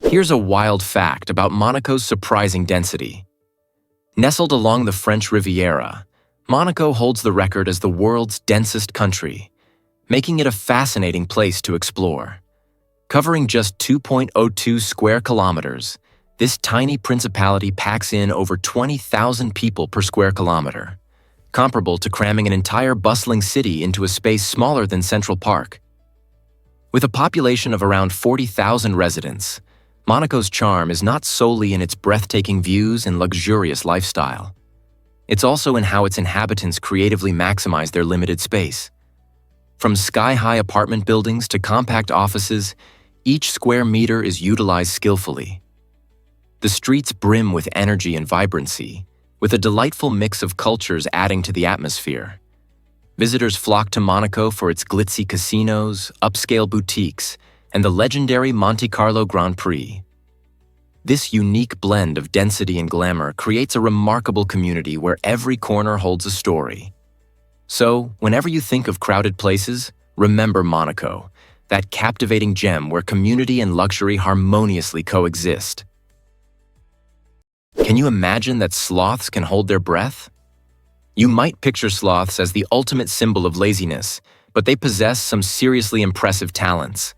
Here's a wild fact about Monaco's surprising density. Nestled along the French Riviera, Monaco holds the record as the world's densest country, making it a fascinating place to explore. Covering just 2.02 square kilometers, this tiny principality packs in over 20,000 people per square kilometer, comparable to cramming an entire bustling city into a space smaller than Central Park. With a population of around 40,000 residents, Monaco's charm is not solely in its breathtaking views and luxurious lifestyle. It's also in how its inhabitants creatively maximize their limited space. From sky-high apartment buildings to compact offices, each square meter is utilized skillfully. The streets brim with energy and vibrancy, with a delightful mix of cultures adding to the atmosphere. Visitors flock to Monaco for its glitzy casinos, upscale boutiques, and the legendary Monte Carlo Grand Prix. This unique blend of density and glamour creates a remarkable community where every corner holds a story. So, whenever you think of crowded places, remember Monaco, that captivating gem where community and luxury harmoniously coexist. Can you imagine that sloths can hold their breath? You might picture sloths as the ultimate symbol of laziness, but they possess some seriously impressive talents.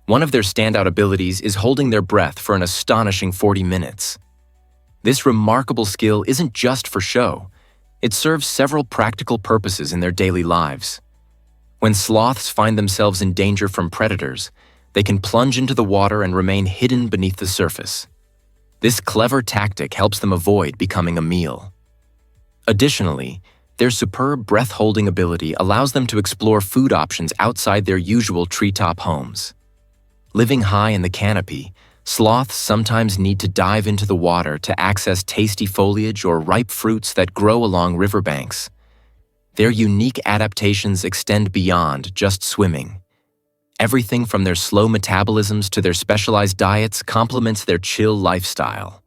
One of their standout abilities is holding their breath for an astonishing 40 minutes. This remarkable skill isn't just for show. It serves several practical purposes in their daily lives. When sloths find themselves in danger from predators, they can plunge into the water and remain hidden beneath the surface. This clever tactic helps them avoid becoming a meal. Additionally, their superb breath-holding ability allows them to explore food options outside their usual treetop homes. Living high in the canopy, sloths sometimes need to dive into the water to access tasty foliage or ripe fruits that grow along riverbanks. Their unique adaptations extend beyond just swimming. Everything from their slow metabolisms to their specialized diets complements their chill lifestyle.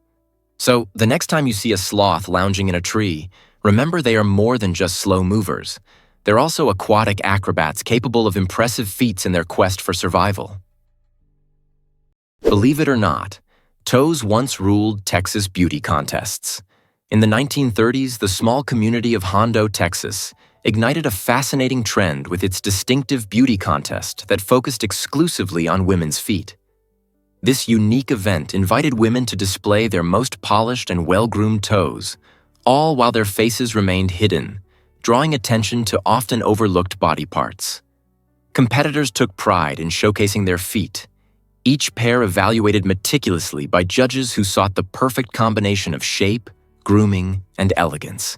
So, the next time you see a sloth lounging in a tree, remember they are more than just slow movers. They're also aquatic acrobats capable of impressive feats in their quest for survival. Believe it or not, toes once ruled Texas beauty contests. In the 1930s, the small community of Hondo, Texas, ignited a fascinating trend with its distinctive beauty contest that focused exclusively on women's feet. This unique event invited women to display their most polished and well-groomed toes, all while their faces remained hidden, drawing attention to often overlooked body parts. Competitors took pride in showcasing their feet, each pair evaluated meticulously by judges who sought the perfect combination of shape, grooming, and elegance.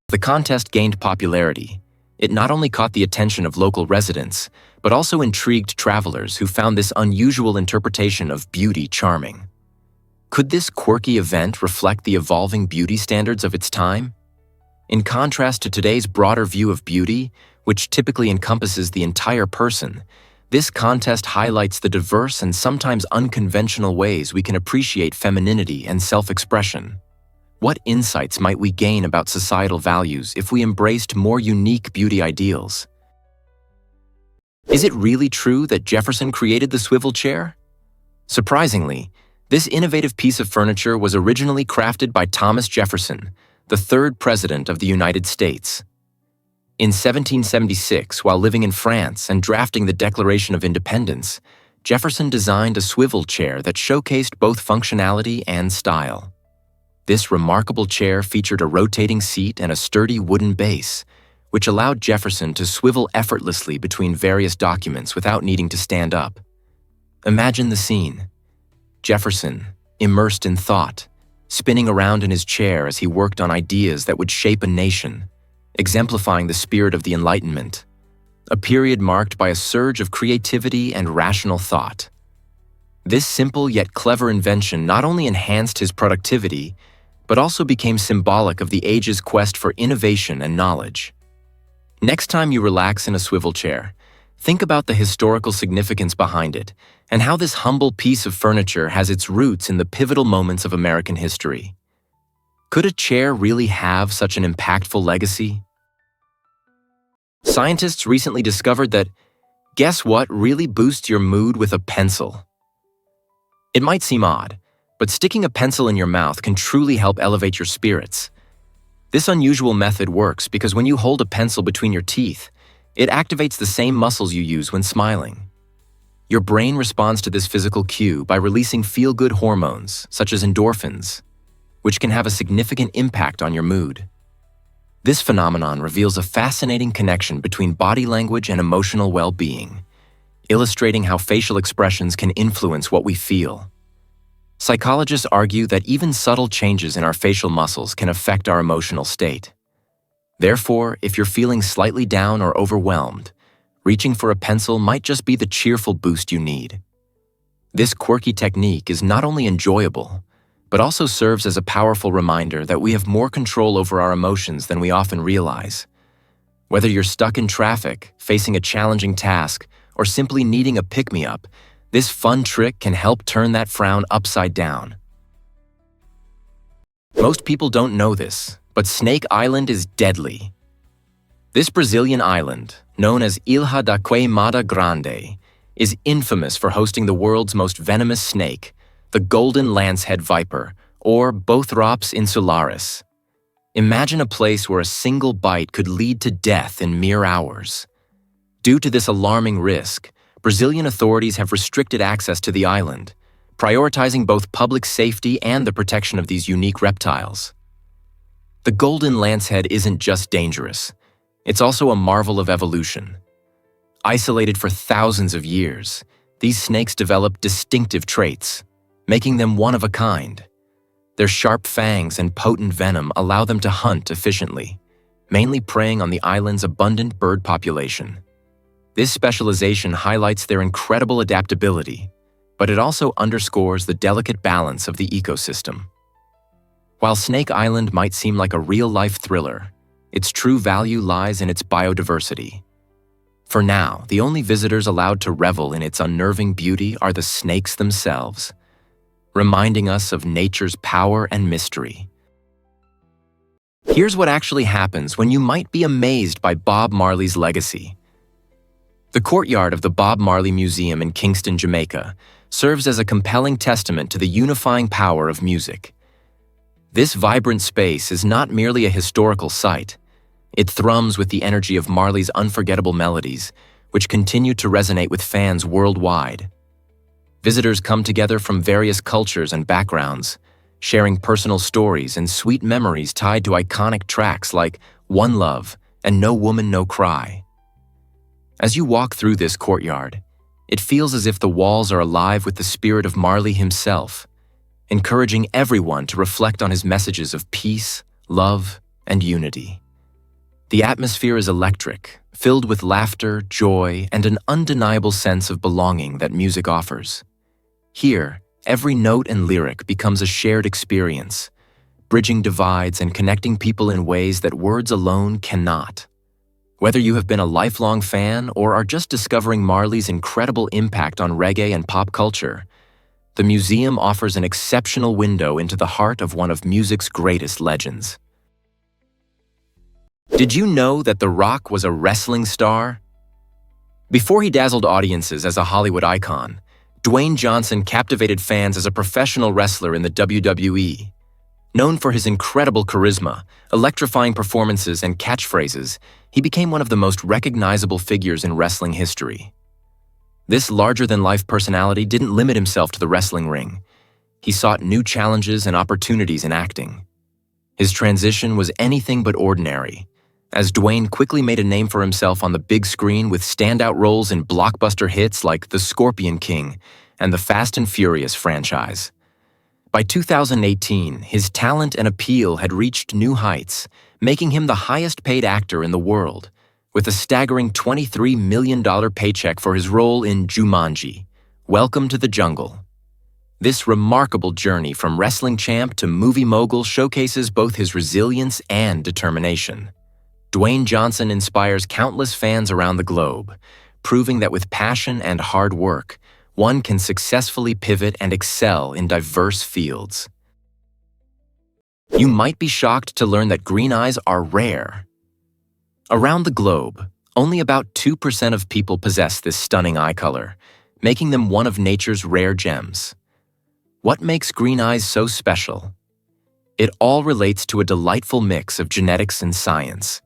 The contest gained popularity. It not only caught the attention of local residents, but also intrigued travelers who found this unusual interpretation of beauty charming. Could this quirky event reflect the evolving beauty standards of its time? In contrast to today's broader view of beauty, which typically encompasses the entire person, this contest highlights the diverse and sometimes unconventional ways we can appreciate femininity and self-expression. What insights might we gain about societal values if we embraced more unique beauty ideals? Is it really true that Jefferson created the swivel chair? Surprisingly, this innovative piece of furniture was originally crafted by Thomas Jefferson, the third president of the United States. In 1776, while living in France and drafting the Declaration of Independence, Jefferson designed a swivel chair that showcased both functionality and style. This remarkable chair featured a rotating seat and a sturdy wooden base, which allowed Jefferson to swivel effortlessly between various documents without needing to stand up. Imagine the scene. Jefferson, immersed in thought, spinning around in his chair as he worked on ideas that would shape a nation, exemplifying the spirit of the Enlightenment, a period marked by a surge of creativity and rational thought. This simple yet clever invention not only enhanced his productivity, but also became symbolic of the age's quest for innovation and knowledge. Next time you relax in a swivel chair, think about the historical significance behind it and how this humble piece of furniture has its roots in the pivotal moments of American history. Could a chair really have such an impactful legacy? Scientists recently discovered that, guess what really boosts your mood with a pencil? It might seem odd, but sticking a pencil in your mouth can truly help elevate your spirits. This unusual method works because when you hold a pencil between your teeth, it activates the same muscles you use when smiling. Your brain responds to this physical cue by releasing feel-good hormones, such as endorphins, which can have a significant impact on your mood. This phenomenon reveals a fascinating connection between body language and emotional well-being, illustrating how facial expressions can influence what we feel. Psychologists argue that even subtle changes in our facial muscles can affect our emotional state. Therefore, if you're feeling slightly down or overwhelmed, reaching for a pencil might just be the cheerful boost you need. This quirky technique is not only enjoyable, but also serves as a powerful reminder that we have more control over our emotions than we often realize. Whether you're stuck in traffic, facing a challenging task, or simply needing a pick-me-up, this fun trick can help turn that frown upside down. Most people don't know this, but Snake Island is deadly. This Brazilian island, known as Ilha da Queimada Grande, is infamous for hosting the world's most venomous snake, the golden lancehead viper, or Bothrops insularis. Imagine a place where a single bite could lead to death in mere hours. Due to this alarming risk, Brazilian authorities have restricted access to the island, prioritizing both public safety and the protection of these unique reptiles. The golden lancehead isn't just dangerous, it's also a marvel of evolution. Isolated for thousands of years, these snakes develop distinctive traits, making them one of a kind. Their sharp fangs and potent venom allow them to hunt efficiently, mainly preying on the island's abundant bird population. This specialization highlights their incredible adaptability, but it also underscores the delicate balance of the ecosystem. While Snake Island might seem like a real-life thriller, its true value lies in its biodiversity. For now, the only visitors allowed to revel in its unnerving beauty are the snakes themselves, reminding us of nature's power and mystery. Here's what actually happens when you might be amazed by Bob Marley's legacy. The courtyard of the Bob Marley Museum in Kingston, Jamaica, serves as a compelling testament to the unifying power of music. This vibrant space is not merely a historical site. It thrums with the energy of Marley's unforgettable melodies, which continue to resonate with fans worldwide. Visitors come together from various cultures and backgrounds, sharing personal stories and sweet memories tied to iconic tracks like One Love and No Woman, No Cry. As you walk through this courtyard, it feels as if the walls are alive with the spirit of Marley himself, encouraging everyone to reflect on his messages of peace, love, and unity. The atmosphere is electric, filled with laughter, joy, and an undeniable sense of belonging that music offers. Here, every note and lyric becomes a shared experience, bridging divides and connecting people in ways that words alone cannot. Whether you have been a lifelong fan or are just discovering Marley's incredible impact on reggae and pop culture, the museum offers an exceptional window into the heart of one of music's greatest legends. Did you know that The Rock was a wrestling star? Before he dazzled audiences as a Hollywood icon, Dwayne Johnson captivated fans as a professional wrestler in the WWE. Known for his incredible charisma, electrifying performances, and catchphrases, he became one of the most recognizable figures in wrestling history. This larger-than-life personality didn't limit himself to the wrestling ring. He sought new challenges and opportunities in acting. His transition was anything but ordinary, as Dwayne quickly made a name for himself on the big screen with standout roles in blockbuster hits like The Scorpion King and the Fast and Furious franchise. By 2018, his talent and appeal had reached new heights, making him the highest-paid actor in the world, with a staggering $23 million paycheck for his role in Jumanji, Welcome to the Jungle. This remarkable journey from wrestling champ to movie mogul showcases both his resilience and determination. Dwayne Johnson inspires countless fans around the globe, proving that with passion and hard work, one can successfully pivot and excel in diverse fields. You might be shocked to learn that green eyes are rare. Around the globe, only about 2% of people possess this stunning eye color, making them one of nature's rare gems. What makes green eyes so special? It all relates to a delightful mix of genetics and science.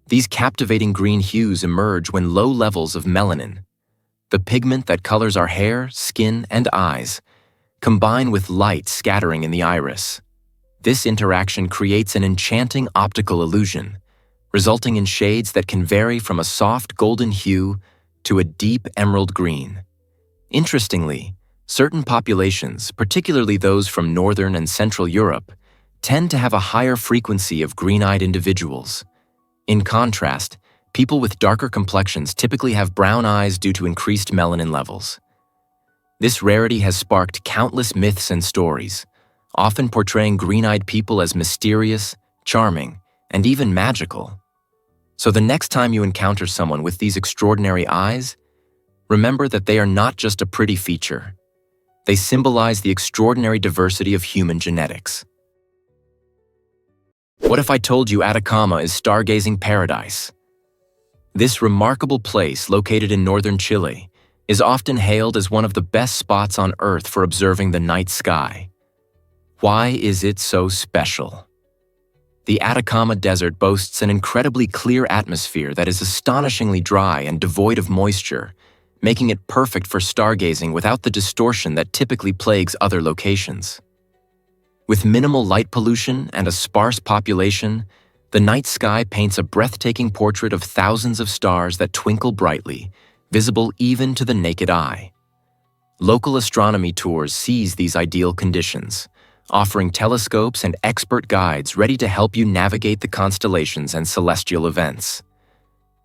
These captivating green hues emerge when low levels of melanin, the pigment that colors our hair, skin, and eyes, combine with light scattering in the iris. This interaction creates an enchanting optical illusion, resulting in shades that can vary from a soft golden hue to a deep emerald green. Interestingly, certain populations, particularly those from Northern and Central Europe, tend to have a higher frequency of green-eyed individuals. In contrast, people with darker complexions typically have brown eyes due to increased melanin levels. This rarity has sparked countless myths and stories, often portraying green-eyed people as mysterious, charming, and even magical. So the next time you encounter someone with these extraordinary eyes, remember that they are not just a pretty feature. They symbolize the extraordinary diversity of human genetics. What if I told you Atacama is stargazing paradise? This remarkable place, located in northern Chile, is often hailed as one of the best spots on Earth for observing the night sky. Why is it so special? The Atacama Desert boasts an incredibly clear atmosphere that is astonishingly dry and devoid of moisture, making it perfect for stargazing without the distortion that typically plagues other locations. With minimal light pollution and a sparse population, the night sky paints a breathtaking portrait of thousands of stars that twinkle brightly, visible even to the naked eye. Local astronomy tours seize these ideal conditions, offering telescopes and expert guides ready to help you navigate the constellations and celestial events.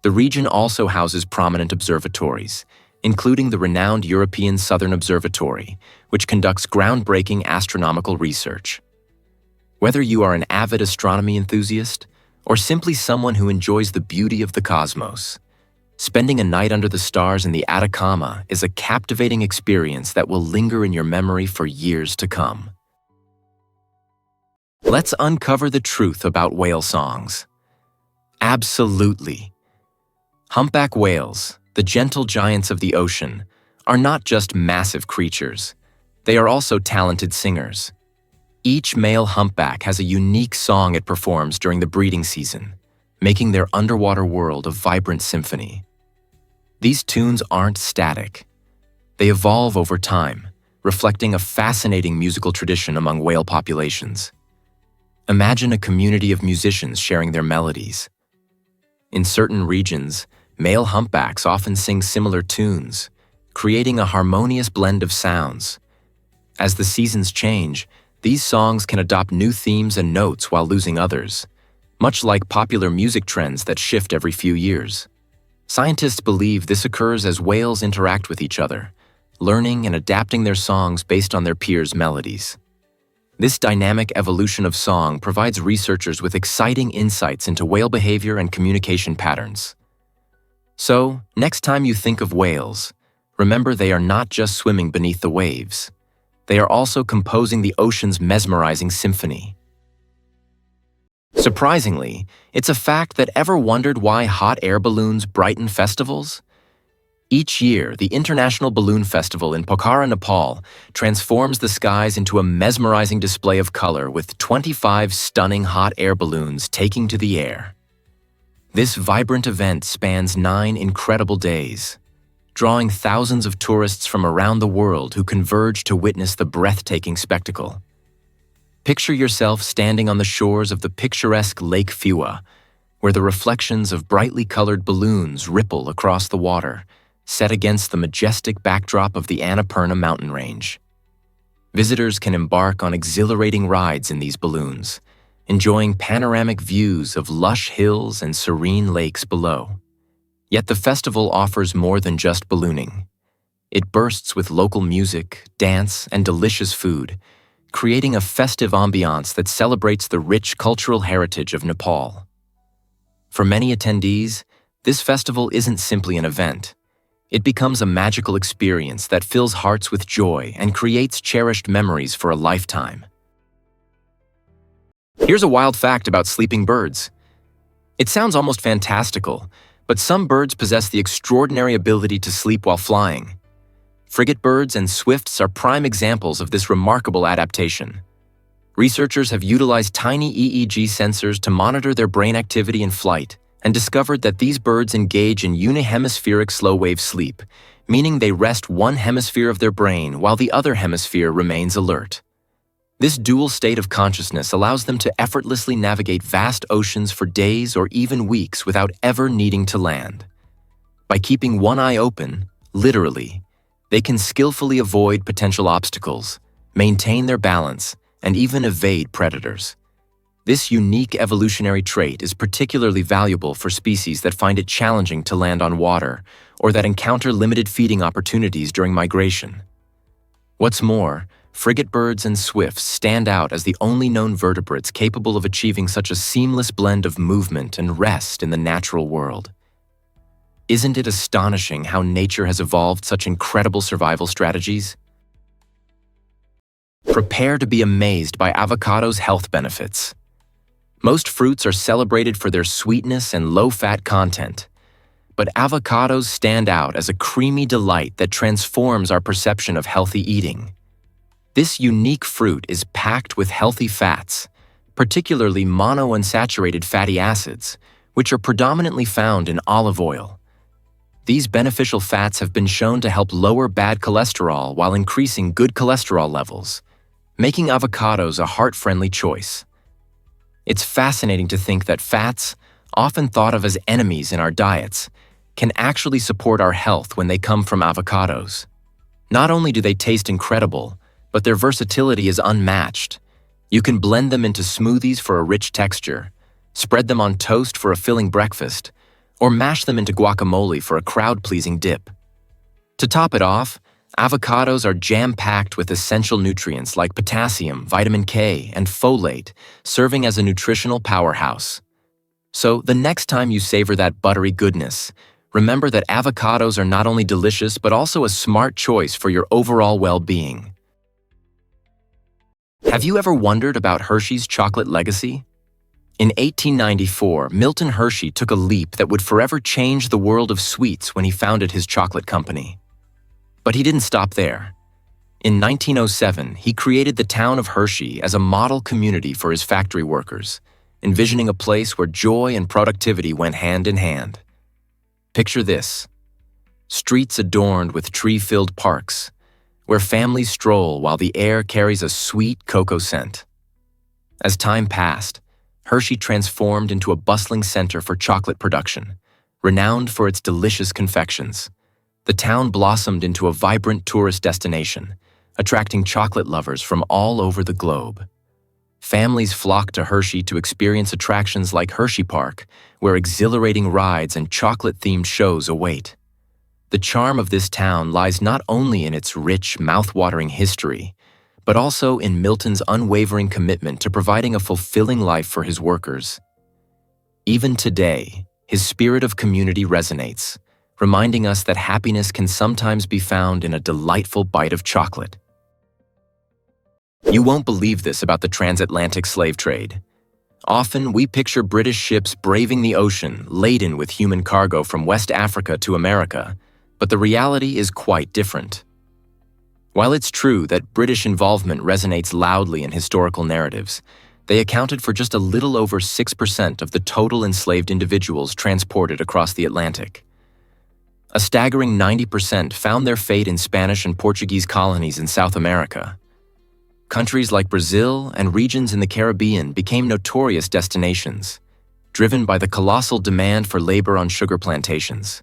The region also houses prominent observatories, including the renowned European Southern Observatory, which conducts groundbreaking astronomical research. Whether you are an avid astronomy enthusiast or simply someone who enjoys the beauty of the cosmos, spending a night under the stars in the Atacama is a captivating experience that will linger in your memory for years to come. Let's uncover the truth about whale songs. Absolutely. Humpback whales, the gentle giants of the ocean, are not just massive creatures. They are also talented singers. Each male humpback has a unique song it performs during the breeding season, making their underwater world a vibrant symphony. These tunes aren't static. They evolve over time, reflecting a fascinating musical tradition among whale populations. Imagine a community of musicians sharing their melodies. In certain regions, male humpbacks often sing similar tunes, creating a harmonious blend of sounds. As the seasons change, these songs can adopt new themes and notes while losing others, much like popular music trends that shift every few years. Scientists believe this occurs as whales interact with each other, learning and adapting their songs based on their peers' melodies. This dynamic evolution of song provides researchers with exciting insights into whale behavior and communication patterns. So, next time you think of whales, remember they are not just swimming beneath the waves. They are also composing the ocean's mesmerizing symphony. Surprisingly, it's a fact that ever wondered why hot air balloons brighten festivals? Each year, the International Balloon Festival in Pokhara, Nepal, transforms the skies into a mesmerizing display of color with 25 stunning hot air balloons taking to the air. This vibrant event spans 9 incredible days, drawing thousands of tourists from around the world who converge to witness the breathtaking spectacle. Picture yourself standing on the shores of the picturesque Lake Fiwa, where the reflections of brightly colored balloons ripple across the water, set against the majestic backdrop of the Annapurna mountain range. Visitors can embark on exhilarating rides in these balloons, enjoying panoramic views of lush hills and serene lakes below. Yet the festival offers more than just ballooning. It bursts with local music, dance, and delicious food, creating a festive ambiance that celebrates the rich cultural heritage of Nepal. For many attendees, this festival isn't simply an event. It becomes a magical experience that fills hearts with joy and creates cherished memories for a lifetime. Here's a wild fact about sleeping birds. It sounds almost fantastical, but some birds possess the extraordinary ability to sleep while flying. Frigatebirds and swifts are prime examples of this remarkable adaptation. Researchers have utilized tiny EEG sensors to monitor their brain activity in flight and discovered that these birds engage in unihemispheric slow-wave sleep, meaning they rest one hemisphere of their brain while the other hemisphere remains alert. This dual state of consciousness allows them to effortlessly navigate vast oceans for days or even weeks without ever needing to land. By keeping one eye open, literally, they can skillfully avoid potential obstacles, maintain their balance, and even evade predators. This unique evolutionary trait is particularly valuable for species that find it challenging to land on water or that encounter limited feeding opportunities during migration. What's more, frigatebirds and swifts stand out as the only known vertebrates capable of achieving such a seamless blend of movement and rest in the natural world. Isn't it astonishing how nature has evolved such incredible survival strategies? Prepare to be amazed by avocado's health benefits. Most fruits are celebrated for their sweetness and low-fat content, but avocados stand out as a creamy delight that transforms our perception of healthy eating. This unique fruit is packed with healthy fats, particularly monounsaturated fatty acids, which are predominantly found in olive oil. These beneficial fats have been shown to help lower bad cholesterol while increasing good cholesterol levels, making avocados a heart-friendly choice. It's fascinating to think that fats, often thought of as enemies in our diets, can actually support our health when they come from avocados. Not only do they taste incredible, but their versatility is unmatched. You can blend them into smoothies for a rich texture, spread them on toast for a filling breakfast, or mash them into guacamole for a crowd-pleasing dip. To top it off, avocados are jam-packed with essential nutrients like potassium, vitamin K, and folate, serving as a nutritional powerhouse. So, the next time you savor that buttery goodness, remember that avocados are not only delicious but also a smart choice for your overall well-being. Have you ever wondered about Hershey's chocolate legacy? In 1894, Milton Hershey took a leap that would forever change the world of sweets when he founded his chocolate company. But he didn't stop there. In 1907, he created the town of Hershey as a model community for his factory workers, envisioning a place where joy and productivity went hand in hand. Picture this: streets adorned with tree-filled parks, where families stroll while the air carries a sweet cocoa scent. As time passed, Hershey transformed into a bustling center for chocolate production, renowned for its delicious confections. The town blossomed into a vibrant tourist destination, attracting chocolate lovers from all over the globe. Families flocked to Hershey to experience attractions like Hershey Park, where exhilarating rides and chocolate-themed shows await. The charm of this town lies not only in its rich, mouth-watering history, but also in Milton's unwavering commitment to providing a fulfilling life for his workers. Even today, his spirit of community resonates, reminding us that happiness can sometimes be found in a delightful bite of chocolate. You won't believe this about the transatlantic slave trade. Often, we picture British ships braving the ocean, laden with human cargo from West Africa to America, but the reality is quite different. While it's true that British involvement resonates loudly in historical narratives, they accounted for just a little over 6% of the total enslaved individuals transported across the Atlantic. A staggering 90% found their fate in Spanish and Portuguese colonies in South America. Countries like Brazil and regions in the Caribbean became notorious destinations, driven by the colossal demand for labor on sugar plantations.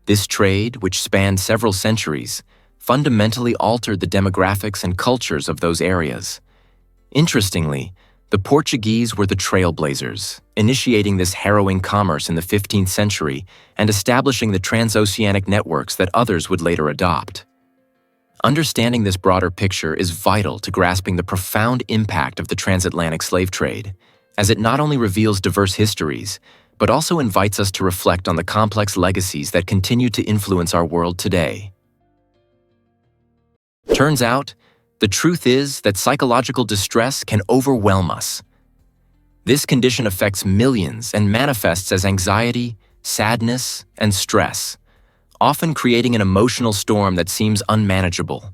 This trade, which spanned several centuries, fundamentally altered the demographics and cultures of those areas. Interestingly, the Portuguese were the trailblazers, initiating this harrowing commerce in the 15th century and establishing the transoceanic networks that others would later adopt. Understanding this broader picture is vital to grasping the profound impact of the transatlantic slave trade, as it not only reveals diverse histories, but also invites us to reflect on the complex legacies that continue to influence our world today. Turns out, the truth is that psychological distress can overwhelm us. This condition affects millions and manifests as anxiety, sadness, and stress, often creating an emotional storm that seems unmanageable.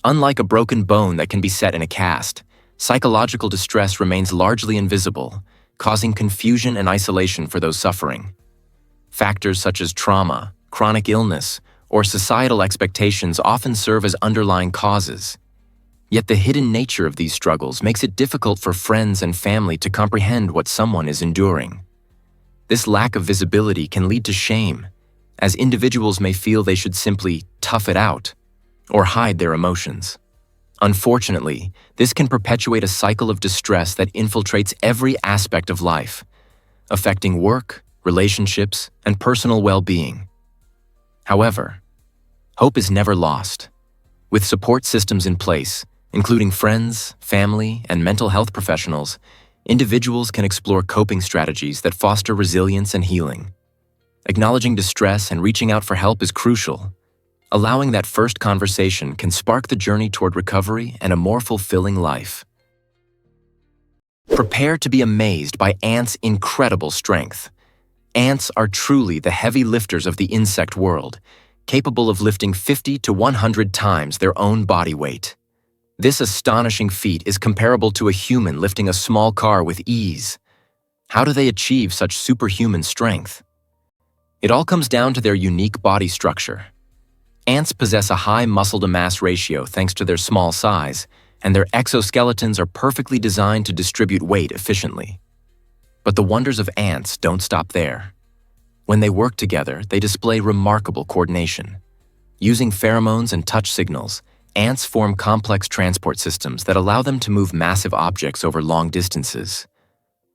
Unlike a broken bone that can be set in a cast, psychological distress remains largely invisible, causing confusion and isolation for those suffering. Factors such as trauma, chronic illness, or societal expectations often serve as underlying causes. Yet the hidden nature of these struggles makes it difficult for friends and family to comprehend what someone is enduring. This lack of visibility can lead to shame, as individuals may feel they should simply tough it out or hide their emotions. Unfortunately, this can perpetuate a cycle of distress that infiltrates every aspect of life, affecting work, relationships, and personal well-being. However, hope is never lost. With support systems in place, including friends, family, and mental health professionals, individuals can explore coping strategies that foster resilience and healing. Acknowledging distress and reaching out for help is crucial. Allowing that first conversation can spark the journey toward recovery and a more fulfilling life. Prepare to be amazed by ants' incredible strength. Ants are truly the heavy lifters of the insect world, capable of lifting 50 to 100 times their own body weight. This astonishing feat is comparable to a human lifting a small car with ease. How do they achieve such superhuman strength? It all comes down to their unique body structure. Ants possess a high muscle-to-mass ratio thanks to their small size, and their exoskeletons are perfectly designed to distribute weight efficiently. But the wonders of ants don't stop there. When they work together, they display remarkable coordination. Using pheromones and touch signals, ants form complex transport systems that allow them to move massive objects over long distances.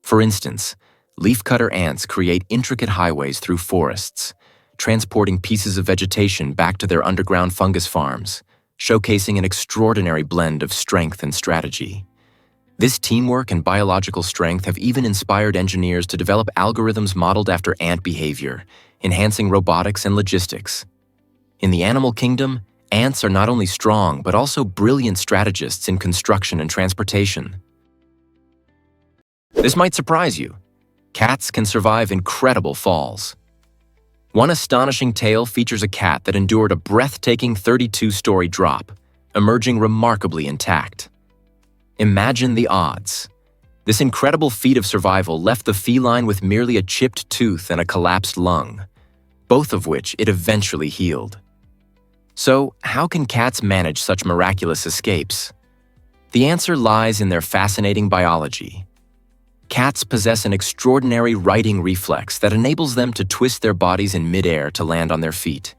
For instance, leafcutter ants create intricate highways through forests, transporting pieces of vegetation back to their underground fungus farms, showcasing an extraordinary blend of strength and strategy. This teamwork and biological strength have even inspired engineers to develop algorithms modeled after ant behavior, enhancing robotics and logistics. In the animal kingdom, ants are not only strong but also brilliant strategists in construction and transportation. This might surprise you. Cats can survive incredible falls. One astonishing tale features a cat that endured a breathtaking 32-story drop, emerging remarkably intact. Imagine the odds. This incredible feat of survival left the feline with merely a chipped tooth and a collapsed lung, both of which it eventually healed. So, how can cats manage such miraculous escapes? The answer lies in their fascinating biology. Cats possess an extraordinary righting reflex that enables them to twist their bodies in midair to land on their feet.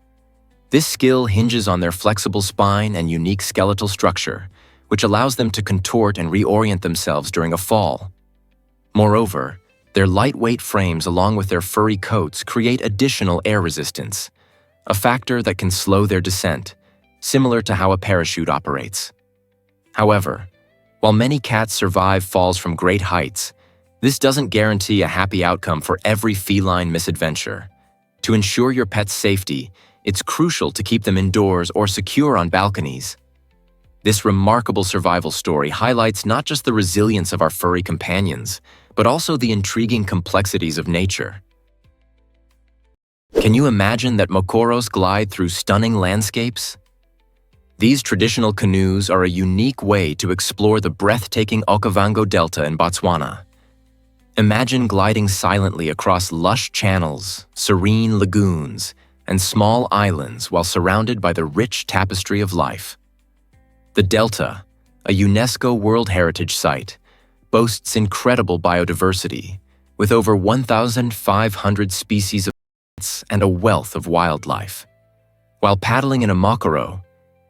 This skill hinges on their flexible spine and unique skeletal structure, which allows them to contort and reorient themselves during a fall. Moreover, their lightweight frames along with their furry coats create additional air resistance, a factor that can slow their descent, similar to how a parachute operates. However, while many cats survive falls from great heights, this doesn't guarantee a happy outcome for every feline misadventure. To ensure your pet's safety, it's crucial to keep them indoors or secure on balconies. This remarkable survival story highlights not just the resilience of our furry companions, but also the intriguing complexities of nature. Can you imagine that mokoros glide through stunning landscapes? These traditional canoes are a unique way to explore the breathtaking Okavango Delta in Botswana. Imagine gliding silently across lush channels, serene lagoons, and small islands while surrounded by the rich tapestry of life. The Delta, a UNESCO World Heritage Site, boasts incredible biodiversity, with over 1,500 species of plants and a wealth of wildlife. While paddling in a mokoro,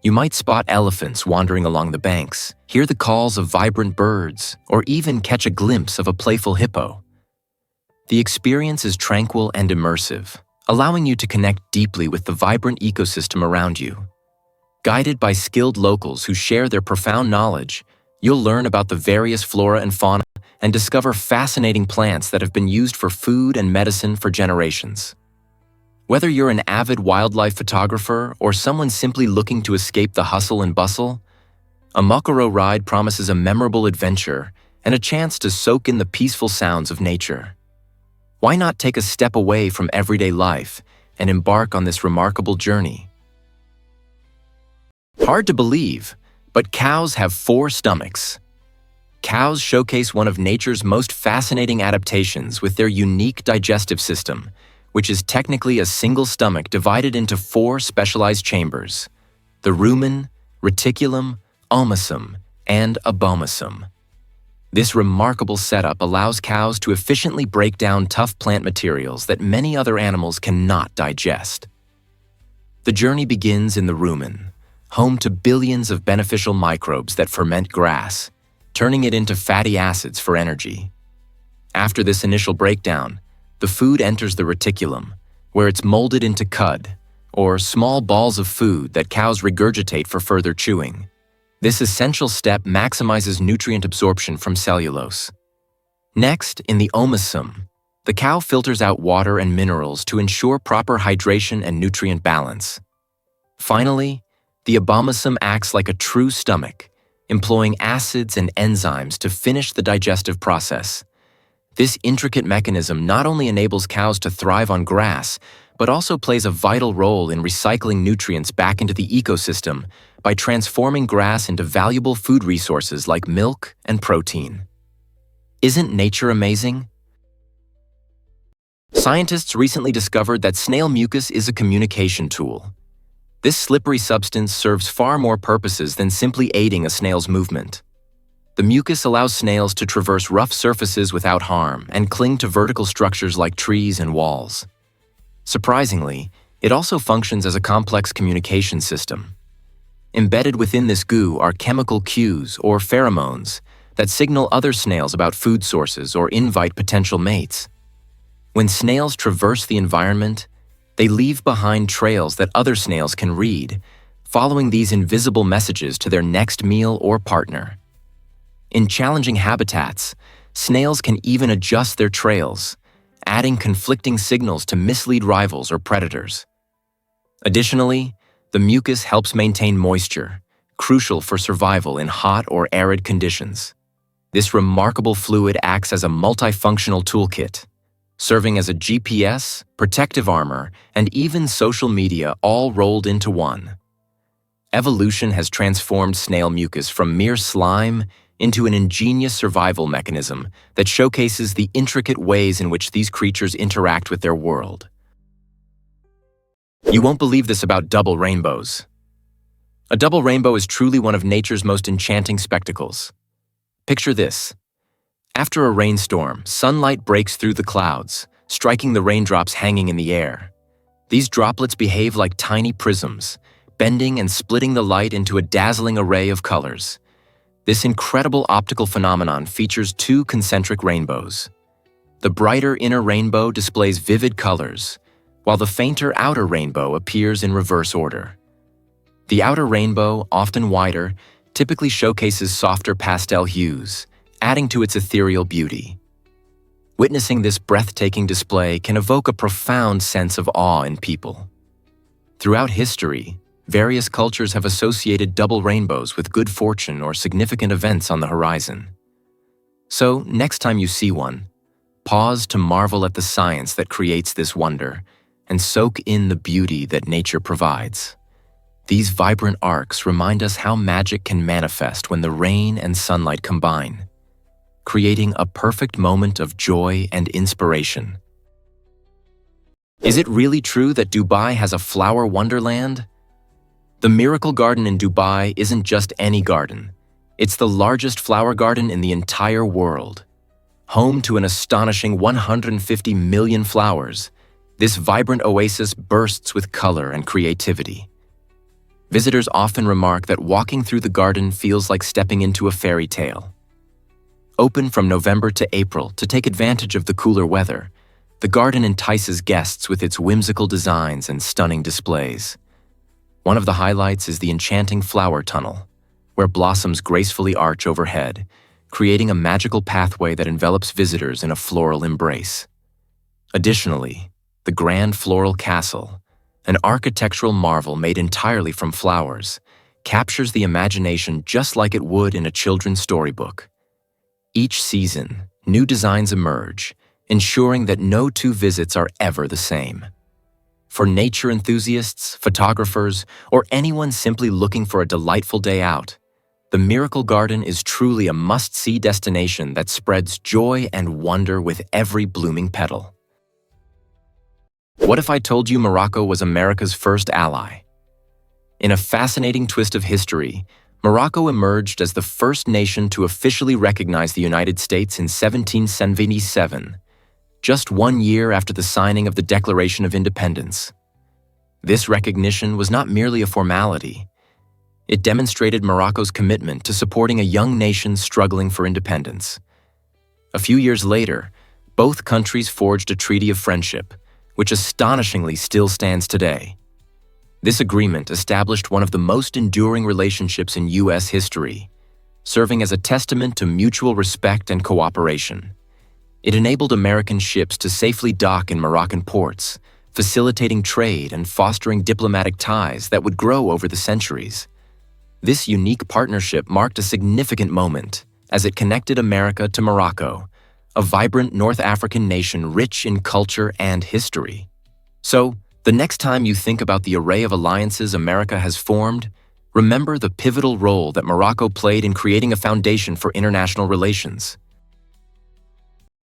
you might spot elephants wandering along the banks, hear the calls of vibrant birds, or even catch a glimpse of a playful hippo. The experience is tranquil and immersive, allowing you to connect deeply with the vibrant ecosystem around you. Guided by skilled locals who share their profound knowledge, you'll learn about the various flora and fauna and discover fascinating plants that have been used for food and medicine for generations. Whether you're an avid wildlife photographer or someone simply looking to escape the hustle and bustle, a mokoro ride promises a memorable adventure and a chance to soak in the peaceful sounds of nature. Why not take a step away from everyday life and embark on this remarkable journey. Hard to believe, but cows have 4 stomachs. Cows showcase one of nature's most fascinating adaptations with their unique digestive system, which is technically a single stomach divided into 4 specialized chambers: the rumen, reticulum, omasum, and abomasum. This remarkable setup allows cows to efficiently break down tough plant materials that many other animals cannot digest. The journey begins in the rumen, home to billions of beneficial microbes that ferment grass, turning it into fatty acids for energy. After this initial breakdown, the food enters the reticulum, where it's molded into cud, or small balls of food that cows regurgitate for further chewing. This essential step maximizes nutrient absorption from cellulose. Next, in the omasum, the cow filters out water and minerals to ensure proper hydration and nutrient balance. Finally, the abomasum acts like a true stomach, employing acids and enzymes to finish the digestive process. This intricate mechanism not only enables cows to thrive on grass, but also plays a vital role in recycling nutrients back into the ecosystem by transforming grass into valuable food resources like milk and protein. Isn't nature amazing? Scientists recently discovered that snail mucus is a communication tool. This slippery substance serves far more purposes than simply aiding a snail's movement. The mucus allows snails to traverse rough surfaces without harm and cling to vertical structures like trees and walls. Surprisingly, it also functions as a complex communication system. Embedded within this goo are chemical cues, or pheromones, that signal other snails about food sources or invite potential mates. When snails traverse the environment, they leave behind trails that other snails can read, following these invisible messages to their next meal or partner. In challenging habitats, snails can even adjust their trails, adding conflicting signals to mislead rivals or predators. Additionally, the mucus helps maintain moisture, crucial for survival in hot or arid conditions. This remarkable fluid acts as a multifunctional toolkit, serving as a GPS, protective armor, and even social media all rolled into one. Evolution has transformed snail mucus from mere slime into an ingenious survival mechanism that showcases the intricate ways in which these creatures interact with their world. You won't believe this about double rainbows. A double rainbow is truly one of nature's most enchanting spectacles. Picture this. After a rainstorm, sunlight breaks through the clouds, striking the raindrops hanging in the air. These droplets behave like tiny prisms, bending and splitting the light into a dazzling array of colors. This incredible optical phenomenon features 2 concentric rainbows. The brighter inner rainbow displays vivid colors, while the fainter outer rainbow appears in reverse order. The outer rainbow, often wider, typically showcases softer pastel hues, adding to its ethereal beauty. Witnessing this breathtaking display can evoke a profound sense of awe in people. Throughout history, various cultures have associated double rainbows with good fortune or significant events on the horizon. So, next time you see one, pause to marvel at the science that creates this wonder and soak in the beauty that nature provides. These vibrant arcs remind us how magic can manifest when the rain and sunlight combine, creating a perfect moment of joy and inspiration. Is it really true that Dubai has a flower wonderland? The Miracle Garden in Dubai isn't just any garden. It's the largest flower garden in the entire world. Home to an astonishing 150 million flowers, this vibrant oasis bursts with color and creativity. Visitors often remark that walking through the garden feels like stepping into a fairy tale. Open from November to April to take advantage of the cooler weather, the garden entices guests with its whimsical designs and stunning displays. One of the highlights is the enchanting flower tunnel, where blossoms gracefully arch overhead, creating a magical pathway that envelops visitors in a floral embrace. Additionally, the grand floral castle, an architectural marvel made entirely from flowers, captures the imagination just like it would in a children's storybook. Each season, new designs emerge, ensuring that no 2 visits are ever the same. For nature enthusiasts, photographers, or anyone simply looking for a delightful day out, the Miracle Garden is truly a must-see destination that spreads joy and wonder with every blooming petal. What if I told you Morocco was America's first ally? In a fascinating twist of history, Morocco emerged as the first nation to officially recognize the United States in 1777, just 1 year after the signing of the Declaration of Independence. This recognition was not merely a formality. It demonstrated Morocco's commitment to supporting a young nation struggling for independence. A few years later, both countries forged a treaty of friendship, which astonishingly still stands today. This agreement established one of the most enduring relationships in U.S. history, serving as a testament to mutual respect and cooperation. It enabled American ships to safely dock in Moroccan ports, facilitating trade and fostering diplomatic ties that would grow over the centuries. This unique partnership marked a significant moment as it connected America to Morocco, a vibrant North African nation rich in culture and history. So, the next time you think about the array of alliances America has formed, remember the pivotal role that Morocco played in creating a foundation for international relations.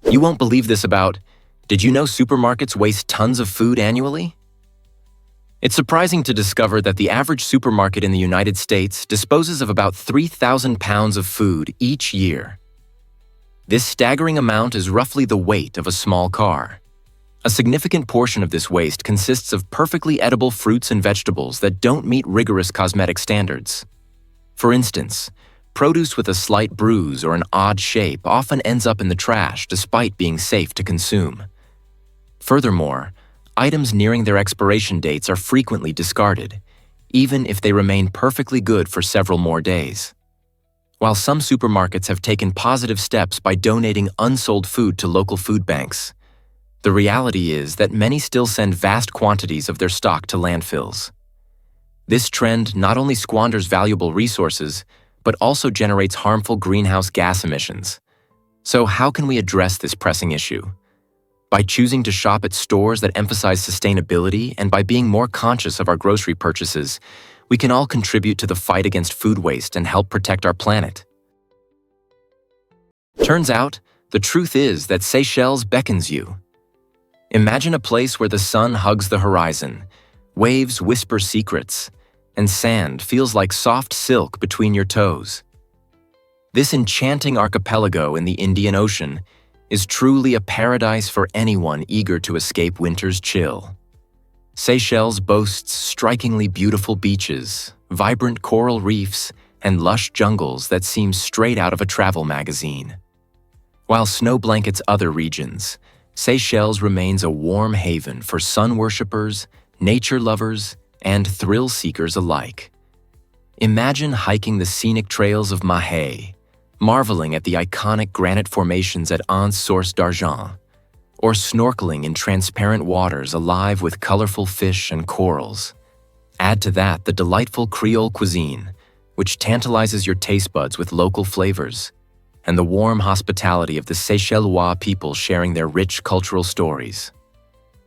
You won't believe this about, did you know supermarkets waste tons of food annually? It's surprising to discover that the average supermarket in the United States disposes of about 3,000 pounds of food each year. This staggering amount is roughly the weight of a small car. A significant portion of this waste consists of perfectly edible fruits and vegetables that don't meet rigorous cosmetic standards. For instance, produce with a slight bruise or an odd shape often ends up in the trash despite being safe to consume. Furthermore, items nearing their expiration dates are frequently discarded, even if they remain perfectly good for several more days. While some supermarkets have taken positive steps by donating unsold food to local food banks, the reality is that many still send vast quantities of their stock to landfills. This trend not only squanders valuable resources, but also generates harmful greenhouse gas emissions. So how can we address this pressing issue? By choosing to shop at stores that emphasize sustainability and by being more conscious of our grocery purchases, we can all contribute to the fight against food waste and help protect our planet. Turns out, the truth is that Seychelles beckons you. Imagine a place where the sun hugs the horizon, waves whisper secrets, and sand feels like soft silk between your toes. This enchanting archipelago in the Indian Ocean is truly a paradise for anyone eager to escape winter's chill. Seychelles boasts strikingly beautiful beaches, vibrant coral reefs, and lush jungles that seem straight out of a travel magazine. While snow blankets other regions, Seychelles remains a warm haven for sun worshippers, nature lovers, and thrill seekers alike. Imagine hiking the scenic trails of Mahé, marveling at the iconic granite formations at Anse Source d'Argent, or snorkeling in transparent waters alive with colorful fish and corals. Add to that the delightful Creole cuisine, which tantalizes your taste buds with local flavors, and the warm hospitality of the Seychellois people sharing their rich cultural stories.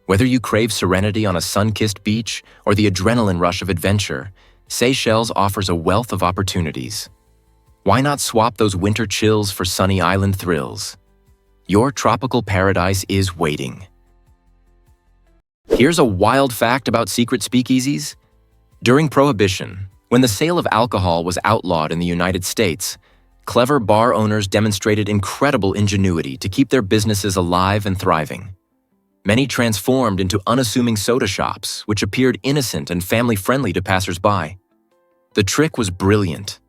Whether you crave serenity on a sun-kissed beach or the adrenaline rush of adventure, Seychelles offers a wealth of opportunities. Why not swap those winter chills for sunny island thrills? Your tropical paradise is waiting. Here's a wild fact about secret speakeasies. During Prohibition, when the sale of alcohol was outlawed in the United States, clever bar owners demonstrated incredible ingenuity to keep their businesses alive and thriving. Many transformed into unassuming soda shops, which appeared innocent and family-friendly to passers-by. The trick was brilliant.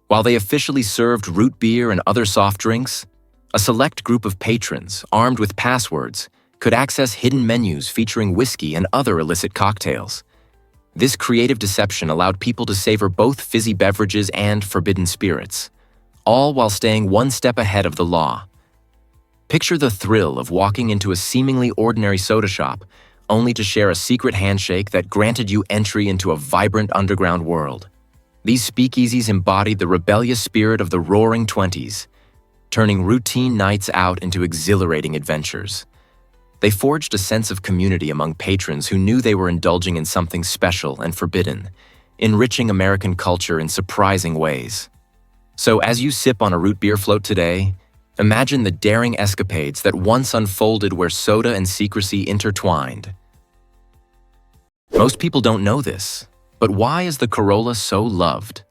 While they officially served root beer and other soft drinks, a select group of patrons, armed with passwords, could access hidden menus featuring whiskey and other illicit cocktails. This creative deception allowed people to savor both fizzy beverages and forbidden spirits, all while staying one step ahead of the law. Picture the thrill of walking into a seemingly ordinary soda shop, only to share a secret handshake that granted you entry into a vibrant underground world. These speakeasies embodied the rebellious spirit of the Roaring Twenties, turning routine nights out into exhilarating adventures. They forged a sense of community among patrons who knew they were indulging in something special and forbidden, enriching American culture in surprising ways. So as you sip on a root beer float today, imagine the daring escapades that once unfolded where soda and secrecy intertwined. Most people don't know this, but why is the Corolla so loved?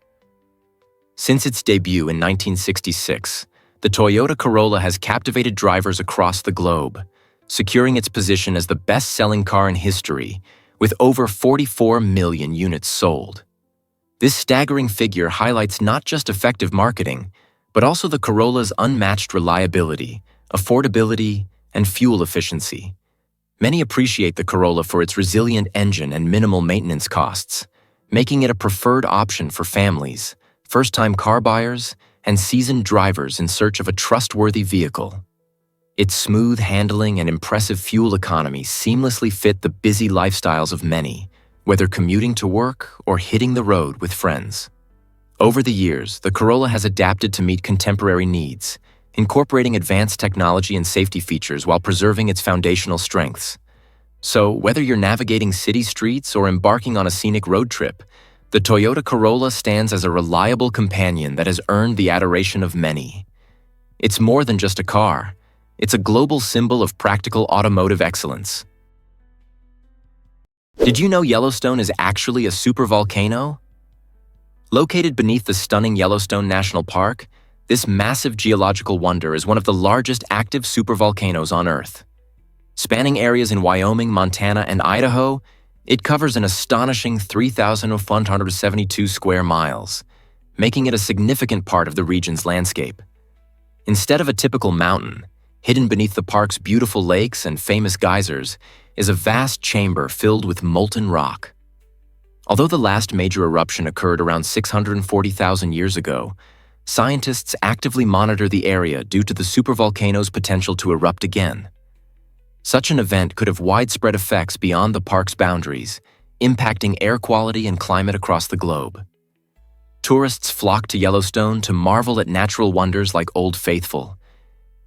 Since its debut in 1966, the Toyota Corolla has captivated drivers across the globe, securing its position as the best-selling car in history, with over 44 million units sold. This staggering figure highlights not just effective marketing, but also the Corolla's unmatched reliability, affordability, and fuel efficiency. Many appreciate the Corolla for its resilient engine and minimal maintenance costs, making it a preferred option for families, first-time car buyers, and seasoned drivers in search of a trustworthy vehicle. Its smooth handling and impressive fuel economy seamlessly fit the busy lifestyles of many, whether commuting to work or hitting the road with friends. Over the years, the Corolla has adapted to meet contemporary needs, incorporating advanced technology and safety features while preserving its foundational strengths. So, whether you're navigating city streets or embarking on a scenic road trip, the Toyota Corolla stands as a reliable companion that has earned the adoration of many. It's more than just a car. It's a global symbol of practical automotive excellence. Did you know Yellowstone is actually a supervolcano? Located beneath the stunning Yellowstone National Park, this massive geological wonder is one of the largest active supervolcanoes on Earth. Spanning areas in Wyoming, Montana, and Idaho, it covers an astonishing 3,172 square miles, making it a significant part of the region's landscape. Instead of a typical mountain, hidden beneath the park's beautiful lakes and famous geysers is a vast chamber filled with molten rock. Although the last major eruption occurred around 640,000 years ago, scientists actively monitor the area due to the supervolcano's potential to erupt again. Such an event could have widespread effects beyond the park's boundaries, impacting air quality and climate across the globe. Tourists flock to Yellowstone to marvel at natural wonders like Old Faithful.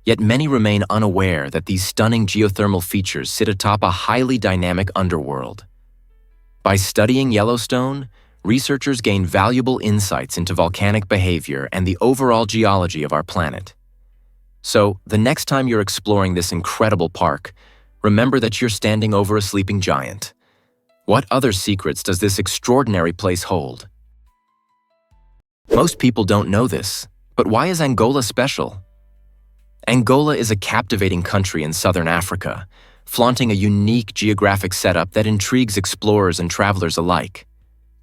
Yet many remain unaware that these stunning geothermal features sit atop a highly dynamic underworld. By studying Yellowstone, researchers gain valuable insights into volcanic behavior and the overall geology of our planet. So, the next time you're exploring this incredible park, remember that you're standing over a sleeping giant. What other secrets does this extraordinary place hold? Most people don't know this, but why is Angola special? Angola is a captivating country in southern Africa, flaunting a unique geographic setup that intrigues explorers and travelers alike.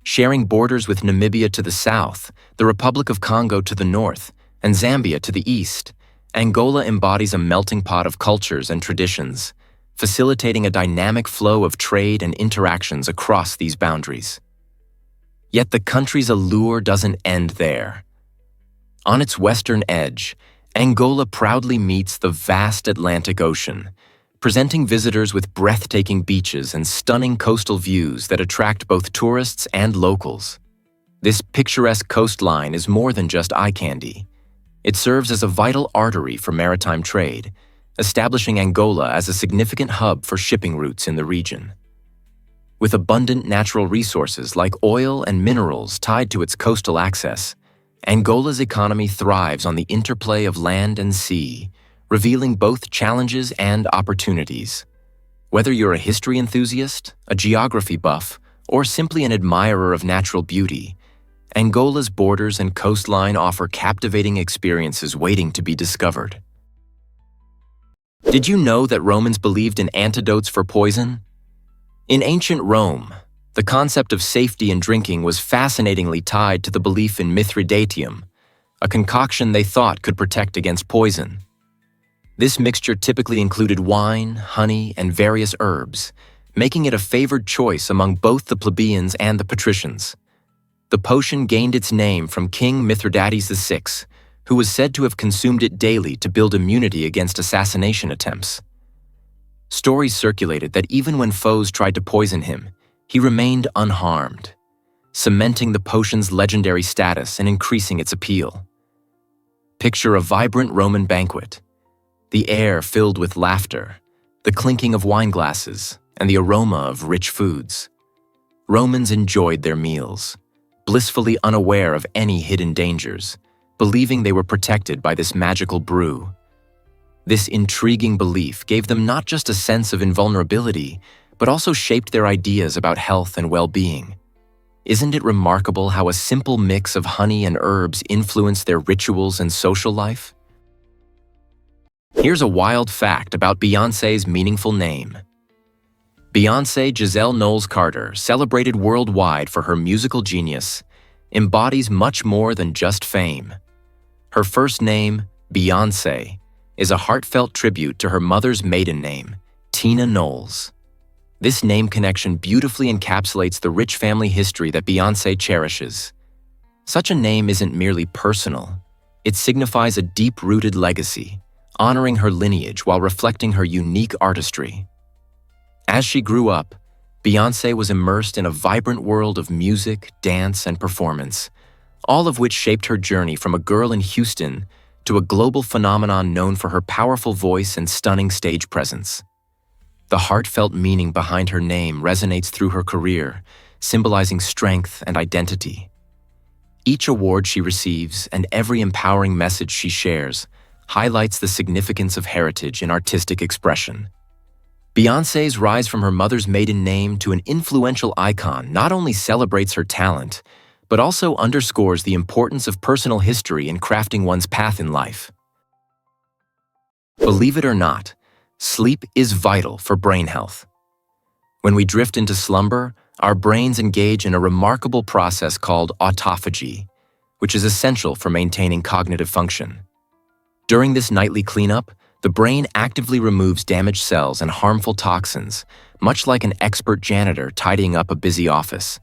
Sharing borders with Namibia to the south, the Republic of Congo to the north, and Zambia to the east, Angola embodies a melting pot of cultures and traditions, facilitating a dynamic flow of trade and interactions across these boundaries. Yet the country's allure doesn't end there. On its western edge, Angola proudly meets the vast Atlantic Ocean, presenting visitors with breathtaking beaches and stunning coastal views that attract both tourists and locals. This picturesque coastline is more than just eye candy. It serves as a vital artery for maritime trade, establishing Angola as a significant hub for shipping routes in the region. With abundant natural resources like oil and minerals tied to its coastal access, Angola's economy thrives on the interplay of land and sea, revealing both challenges and opportunities. Whether you're a history enthusiast, a geography buff, or simply an admirer of natural beauty, Angola's borders and coastline offer captivating experiences waiting to be discovered. Did you know that Romans believed in antidotes for poison? In ancient Rome, the concept of safety in drinking was fascinatingly tied to the belief in Mithridatium, a concoction they thought could protect against poison. This mixture typically included wine, honey, and various herbs, making it a favored choice among both the plebeians and the patricians. The potion gained its name from King Mithridates VI, who was said to have consumed it daily to build immunity against assassination attempts. Stories circulated that even when foes tried to poison him, he remained unharmed, cementing the potion's legendary status and increasing its appeal. Picture a vibrant Roman banquet, the air filled with laughter, the clinking of wine glasses, and the aroma of rich foods. Romans enjoyed their meals, blissfully unaware of any hidden dangers, believing they were protected by this magical brew. This intriguing belief gave them not just a sense of invulnerability, but also shaped their ideas about health and well-being. Isn't it remarkable how a simple mix of honey and herbs influenced their rituals and social life? Here's a wild fact about Beyoncé's meaningful name. Beyoncé Giselle Knowles-Carter, celebrated worldwide for her musical genius, embodies much more than just fame. Her first name, Beyoncé, is a heartfelt tribute to her mother's maiden name, Tina Knowles. This name connection beautifully encapsulates the rich family history that Beyoncé cherishes. Such a name isn't merely personal. It signifies a deep-rooted legacy, honoring her lineage while reflecting her unique artistry. As she grew up, Beyoncé was immersed in a vibrant world of music, dance, and performance, all of which shaped her journey from a girl in Houston to a global phenomenon known for her powerful voice and stunning stage presence. The heartfelt meaning behind her name resonates through her career, symbolizing strength and identity. Each award she receives and every empowering message she shares highlights the significance of heritage in artistic expression. Beyoncé's rise from her mother's maiden name to an influential icon not only celebrates her talent, but also underscores the importance of personal history in crafting one's path in life. Believe it or not, sleep is vital for brain health. When we drift into slumber, our brains engage in a remarkable process called autophagy, which is essential for maintaining cognitive function. During this nightly cleanup, the brain actively removes damaged cells and harmful toxins, much like an expert janitor tidying up a busy office.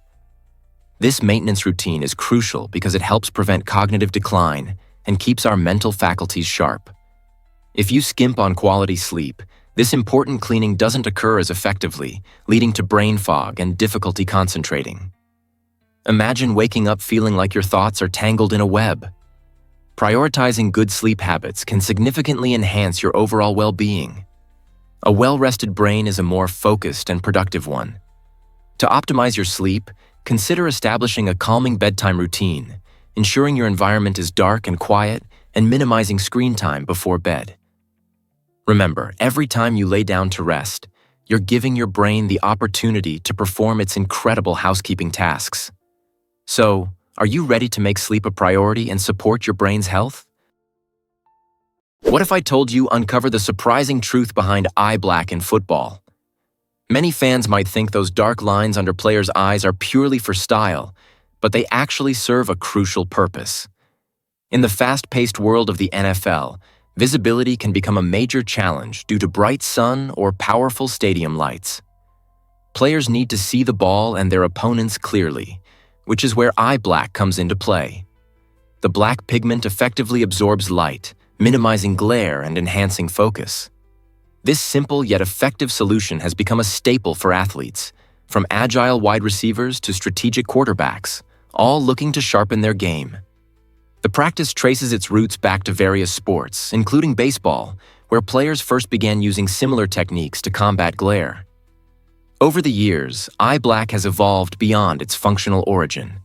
This maintenance routine is crucial because it helps prevent cognitive decline and keeps our mental faculties sharp. If you skimp on quality sleep, this important cleaning doesn't occur as effectively, leading to brain fog and difficulty concentrating. Imagine waking up feeling like your thoughts are tangled in a web. Prioritizing good sleep habits can significantly enhance your overall well-being. A well-rested brain is a more focused and productive one. To optimize your sleep, consider establishing a calming bedtime routine, ensuring your environment is dark and quiet, and minimizing screen time before bed. Remember, every time you lay down to rest, you're giving your brain the opportunity to perform its incredible housekeeping tasks. So, are you ready to make sleep a priority and support your brain's health? What if I told you uncover the surprising truth behind eye black in football? Many fans might think those dark lines under players' eyes are purely for style, but they actually serve a crucial purpose. In the fast-paced world of the NFL, visibility can become a major challenge due to bright sun or powerful stadium lights. Players need to see the ball and their opponents clearly, which is where eye black comes into play. The black pigment effectively absorbs light, minimizing glare and enhancing focus. This simple yet effective solution has become a staple for athletes, from agile wide receivers to strategic quarterbacks, all looking to sharpen their game. The practice traces its roots back to various sports, including baseball, where players first began using similar techniques to combat glare. Over the years, eye black has evolved beyond its functional origin.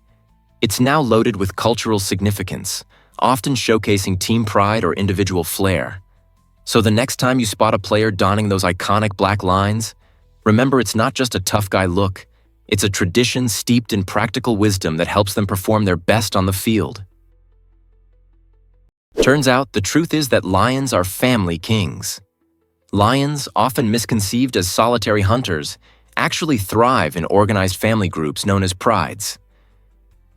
It's now loaded with cultural significance, often showcasing team pride or individual flair. So the next time you spot a player donning those iconic black lines, remember it's not just a tough guy look, it's a tradition steeped in practical wisdom that helps them perform their best on the field. Turns out, the truth is that lions are family kings. Lions, often misconceived as solitary hunters, actually thrive in organized family groups known as prides.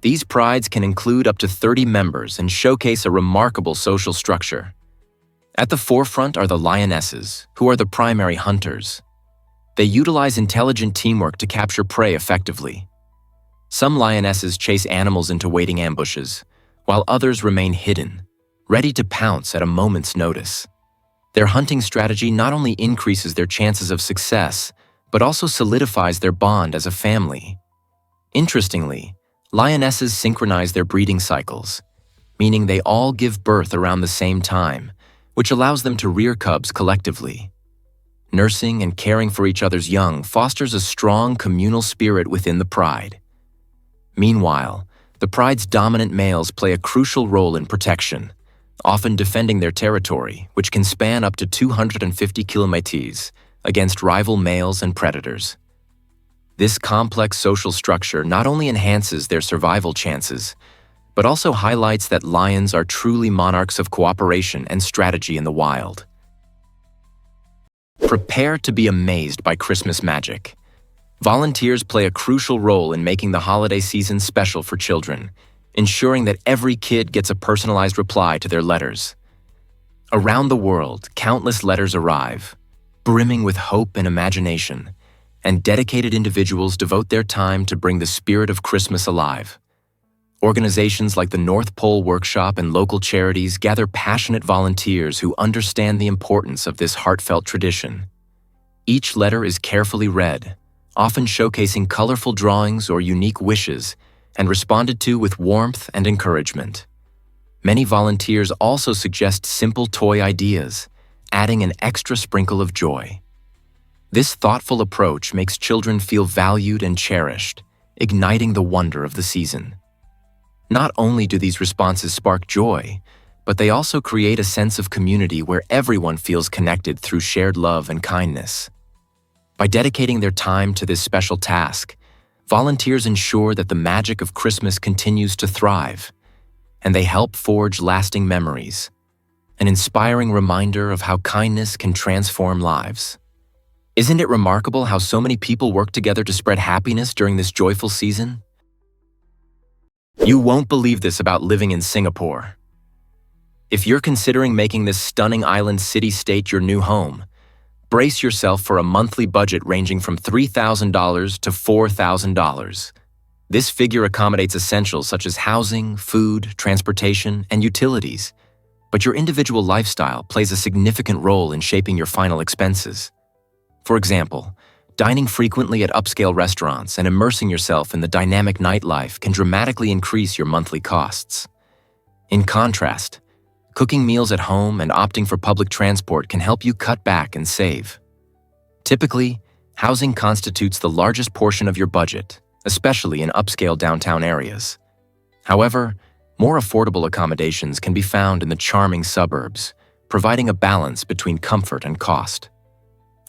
These prides can include up to 30 members and showcase a remarkable social structure. At the forefront are the lionesses, who are the primary hunters. They utilize intelligent teamwork to capture prey effectively. Some lionesses chase animals into waiting ambushes, while others remain hidden, ready to pounce at a moment's notice. Their hunting strategy not only increases their chances of success, but also solidifies their bond as a family. Interestingly, lionesses synchronize their breeding cycles, meaning they all give birth around the same time, which allows them to rear cubs collectively. Nursing and caring for each other's young fosters a strong communal spirit within the pride. Meanwhile, the pride's dominant males play a crucial role in protection, often defending their territory, which can span up to 250 kilometers, against rival males and predators. This complex social structure not only enhances their survival chances, but also highlights that lions are truly monarchs of cooperation and strategy in the wild. Prepare to be amazed by Christmas magic. Volunteers play a crucial role in making the holiday season special for children, ensuring that every kid gets a personalized reply to their letters. Around the world, countless letters arrive, brimming with hope and imagination, and dedicated individuals devote their time to bring the spirit of Christmas alive. Organizations like the North Pole Workshop and local charities gather passionate volunteers who understand the importance of this heartfelt tradition. Each letter is carefully read, often showcasing colorful drawings or unique wishes, and responded to with warmth and encouragement. Many volunteers also suggest simple toy ideas, adding an extra sprinkle of joy. This thoughtful approach makes children feel valued and cherished, igniting the wonder of the season. Not only do these responses spark joy, but they also create a sense of community where everyone feels connected through shared love and kindness. By dedicating their time to this special task, volunteers ensure that the magic of Christmas continues to thrive, and they help forge lasting memories, an inspiring reminder of how kindness can transform lives. Isn't it remarkable how so many people work together to spread happiness during this joyful season? You won't believe this about living in Singapore. If you're considering making this stunning island city-state your new home, brace yourself for a monthly budget ranging from $3,000 to $4,000. This figure accommodates essentials such as housing, food, transportation, and utilities, but your individual lifestyle plays a significant role in shaping your final expenses. For example, dining frequently at upscale restaurants and immersing yourself in the dynamic nightlife can dramatically increase your monthly costs. In contrast, cooking meals at home and opting for public transport can help you cut back and save. Typically, housing constitutes the largest portion of your budget, especially in upscale downtown areas. However, more affordable accommodations can be found in the charming suburbs, providing a balance between comfort and cost.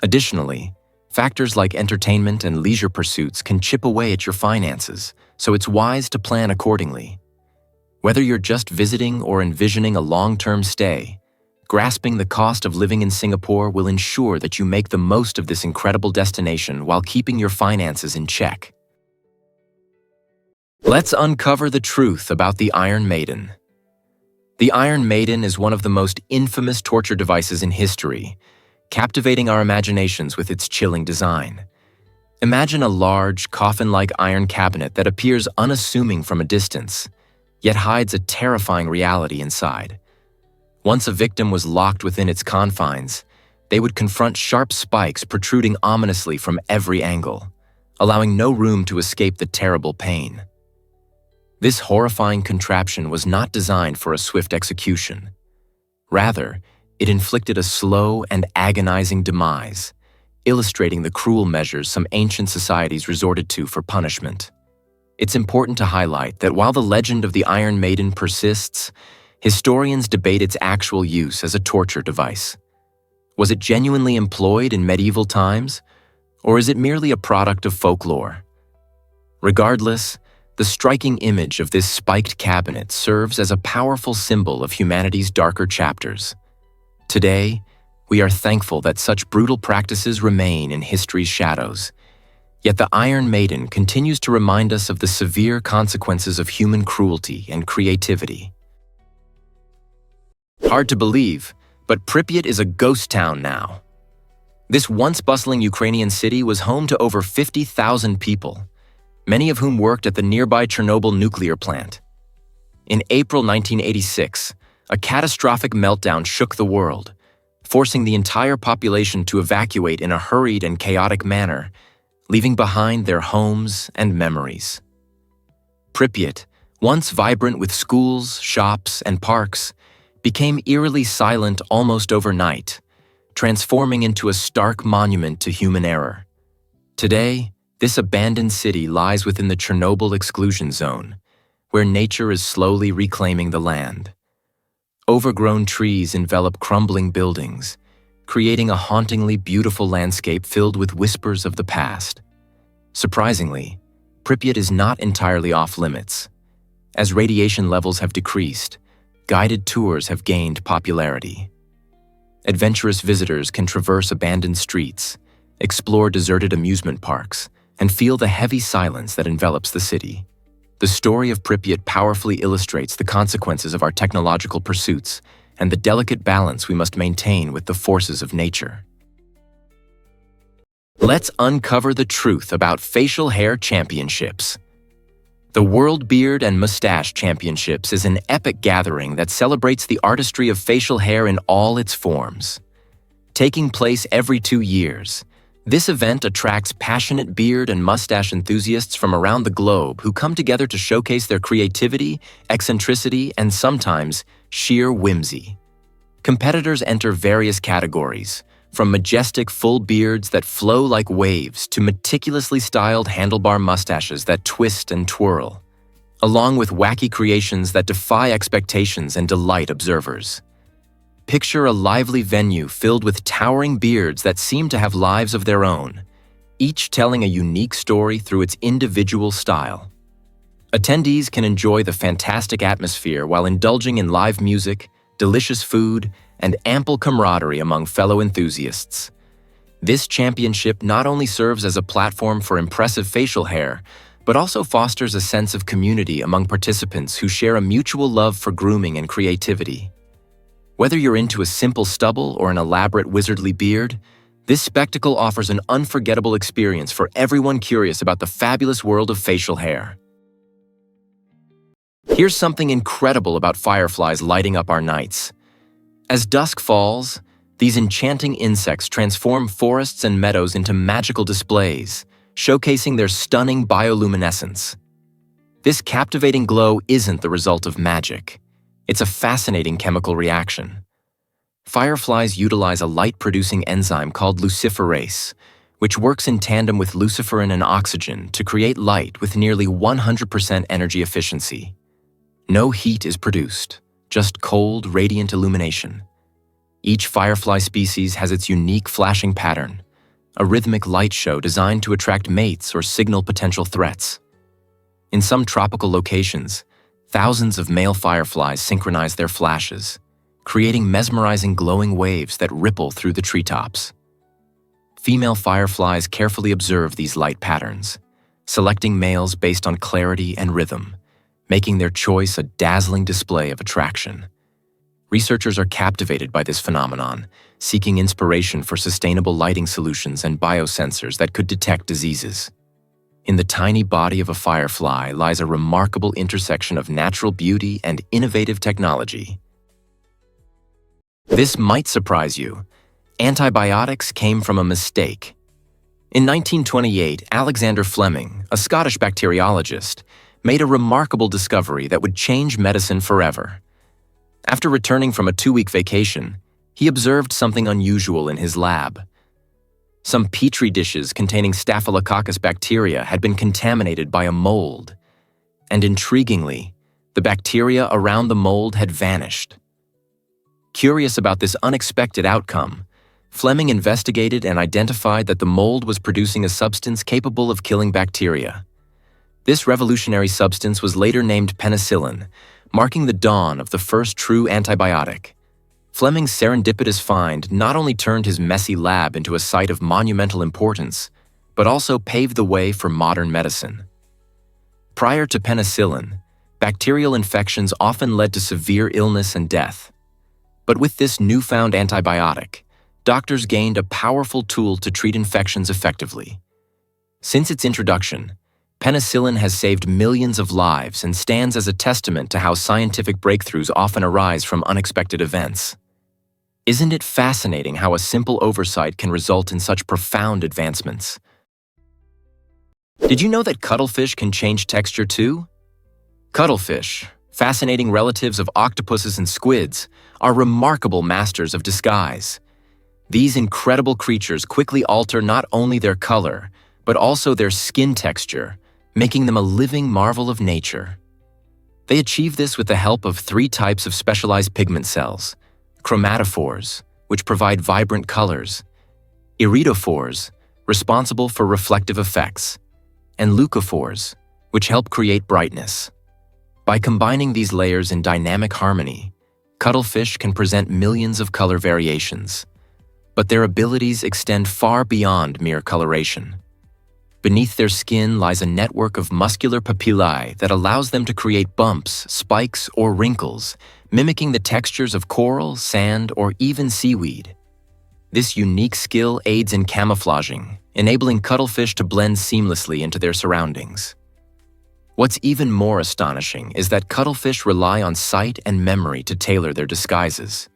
Additionally, factors like entertainment and leisure pursuits can chip away at your finances, so it's wise to plan accordingly. Whether you're just visiting or envisioning a long-term stay, grasping the cost of living in Singapore will ensure that you make the most of this incredible destination while keeping your finances in check. Let's uncover the truth about the Iron Maiden. The Iron Maiden is one of the most infamous torture devices in history, captivating our imaginations with its chilling design. Imagine a large, coffin-like iron cabinet that appears unassuming from a distance, yet hides a terrifying reality inside. Once a victim was locked within its confines, they would confront sharp spikes protruding ominously from every angle, allowing no room to escape the terrible pain. This horrifying contraption was not designed for a swift execution. Rather, it inflicted a slow and agonizing demise, illustrating the cruel measures some ancient societies resorted to for punishment. It's important to highlight that while the legend of the Iron Maiden persists, historians debate its actual use as a torture device. Was it genuinely employed in medieval times, or is it merely a product of folklore? Regardless, the striking image of this spiked cabinet serves as a powerful symbol of humanity's darker chapters. Today, we are thankful that such brutal practices remain in history's shadows. Yet the Iron Maiden continues to remind us of the severe consequences of human cruelty and creativity. Hard to believe, but Pripyat is a ghost town now. This once bustling Ukrainian city was home to over 50,000 people, many of whom worked at the nearby Chernobyl nuclear plant. In April 1986, a catastrophic meltdown shook the world, forcing the entire population to evacuate in a hurried and chaotic manner, leaving behind their homes and memories. Pripyat, once vibrant with schools, shops, and parks, became eerily silent almost overnight, transforming into a stark monument to human error. Today, this abandoned city lies within the Chernobyl exclusion zone, where nature is slowly reclaiming the land. Overgrown trees envelop crumbling buildings, creating a hauntingly beautiful landscape filled with whispers of the past. Surprisingly, Pripyat is not entirely off-limits. As radiation levels have decreased, guided tours have gained popularity. Adventurous visitors can traverse abandoned streets, explore deserted amusement parks, and feel the heavy silence that envelops the city. The story of Pripyat powerfully illustrates the consequences of our technological pursuits and the delicate balance we must maintain with the forces of nature. Let's uncover the truth about facial hair championships. The World Beard and Mustache Championships is an epic gathering that celebrates the artistry of facial hair in all its forms. Taking place every 2 years, this event attracts passionate beard and mustache enthusiasts from around the globe who come together to showcase their creativity, eccentricity, and sometimes sheer whimsy. Competitors enter various categories, from majestic full beards that flow like waves to meticulously styled handlebar mustaches that twist and twirl, along with wacky creations that defy expectations and delight observers. Picture a lively venue filled with towering beards that seem to have lives of their own, each telling a unique story through its individual style. Attendees can enjoy the fantastic atmosphere while indulging in live music, delicious food, and ample camaraderie among fellow enthusiasts. This championship not only serves as a platform for impressive facial hair, but also fosters a sense of community among participants who share a mutual love for grooming and creativity. Whether you're into a simple stubble or an elaborate wizardly beard, this spectacle offers an unforgettable experience for everyone curious about the fabulous world of facial hair. Here's something incredible about fireflies lighting up our nights. As dusk falls, these enchanting insects transform forests and meadows into magical displays, showcasing their stunning bioluminescence. This captivating glow isn't the result of magic. It's a fascinating chemical reaction. Fireflies utilize a light-producing enzyme called luciferase, which works in tandem with luciferin and oxygen to create light with nearly 100% energy efficiency. No heat is produced, just cold, radiant illumination. Each firefly species has its unique flashing pattern, a rhythmic light show designed to attract mates or signal potential threats. In some tropical locations, thousands of male fireflies synchronize their flashes, creating mesmerizing glowing waves that ripple through the treetops. Female fireflies carefully observe these light patterns, selecting males based on clarity and rhythm, making their choice a dazzling display of attraction. Researchers are captivated by this phenomenon, seeking inspiration for sustainable lighting solutions and biosensors that could detect diseases. In the tiny body of a firefly lies a remarkable intersection of natural beauty and innovative technology. This might surprise you. Antibiotics came from a mistake. In 1928, Alexander Fleming, a Scottish bacteriologist, made a remarkable discovery that would change medicine forever. After returning from a 2-week vacation, he observed something unusual in his lab. Some petri dishes containing Staphylococcus bacteria had been contaminated by a mold, and intriguingly, the bacteria around the mold had vanished. Curious about this unexpected outcome, Fleming investigated and identified that the mold was producing a substance capable of killing bacteria. This revolutionary substance was later named penicillin, marking the dawn of the first true antibiotic. Fleming's serendipitous find not only turned his messy lab into a site of monumental importance, but also paved the way for modern medicine. Prior to penicillin, bacterial infections often led to severe illness and death. But with this newfound antibiotic, doctors gained a powerful tool to treat infections effectively. Since its introduction, penicillin has saved millions of lives and stands as a testament to how scientific breakthroughs often arise from unexpected events. Isn't it fascinating how a simple oversight can result in such profound advancements? Did you know that cuttlefish can change texture too? Cuttlefish, fascinating relatives of octopuses and squids, are remarkable masters of disguise. These incredible creatures quickly alter not only their color, but also their skin texture, making them a living marvel of nature. They achieve this with the help of 3 types of specialized pigment cells: chromatophores, which provide vibrant colors; iridophores, responsible for reflective effects; and leucophores, which help create brightness. By combining these layers in dynamic harmony, cuttlefish can present millions of color variations. But their abilities extend far beyond mere coloration. Beneath their skin lies a network of muscular papillae that allows them to create bumps, spikes, or wrinkles, mimicking the textures of coral, sand, or even seaweed. This unique skill aids in camouflaging, enabling cuttlefish to blend seamlessly into their surroundings. What's even more astonishing is that cuttlefish rely on sight and memory to tailor their disguises.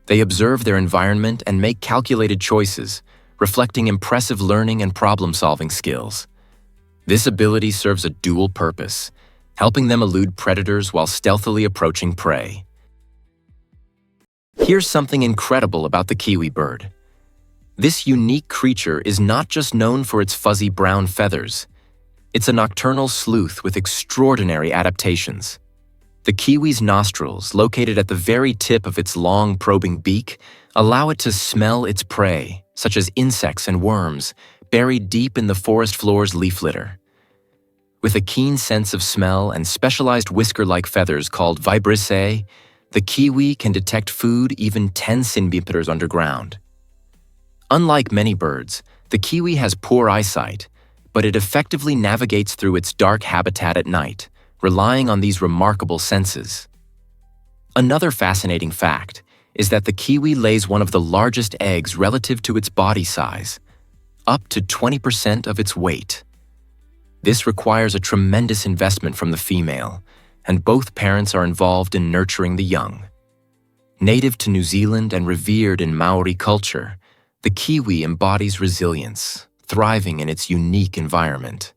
They observe their environment and make calculated choices, reflecting impressive learning and problem-solving skills. This ability serves a dual purpose, helping them elude predators while stealthily approaching prey. Here's something incredible about the kiwi bird. This unique creature is not just known for its fuzzy brown feathers. It's a nocturnal sleuth with extraordinary adaptations. The kiwi's nostrils, located at the very tip of its long, probing beak, allow it to smell its prey, such as insects and worms, buried deep in the forest floor's leaf litter. With a keen sense of smell and specialized whisker-like feathers called vibrissae, the kiwi can detect food even 10 centimeters underground. Unlike many birds, the kiwi has poor eyesight, but it effectively navigates through its dark habitat at night, relying on these remarkable senses. Another fascinating fact is that the kiwi lays one of the largest eggs relative to its body size, up to 20% of its weight. This requires a tremendous investment from the female, and both parents are involved in nurturing the young. Native to New Zealand and revered in Maori culture, the kiwi embodies resilience, thriving in its unique environment.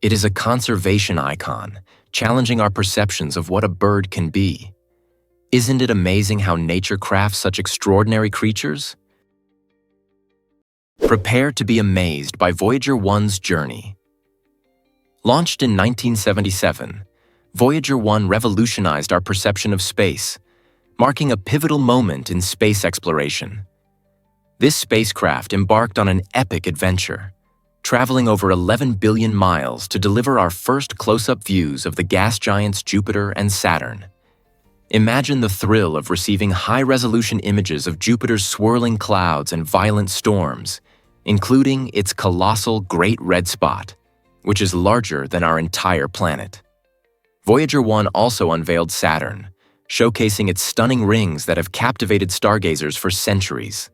It is a conservation icon, challenging our perceptions of what a bird can be. Isn't it amazing how nature crafts such extraordinary creatures? Prepare to be amazed by Voyager 1's journey. Launched in 1977, Voyager 1 revolutionized our perception of space, marking a pivotal moment in space exploration. This spacecraft embarked on an epic adventure, traveling over 11 billion miles to deliver our first close-up views of the gas giants Jupiter and Saturn. Imagine the thrill of receiving high-resolution images of Jupiter's swirling clouds and violent storms, including its colossal Great Red Spot, which is larger than our entire planet. Voyager 1 also unveiled Saturn, showcasing its stunning rings that have captivated stargazers for centuries.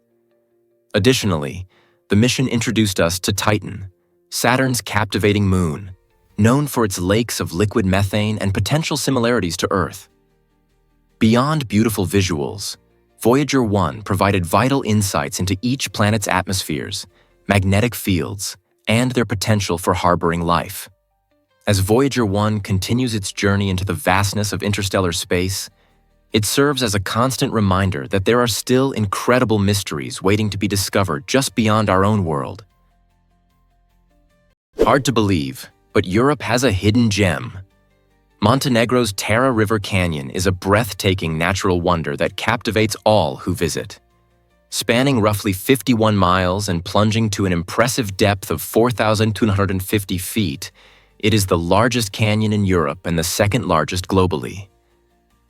Additionally, the mission introduced us to Titan, Saturn's captivating moon, known for its lakes of liquid methane and potential similarities to Earth. Beyond beautiful visuals, Voyager 1 provided vital insights into each planet's atmospheres, magnetic fields, and their potential for harboring life. As Voyager 1 continues its journey into the vastness of interstellar space, it serves as a constant reminder that there are still incredible mysteries waiting to be discovered just beyond our own world. Hard to believe, but Europe has a hidden gem. Montenegro's Tara River Canyon is a breathtaking natural wonder that captivates all who visit. Spanning roughly 51 miles and plunging to an impressive depth of 4,250 feet, it is the largest canyon in Europe and the second largest globally.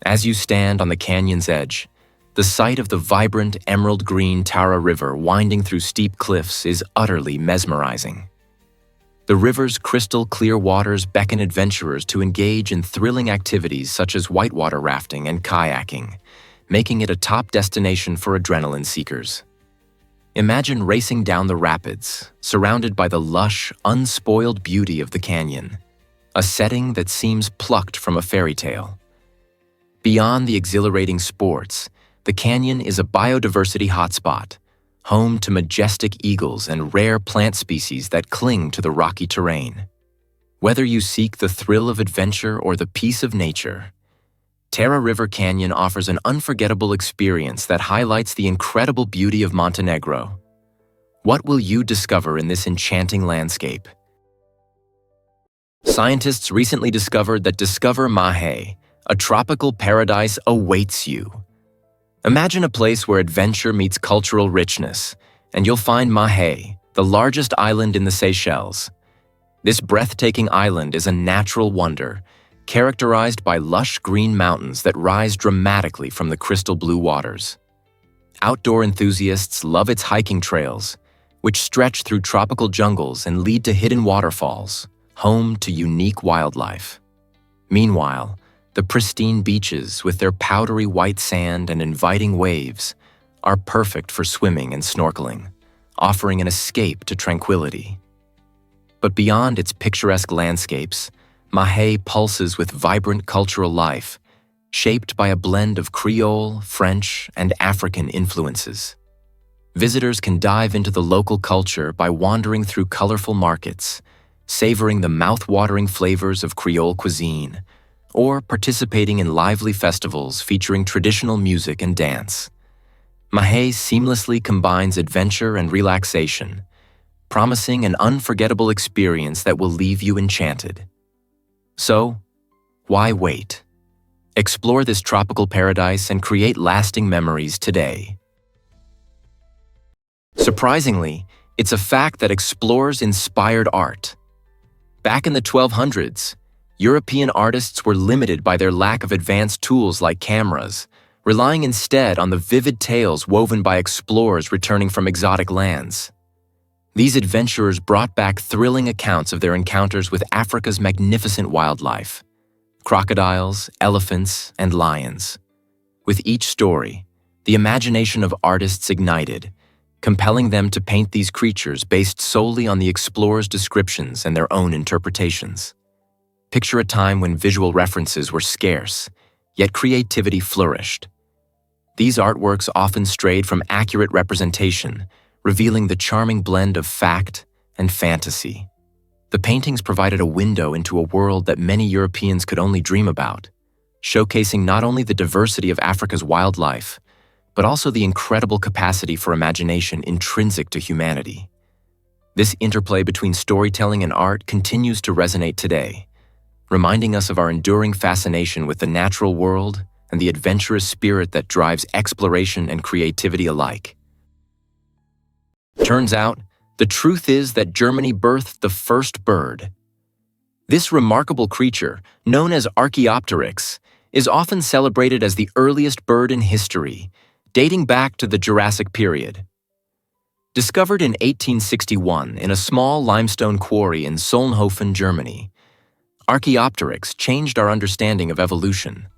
As you stand on the canyon's edge, the sight of the vibrant emerald green Tara River winding through steep cliffs is utterly mesmerizing. The river's crystal clear waters beckon adventurers to engage in thrilling activities such as whitewater rafting and kayaking, making it a top destination for adrenaline seekers. Imagine racing down the rapids, surrounded by the lush, unspoiled beauty of the canyon, a setting that seems plucked from a fairy tale. Beyond the exhilarating sports, the canyon is a biodiversity hotspot, home to majestic eagles and rare plant species that cling to the rocky terrain. Whether you seek the thrill of adventure or the peace of nature, Tara River Canyon offers an unforgettable experience that highlights the incredible beauty of Montenegro. What will you discover in this enchanting landscape? Scientists recently discovered that Discover Mahe, a tropical paradise, awaits you. Imagine a place where adventure meets cultural richness, and you'll find Mahe, the largest island in the Seychelles. This breathtaking island is a natural wonder, characterized by lush green mountains that rise dramatically from the crystal blue waters. Outdoor enthusiasts love its hiking trails, which stretch through tropical jungles and lead to hidden waterfalls, home to unique wildlife. Meanwhile, the pristine beaches, with their powdery white sand and inviting waves, are perfect for swimming and snorkeling, offering an escape to tranquility. But beyond its picturesque landscapes, Mahe pulses with vibrant cultural life, shaped by a blend of Creole, French, and African influences. Visitors can dive into the local culture by wandering through colorful markets, savoring the mouth-watering flavors of Creole cuisine, or participating in lively festivals featuring traditional music and dance. Mahe seamlessly combines adventure and relaxation, promising an unforgettable experience that will leave you enchanted. So, why wait? Explore this tropical paradise and create lasting memories today. Surprisingly, it's a fact that explorers inspired art. Back in the 1200s, European artists were limited by their lack of advanced tools like cameras, relying instead on the vivid tales woven by explorers returning from exotic lands. These adventurers brought back thrilling accounts of their encounters with Africa's magnificent wildlife: crocodiles, elephants, and lions. With each story, the imagination of artists ignited, compelling them to paint these creatures based solely on the explorers' descriptions and their own interpretations. Picture a time when visual references were scarce, yet creativity flourished. These artworks often strayed from accurate representation, revealing the charming blend of fact and fantasy. The paintings provided a window into a world that many Europeans could only dream about, showcasing not only the diversity of Africa's wildlife, but also the incredible capacity for imagination intrinsic to humanity. This interplay between storytelling and art continues to resonate today, reminding us of our enduring fascination with the natural world and the adventurous spirit that drives exploration and creativity alike. Turns out, the truth is that Germany birthed the first bird. This remarkable creature, known as Archaeopteryx, is often celebrated as the earliest bird in history, dating back to the Jurassic period. Discovered in 1861 in a small limestone quarry in Solnhofen, Germany, Archaeopteryx changed our understanding of evolution.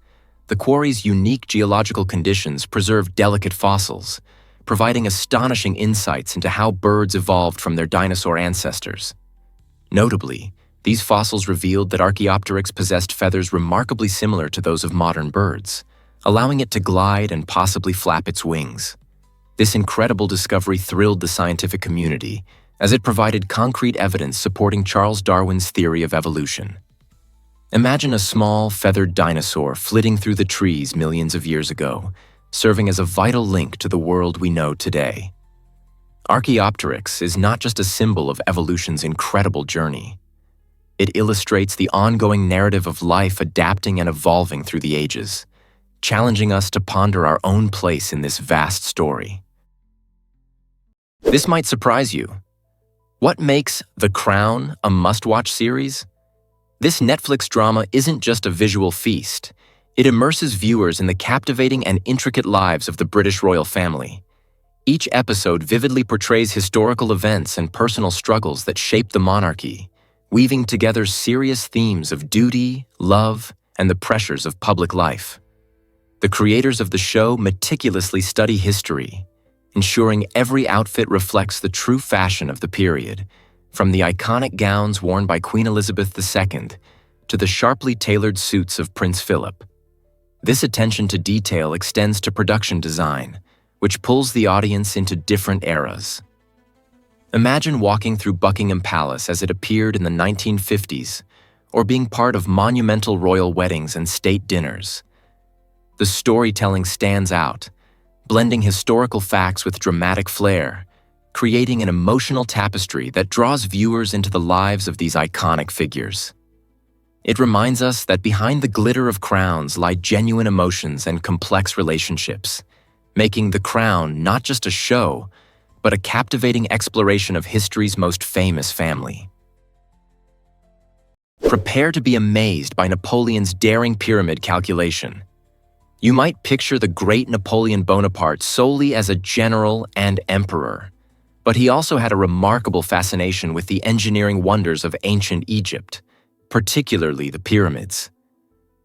The quarry's unique geological conditions preserved delicate fossils, providing astonishing insights into how birds evolved from their dinosaur ancestors. Notably, these fossils revealed that Archaeopteryx possessed feathers remarkably similar to those of modern birds, allowing it to glide and possibly flap its wings. This incredible discovery thrilled the scientific community, as it provided concrete evidence supporting Charles Darwin's theory of evolution. Imagine a small, feathered dinosaur flitting through the trees millions of years ago, serving as a vital link to the world we know today. Archaeopteryx is not just a symbol of evolution's incredible journey. It illustrates the ongoing narrative of life adapting and evolving through the ages, challenging us to ponder our own place in this vast story. This might surprise you. What makes The Crown a must-watch series? This Netflix drama isn't just a visual feast. It immerses viewers in the captivating and intricate lives of the British royal family. Each episode vividly portrays historical events and personal struggles that shaped the monarchy, weaving together serious themes of duty, love, and the pressures of public life. The creators of the show meticulously study history, ensuring every outfit reflects the true fashion of the period, from the iconic gowns worn by Queen Elizabeth II to the sharply tailored suits of Prince Philip. This attention to detail extends to production design, which pulls the audience into different eras. Imagine walking through Buckingham Palace as it appeared in the 1950s, or being part of monumental royal weddings and state dinners. The storytelling stands out, blending historical facts with dramatic flair, creating an emotional tapestry that draws viewers into the lives of these iconic figures. It reminds us that behind the glitter of crowns lie genuine emotions and complex relationships, making the crown not just a show, but a captivating exploration of history's most famous family. Prepare to be amazed by Napoleon's daring pyramid calculation. You might picture the great Napoleon Bonaparte solely as a general and emperor, but he also had a remarkable fascination with the engineering wonders of ancient Egypt, particularly the pyramids.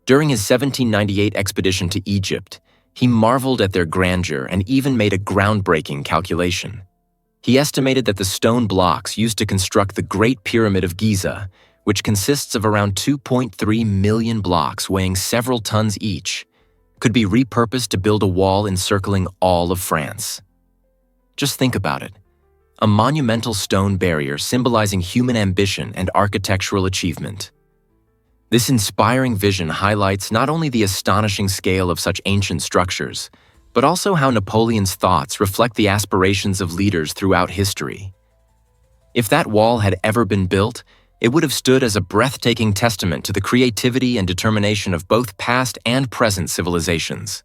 During his 1798 expedition to Egypt, he marveled at their grandeur and even made a groundbreaking calculation. He estimated that the stone blocks used to construct the Great Pyramid of Giza, which consists of around 2.3 million blocks weighing several tons each, could be repurposed to build a wall encircling all of France. Just think about it. A monumental stone barrier symbolizing human ambition and architectural achievement. This inspiring vision highlights not only the astonishing scale of such ancient structures, but also how Napoleon's thoughts reflect the aspirations of leaders throughout history. If that wall had ever been built, it would have stood as a breathtaking testament to the creativity and determination of both past and present civilizations.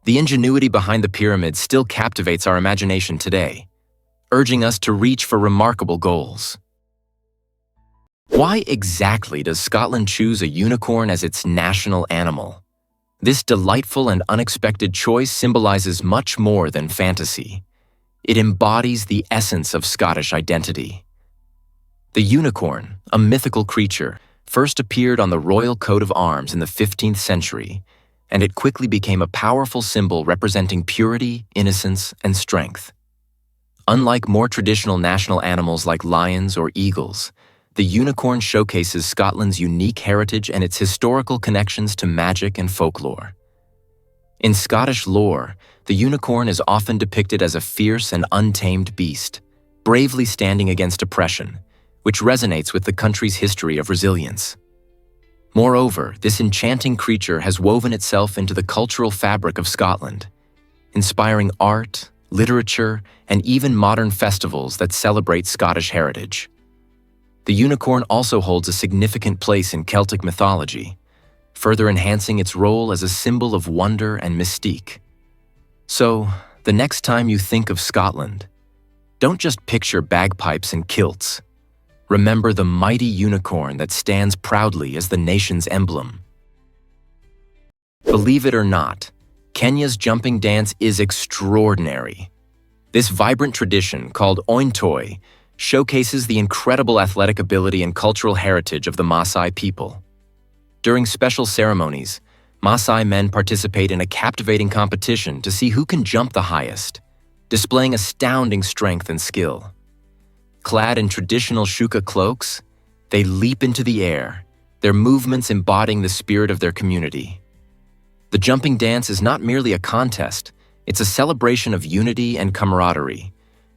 The ingenuity behind the pyramids still captivates our imagination today, urging us to reach for remarkable goals. Why exactly does Scotland choose a unicorn as its national animal? This delightful and unexpected choice symbolizes much more than fantasy. It embodies the essence of Scottish identity. The unicorn, a mythical creature, first appeared on the royal coat of arms in the 15th century, and it quickly became a powerful symbol representing purity, innocence, and strength. Unlike more traditional national animals like lions or eagles, the unicorn showcases Scotland's unique heritage and its historical connections to magic and folklore. In Scottish lore, the unicorn is often depicted as a fierce and untamed beast, bravely standing against oppression, which resonates with the country's history of resilience. Moreover, this enchanting creature has woven itself into the cultural fabric of Scotland, inspiring art, literature, and even modern festivals that celebrate Scottish heritage. The unicorn also holds a significant place in Celtic mythology, further enhancing its role as a symbol of wonder and mystique. So, the next time you think of Scotland, don't just picture bagpipes and kilts. Remember the mighty unicorn that stands proudly as the nation's emblem. Believe it or not, Kenya's jumping dance is extraordinary. This vibrant tradition, called Ointoi, showcases the incredible athletic ability and cultural heritage of the Maasai people. During special ceremonies, Maasai men participate in a captivating competition to see who can jump the highest, displaying astounding strength and skill. Clad in traditional shuka cloaks, they leap into the air, their movements embodying the spirit of their community. The jumping dance is not merely a contest, it's a celebration of unity and camaraderie,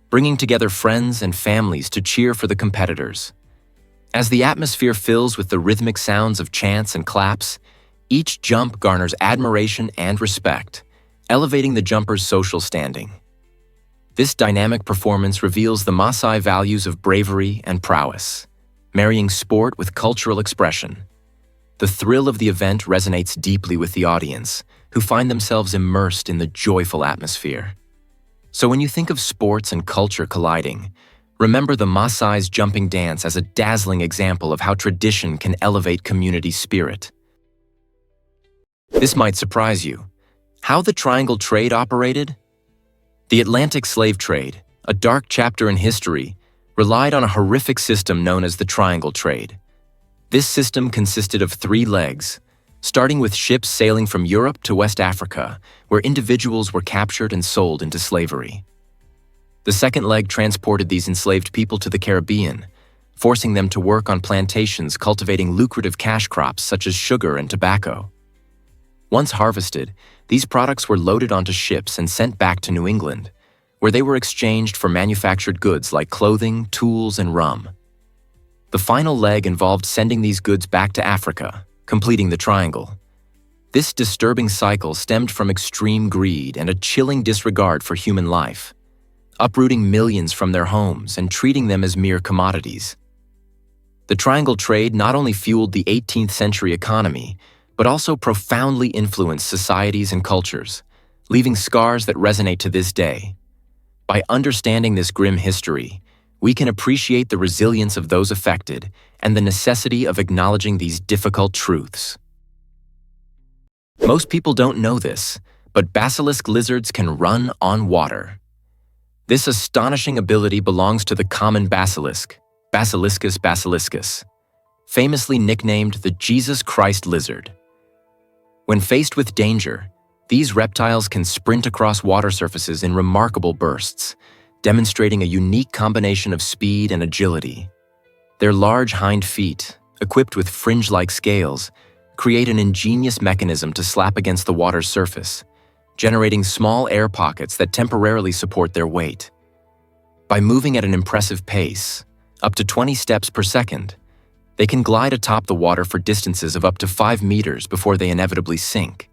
bringing together friends and families to cheer for the competitors. As the atmosphere fills with the rhythmic sounds of chants and claps, each jump garners admiration and respect, elevating the jumper's social standing. This dynamic performance reveals the Maasai values of bravery and prowess, marrying sport with cultural expression. The thrill of the event resonates deeply with the audience, who find themselves immersed in the joyful atmosphere. So when you think of sports and culture colliding, remember the Maasai's jumping dance as a dazzling example of how tradition can elevate community spirit. This might surprise you. How the triangle trade operated? The Atlantic slave trade, a dark chapter in history, relied on a horrific system known as the triangle trade. This system consisted of 3 legs, starting with ships sailing from Europe to West Africa, where individuals were captured and sold into slavery. The second leg transported these enslaved people to the Caribbean, forcing them to work on plantations cultivating lucrative cash crops such as sugar and tobacco. Once harvested, these products were loaded onto ships and sent back to New England, where they were exchanged for manufactured goods like clothing, tools, and rum. The final leg involved sending these goods back to Africa, completing the triangle. This disturbing cycle stemmed from extreme greed and a chilling disregard for human life, uprooting millions from their homes and treating them as mere commodities. The triangle trade not only fueled the 18th century economy, but also profoundly influenced societies and cultures, leaving scars that resonate to this day. By understanding this grim history, we can appreciate the resilience of those affected and the necessity of acknowledging these difficult truths. Most people don't know this, but basilisk lizards can run on water. This astonishing ability belongs to the common basilisk, Basiliscus basiliscus, famously nicknamed the Jesus Christ lizard. When faced with danger, these reptiles can sprint across water surfaces in remarkable bursts, demonstrating a unique combination of speed and agility. Their large hind feet, equipped with fringe-like scales, create an ingenious mechanism to slap against the water's surface, generating small air pockets that temporarily support their weight. By moving at an impressive pace, up to 20 steps per second, they can glide atop the water for distances of up to 5 meters before they inevitably sink.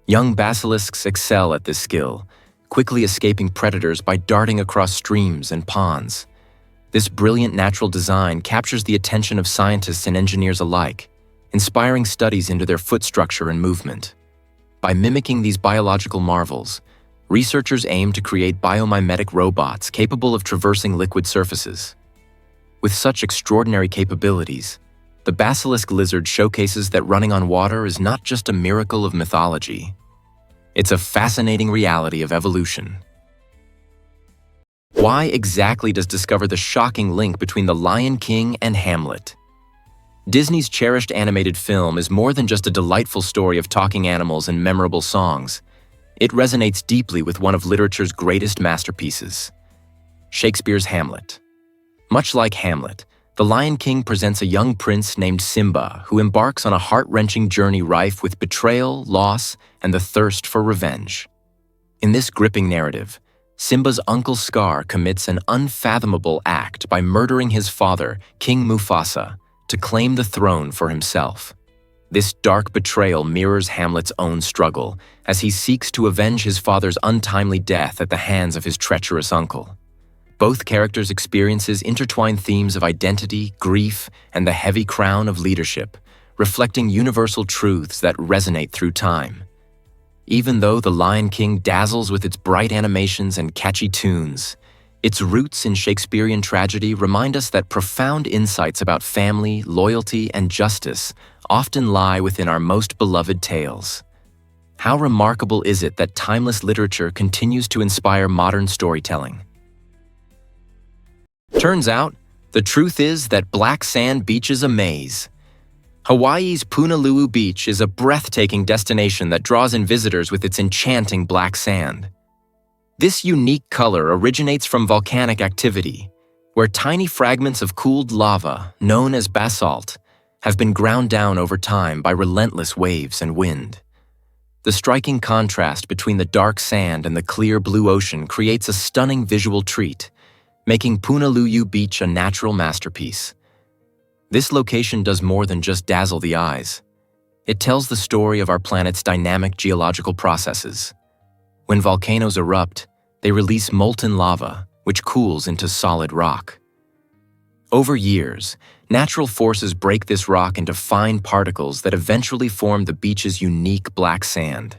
Young basilisks excel at this skill, quickly escaping predators by darting across streams and ponds. This brilliant natural design captures the attention of scientists and engineers alike, inspiring studies into their foot structure and movement. By mimicking these biological marvels, researchers aim to create biomimetic robots capable of traversing liquid surfaces. With such extraordinary capabilities, the basilisk lizard showcases that running on water is not just a miracle of mythology. It's a fascinating reality of evolution. Why exactly does discover the shocking link between The Lion King and Hamlet? Disney's cherished animated film is more than just a delightful story of talking animals and memorable songs. It resonates deeply with one of literature's greatest masterpieces, Shakespeare's Hamlet. Much like Hamlet, The Lion King presents a young prince named Simba who embarks on a heart-wrenching journey rife with betrayal, loss, and the thirst for revenge. In this gripping narrative, Simba's uncle Scar commits an unfathomable act by murdering his father, King Mufasa, to claim the throne for himself. This dark betrayal mirrors Hamlet's own struggle as he seeks to avenge his father's untimely death at the hands of his treacherous uncle. Both characters' experiences intertwine themes of identity, grief, and the heavy crown of leadership, reflecting universal truths that resonate through time. Even though The Lion King dazzles with its bright animations and catchy tunes, its roots in Shakespearean tragedy remind us that profound insights about family, loyalty, and justice often lie within our most beloved tales. How remarkable is it that timeless literature continues to inspire modern storytelling? Turns out, the truth is that black sand beaches amaze. Hawaii's Punaluu Beach is a breathtaking destination that draws in visitors with its enchanting black sand. This unique color originates from volcanic activity, where tiny fragments of cooled lava, known as basalt, have been ground down over time by relentless waves and wind. The striking contrast between the dark sand and the clear blue ocean creates a stunning visual treat, making Punaluu Beach a natural masterpiece. This location does more than just dazzle the eyes. It tells the story of our planet's dynamic geological processes. When volcanoes erupt, they release molten lava, which cools into solid rock. Over years, natural forces break this rock into fine particles that eventually form the beach's unique black sand.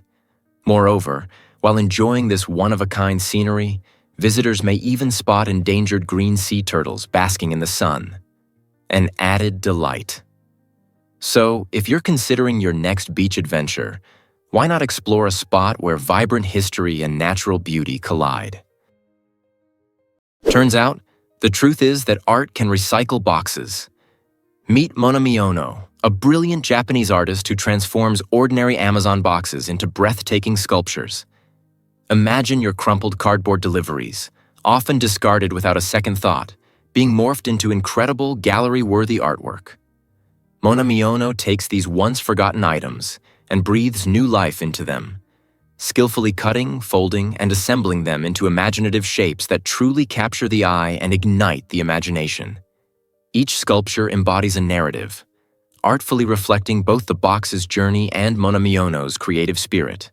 Moreover, while enjoying this one-of-a-kind scenery, visitors may even spot endangered green sea turtles basking in the sun. An added delight. So, if you're considering your next beach adventure, why not explore a spot where vibrant history and natural beauty collide? Turns out, the truth is that art can recycle boxes. Meet Monami Ono, a brilliant Japanese artist who transforms ordinary Amazon boxes into breathtaking sculptures. Imagine your crumpled cardboard deliveries, often discarded without a second thought, being morphed into incredible gallery-worthy artwork. Monami Ono takes these once-forgotten items and breathes new life into them, skillfully cutting, folding, and assembling them into imaginative shapes that truly capture the eye and ignite the imagination. Each sculpture embodies a narrative, artfully reflecting both the box's journey and Monamiono's creative spirit.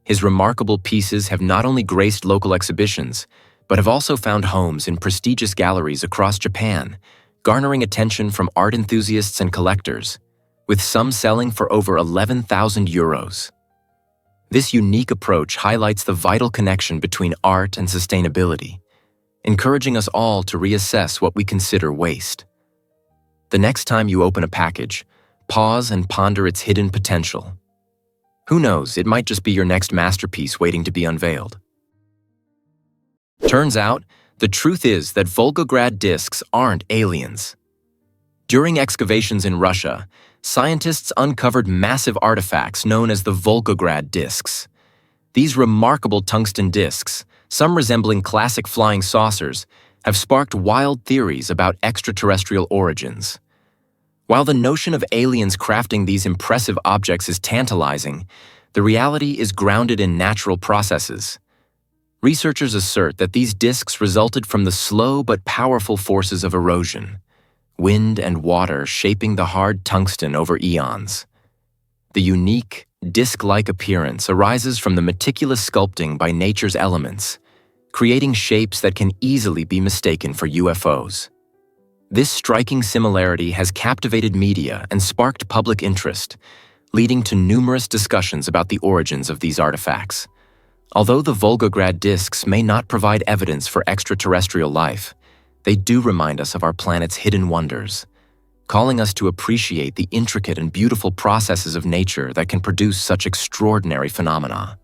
His remarkable pieces have not only graced local exhibitions, but have also found homes in prestigious galleries across Japan, garnering attention from art enthusiasts and collectors, with some selling for over 11,000 euros. This unique approach highlights the vital connection between art and sustainability, encouraging us all to reassess what we consider waste. The next time you open a package, pause and ponder its hidden potential. Who knows, it might just be your next masterpiece waiting to be unveiled. Turns out, the truth is that Volgograd discs aren't aliens. During excavations in Russia, scientists uncovered massive artifacts known as the Volgograd discs. These remarkable tungsten discs, some resembling classic flying saucers, have sparked wild theories about extraterrestrial origins. While the notion of aliens crafting these impressive objects is tantalizing, the reality is grounded in natural processes. Researchers assert that these discs resulted from the slow but powerful forces of erosion, wind and water shaping the hard tungsten over eons. The unique, disc-like appearance arises from the meticulous sculpting by nature's elements, creating shapes that can easily be mistaken for UFOs. This striking similarity has captivated media and sparked public interest, leading to numerous discussions about the origins of these artifacts. Although the Volgograd discs may not provide evidence for extraterrestrial life, they do remind us of our planet's hidden wonders, calling us to appreciate the intricate and beautiful processes of nature that can produce such extraordinary phenomena.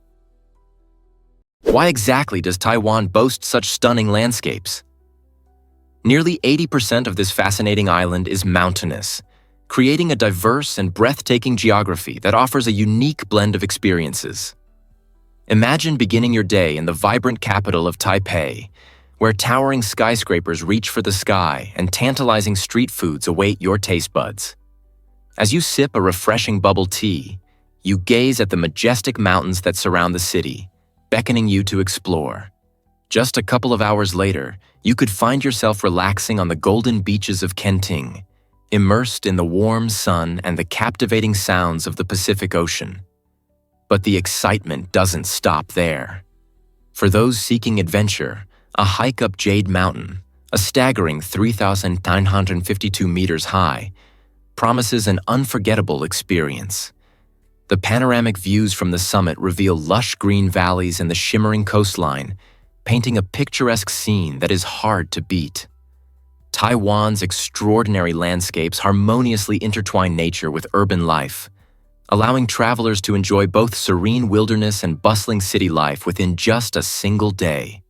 Why exactly does Taiwan boast such stunning landscapes? Nearly 80% of this fascinating island is mountainous, creating a diverse and breathtaking geography that offers a unique blend of experiences. Imagine beginning your day in the vibrant capital of Taipei, where towering skyscrapers reach for the sky and tantalizing street foods await your taste buds. As you sip a refreshing bubble tea, you gaze at the majestic mountains that surround the city, beckoning you to explore. Just a couple of hours later, you could find yourself relaxing on the golden beaches of Kenting, immersed in the warm sun and the captivating sounds of the Pacific Ocean. But the excitement doesn't stop there. For those seeking adventure, a hike up Jade Mountain, a staggering 3,952 meters high, promises an unforgettable experience. The panoramic views from the summit reveal lush green valleys and the shimmering coastline, painting a picturesque scene that is hard to beat. Taiwan's extraordinary landscapes harmoniously intertwine nature with urban life, allowing travelers to enjoy both serene wilderness and bustling city life within just a single day.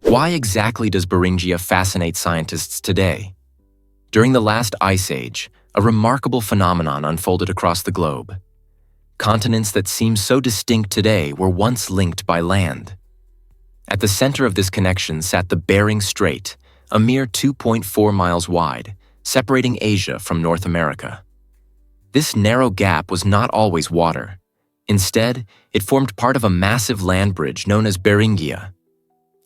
Why exactly does Beringia fascinate scientists today? During the last ice age, a remarkable phenomenon unfolded across the globe. Continents that seem so distinct today were once linked by land. At the center of this connection sat the Bering Strait, a mere 2.4 miles wide, separating Asia from North America. This narrow gap was not always water. Instead, it formed part of a massive land bridge known as Beringia.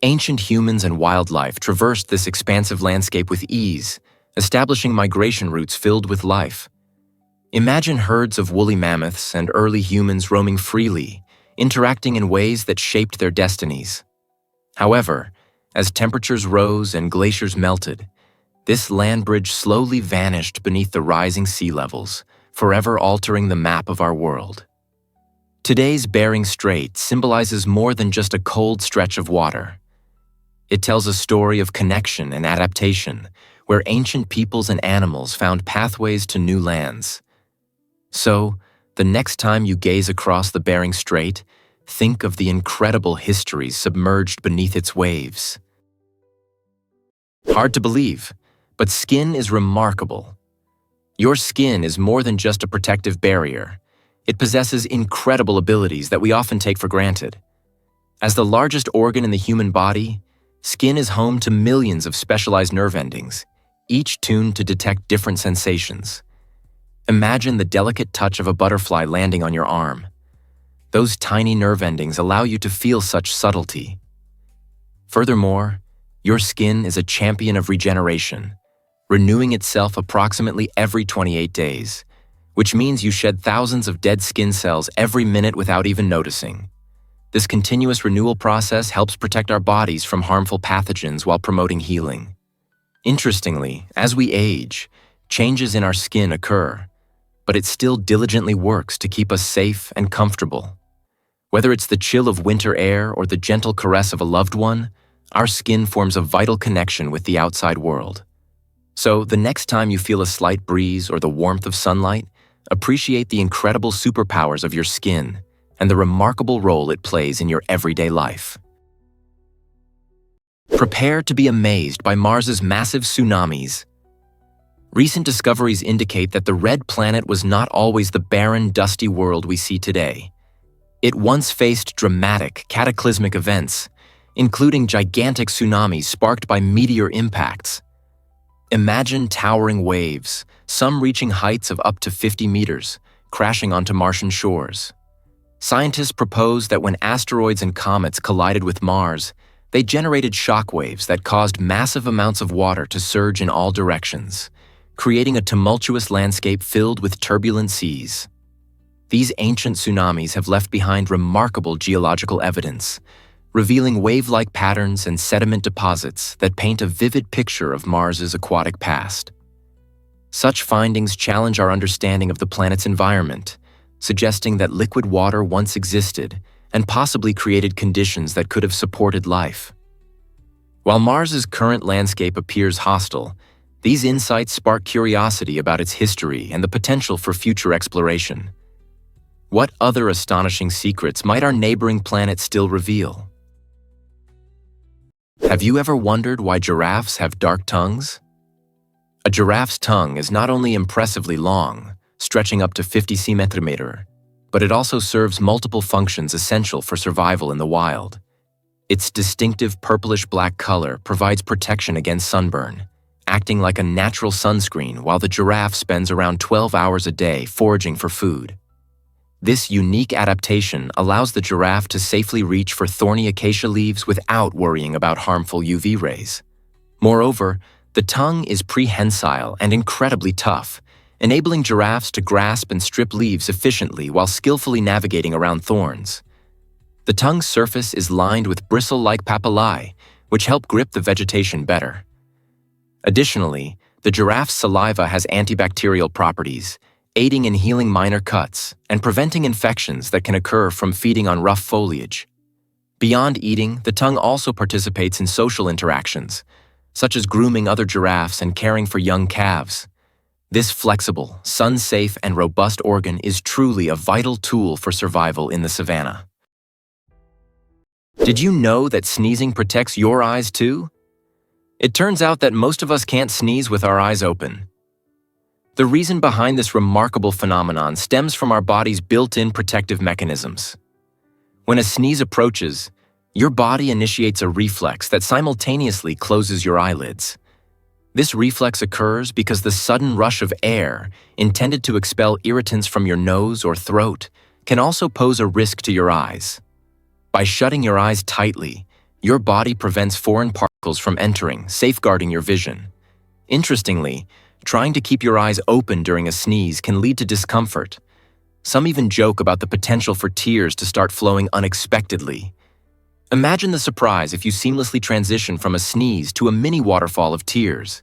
Ancient humans and wildlife traversed this expansive landscape with ease, establishing migration routes filled with life. Imagine herds of woolly mammoths and early humans roaming freely, interacting in ways that shaped their destinies. However, as temperatures rose and glaciers melted, this land bridge slowly vanished beneath the rising sea levels, forever altering the map of our world. Today's Bering Strait symbolizes more than just a cold stretch of water. It tells a story of connection and adaptation, where ancient peoples and animals found pathways to new lands. So, the next time you gaze across the Bering Strait, think of the incredible histories submerged beneath its waves. Hard to believe, but skin is remarkable. Your skin is more than just a protective barrier. It possesses incredible abilities that we often take for granted. As the largest organ in the human body, skin is home to millions of specialized nerve endings, each tuned to detect different sensations. Imagine the delicate touch of a butterfly landing on your arm. Those tiny nerve endings allow you to feel such subtlety. Furthermore, your skin is a champion of regeneration, renewing itself approximately every 28 days, which means you shed thousands of dead skin cells every minute without even noticing. This continuous renewal process helps protect our bodies from harmful pathogens while promoting healing. Interestingly, as we age, changes in our skin occur, but it still diligently works to keep us safe and comfortable. Whether it's the chill of winter air or the gentle caress of a loved one, our skin forms a vital connection with the outside world. So, the next time you feel a slight breeze or the warmth of sunlight, appreciate the incredible superpowers of your skin and the remarkable role it plays in your everyday life. Prepare to be amazed by Mars's massive tsunamis. Recent discoveries indicate that the red planet was not always the barren, dusty world we see today. It once faced dramatic, cataclysmic events, including gigantic tsunamis sparked by meteor impacts. Imagine towering waves, some reaching heights of up to 50 meters, crashing onto Martian shores. Scientists propose that when asteroids and comets collided with Mars, they generated shockwaves that caused massive amounts of water to surge in all directions, creating a tumultuous landscape filled with turbulent seas. These ancient tsunamis have left behind remarkable geological evidence, revealing wave-like patterns and sediment deposits that paint a vivid picture of Mars's aquatic past. Such findings challenge our understanding of the planet's environment, suggesting that liquid water once existed and possibly created conditions that could have supported life. While Mars's current landscape appears hostile, these insights spark curiosity about its history and the potential for future exploration. What other astonishing secrets might our neighboring planet still reveal? Have you ever wondered why giraffes have dark tongues? A giraffe's tongue is not only impressively long, stretching up to 50 centimeters, but it also serves multiple functions essential for survival in the wild. Its distinctive purplish-black color provides protection against sunburn, acting like a natural sunscreen while the giraffe spends around 12 hours a day foraging for food. This unique adaptation allows the giraffe to safely reach for thorny acacia leaves without worrying about harmful UV rays. Moreover, the tongue is prehensile and incredibly tough, enabling giraffes to grasp and strip leaves efficiently while skillfully navigating around thorns. The tongue's surface is lined with bristle-like papillae, which help grip the vegetation better. Additionally, the giraffe's saliva has antibacterial properties, aiding in healing minor cuts and preventing infections that can occur from feeding on rough foliage. Beyond eating, the tongue also participates in social interactions, such as grooming other giraffes and caring for young calves. This flexible, sun-safe, and robust organ is truly a vital tool for survival in the savanna. Did you know that sneezing protects your eyes too? It turns out that most of us can't sneeze with our eyes open. The reason behind this remarkable phenomenon stems from our body's built-in protective mechanisms. When a sneeze approaches, your body initiates a reflex that simultaneously closes your eyelids. This reflex occurs because the sudden rush of air, intended to expel irritants from your nose or throat, can also pose a risk to your eyes. By shutting your eyes tightly, your body prevents foreign particles from entering, safeguarding your vision. Interestingly, trying to keep your eyes open during a sneeze can lead to discomfort. Some even joke about the potential for tears to start flowing unexpectedly. Imagine the surprise if you seamlessly transition from a sneeze to a mini waterfall of tears.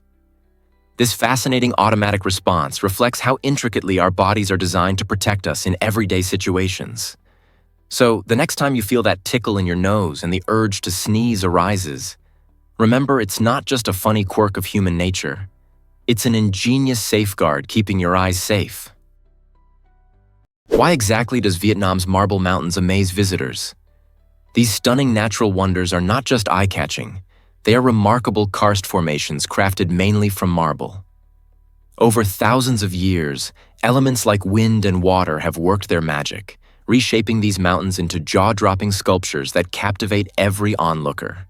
This fascinating automatic response reflects how intricately our bodies are designed to protect us in everyday situations. So, the next time you feel that tickle in your nose and the urge to sneeze arises, remember it's not just a funny quirk of human nature. It's an ingenious safeguard keeping your eyes safe. Why exactly does Vietnam's Marble Mountains amaze visitors? These stunning natural wonders are not just eye-catching, they are remarkable karst formations crafted mainly from marble. Over thousands of years, elements like wind and water have worked their magic, reshaping these mountains into jaw-dropping sculptures that captivate every onlooker.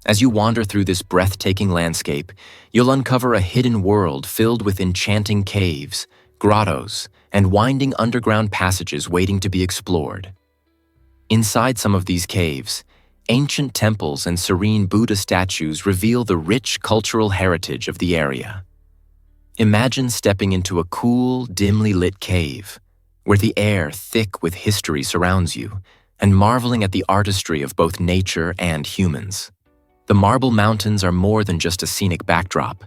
As you wander through this breathtaking landscape, you'll uncover a hidden world filled with enchanting caves, grottos, and winding underground passages waiting to be explored. Inside some of these caves, ancient temples and serene Buddha statues reveal the rich cultural heritage of the area. Imagine stepping into a cool, dimly lit cave, where the air thick with history surrounds you, and marveling at the artistry of both nature and humans. The marble mountains are more than just a scenic backdrop.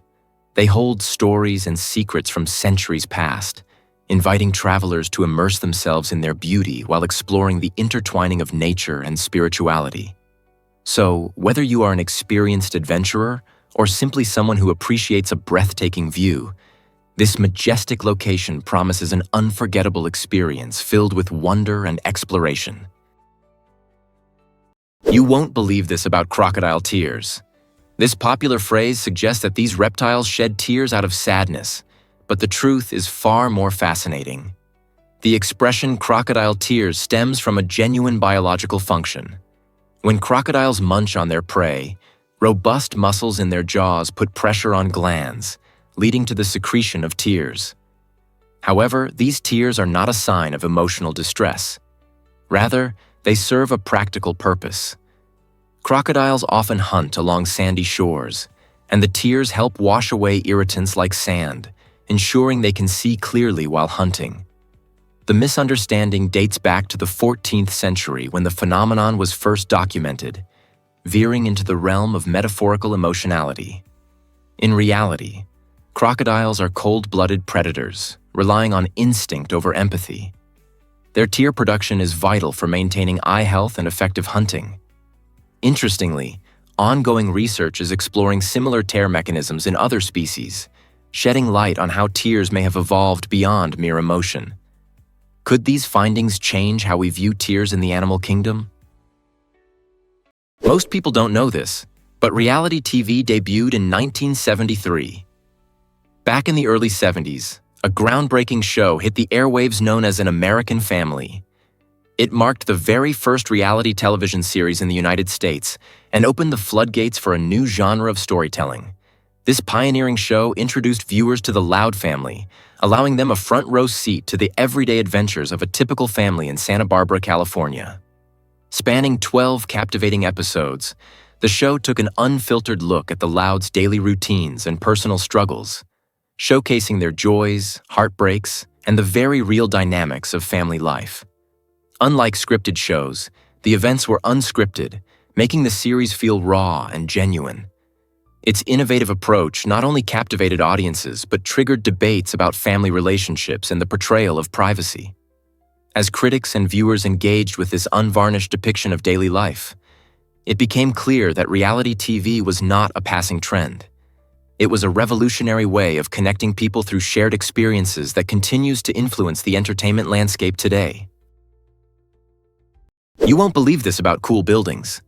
They hold stories and secrets from centuries past, inviting travelers to immerse themselves in their beauty while exploring the intertwining of nature and spirituality. So, whether you are an experienced adventurer or simply someone who appreciates a breathtaking view, this majestic location promises an unforgettable experience filled with wonder and exploration. You won't believe this about crocodile tears. This popular phrase suggests that these reptiles shed tears out of sadness, but the truth is far more fascinating. The expression crocodile tears stems from a genuine biological function. When crocodiles munch on their prey, robust muscles in their jaws put pressure on glands, leading to the secretion of tears. However, these tears are not a sign of emotional distress. Rather, they serve a practical purpose. Crocodiles often hunt along sandy shores, and the tears help wash away irritants like sand, ensuring they can see clearly while hunting. The misunderstanding dates back to the 14th century when the phenomenon was first documented, veering into the realm of metaphorical emotionality. In reality, crocodiles are cold-blooded predators, relying on instinct over empathy. Their tear production is vital for maintaining eye health and effective hunting. Interestingly, ongoing research is exploring similar tear mechanisms in other species, shedding light on how tears may have evolved beyond mere emotion. Could these findings change how we view tears in the animal kingdom? Most people don't know this, but reality TV debuted in 1973. Back in the early 70s, a groundbreaking show hit the airwaves known as An American Family. It marked the very first reality television series in the United States and opened the floodgates for a new genre of storytelling. This pioneering show introduced viewers to the Loud family, allowing them a front-row seat to the everyday adventures of a typical family in Santa Barbara, California. Spanning 12 captivating episodes, the show took an unfiltered look at the Louds' daily routines and personal struggles, showcasing their joys, heartbreaks, and the very real dynamics of family life. Unlike scripted shows, the events were unscripted, making the series feel raw and genuine. Its innovative approach not only captivated audiences but triggered debates about family relationships and the portrayal of privacy. As critics and viewers engaged with this unvarnished depiction of daily life, it became clear that reality TV was not a passing trend. It was a revolutionary way of connecting people through shared experiences that continues to influence the entertainment landscape today. You won't believe this about cool buildings.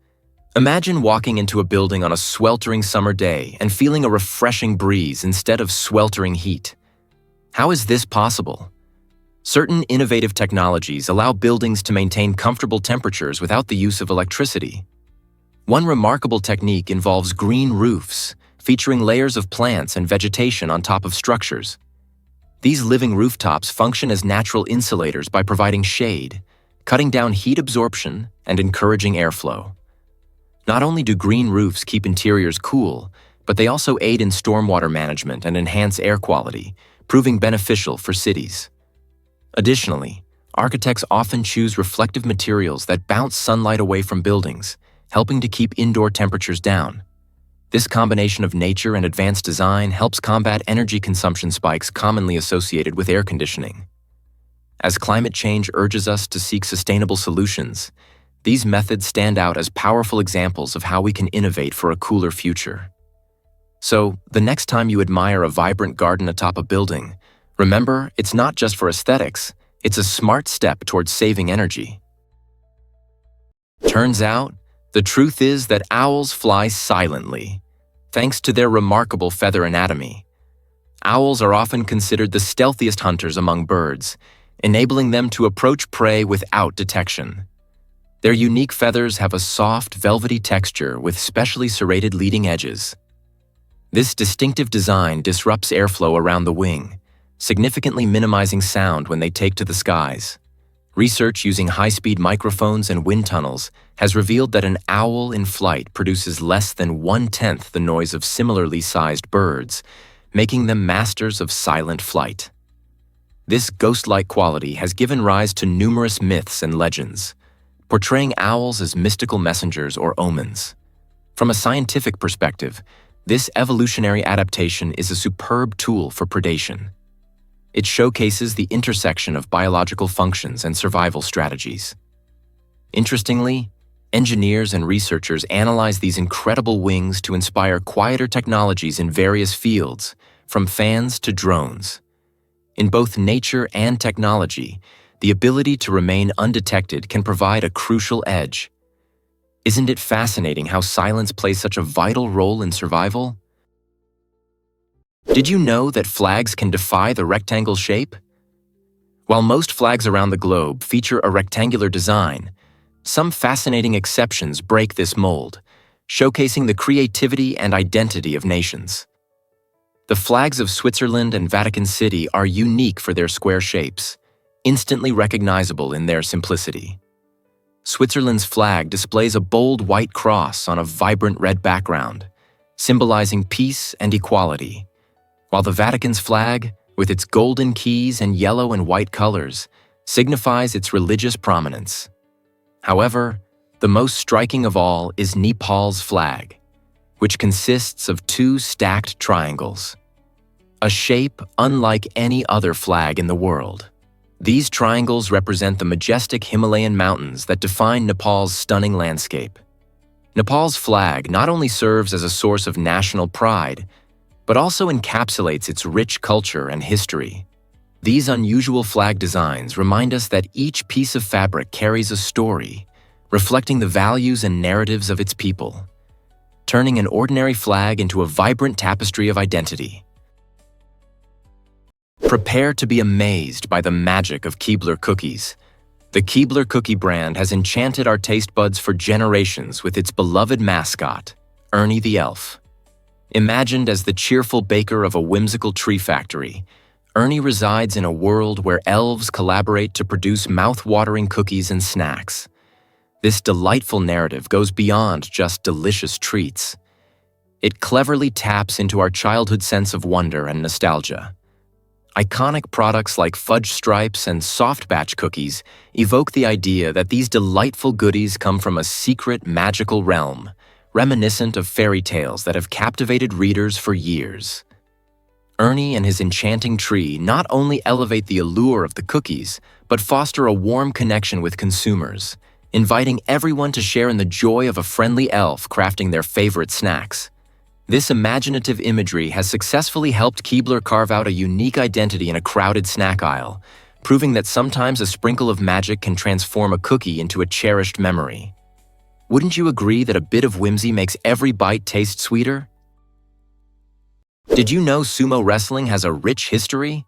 Imagine walking into a building on a sweltering summer day and feeling a refreshing breeze instead of sweltering heat. How is this possible? Certain innovative technologies allow buildings to maintain comfortable temperatures without the use of electricity. One remarkable technique involves green roofs, featuring layers of plants and vegetation on top of structures. These living rooftops function as natural insulators by providing shade, cutting down heat absorption and encouraging airflow. Not only do green roofs keep interiors cool, but they also aid in stormwater management and enhance air quality, proving beneficial for cities. Additionally, architects often choose reflective materials that bounce sunlight away from buildings, helping to keep indoor temperatures down. This combination of nature and advanced design helps combat energy consumption spikes commonly associated with air conditioning. As climate change urges us to seek sustainable solutions, these methods stand out as powerful examples of how we can innovate for a cooler future. So, the next time you admire a vibrant garden atop a building, remember, it's not just for aesthetics, it's a smart step towards saving energy. Turns out, the truth is that owls fly silently, thanks to their remarkable feather anatomy. Owls are often considered the stealthiest hunters among birds, enabling them to approach prey without detection. Their unique feathers have a soft, velvety texture with specially serrated leading edges. This distinctive design disrupts airflow around the wing, significantly minimizing sound when they take to the skies. Research using high-speed microphones and wind tunnels has revealed that an owl in flight produces less than 1/10 the noise of similarly sized birds, making them masters of silent flight. This ghost-like quality has given rise to numerous myths and legends, portraying owls as mystical messengers or omens. From a scientific perspective, this evolutionary adaptation is a superb tool for predation. It showcases the intersection of biological functions and survival strategies. Interestingly, engineers and researchers analyze these incredible wings to inspire quieter technologies in various fields, from fans to drones. In both nature and technology, the ability to remain undetected can provide a crucial edge. Isn't it fascinating how silence plays such a vital role in survival? Did you know that flags can defy the rectangle shape? While most flags around the globe feature a rectangular design, some fascinating exceptions break this mold, showcasing the creativity and identity of nations. The flags of Switzerland and Vatican City are unique for their square shapes, instantly recognizable in their simplicity. Switzerland's flag displays a bold white cross on a vibrant red background, symbolizing peace and equality, while the Vatican's flag, with its golden keys and yellow and white colors, signifies its religious prominence. However, the most striking of all is Nepal's flag, which consists of two stacked triangles, a shape unlike any other flag in the world. These triangles represent the majestic Himalayan mountains that define Nepal's stunning landscape. Nepal's flag not only serves as a source of national pride, but also encapsulates its rich culture and history. These unusual flag designs remind us that each piece of fabric carries a story, reflecting the values and narratives of its people, turning an ordinary flag into a vibrant tapestry of identity. Prepare to be amazed by the magic of Keebler cookies. The Keebler cookie brand has enchanted our taste buds for generations with its beloved mascot, Ernie the Elf. Imagined as the cheerful baker of a whimsical tree factory, Ernie resides in a world where elves collaborate to produce mouth-watering cookies and snacks. This delightful narrative goes beyond just delicious treats. It cleverly taps into our childhood sense of wonder and nostalgia. Iconic products like fudge stripes and soft batch cookies evoke the idea that these delightful goodies come from a secret, magical realm, reminiscent of fairy tales that have captivated readers for years. Ernie and his enchanting tree not only elevate the allure of the cookies, but foster a warm connection with consumers, inviting everyone to share in the joy of a friendly elf crafting their favorite snacks. This imaginative imagery has successfully helped Keebler carve out a unique identity in a crowded snack aisle, proving that sometimes a sprinkle of magic can transform a cookie into a cherished memory. Wouldn't you agree that a bit of whimsy makes every bite taste sweeter? Did you know sumo wrestling has a rich history?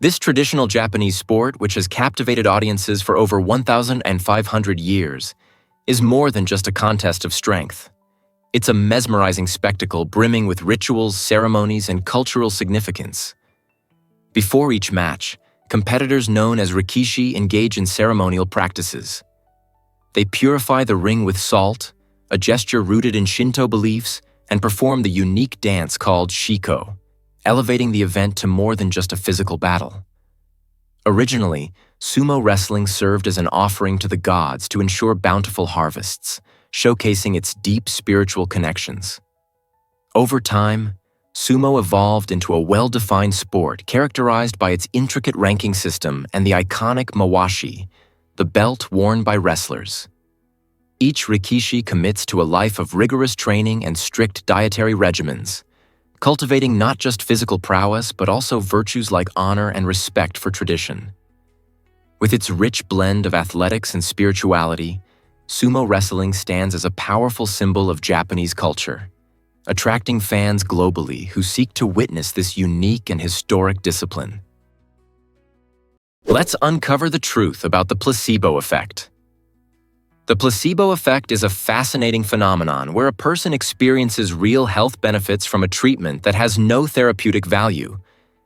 This traditional Japanese sport, which has captivated audiences for over 1,500 years, is more than just a contest of strength. It's a mesmerizing spectacle brimming with rituals, ceremonies, and cultural significance. Before each match, competitors known as rikishi engage in ceremonial practices. They purify the ring with salt, a gesture rooted in Shinto beliefs, and perform the unique dance called shiko, elevating the event to more than just a physical battle. Originally, sumo wrestling served as an offering to the gods to ensure bountiful harvests, showcasing its deep spiritual connections. Over time, sumo evolved into a well-defined sport characterized by its intricate ranking system and the iconic mawashi, the belt worn by wrestlers. Each rikishi commits to a life of rigorous training and strict dietary regimens, cultivating not just physical prowess but also virtues like honor and respect for tradition. With its rich blend of athletics and spirituality, sumo wrestling stands as a powerful symbol of Japanese culture, attracting fans globally who seek to witness this unique and historic discipline. Let's uncover the truth about the placebo effect. The placebo effect is a fascinating phenomenon where a person experiences real health benefits from a treatment that has no therapeutic value,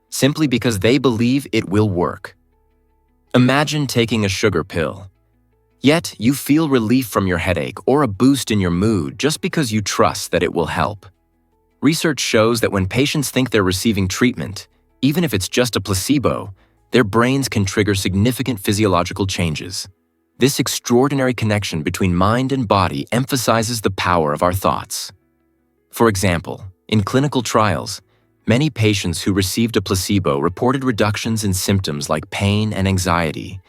simply because they believe it will work. Imagine taking a sugar pill. Yet, you feel relief from your headache or a boost in your mood just because you trust that it will help. Research shows that when patients think they're receiving treatment, even if it's just a placebo, their brains can trigger significant physiological changes. This extraordinary connection between mind and body emphasizes the power of our thoughts. For example, in clinical trials, many patients who received a placebo reported reductions in symptoms like pain and anxiety,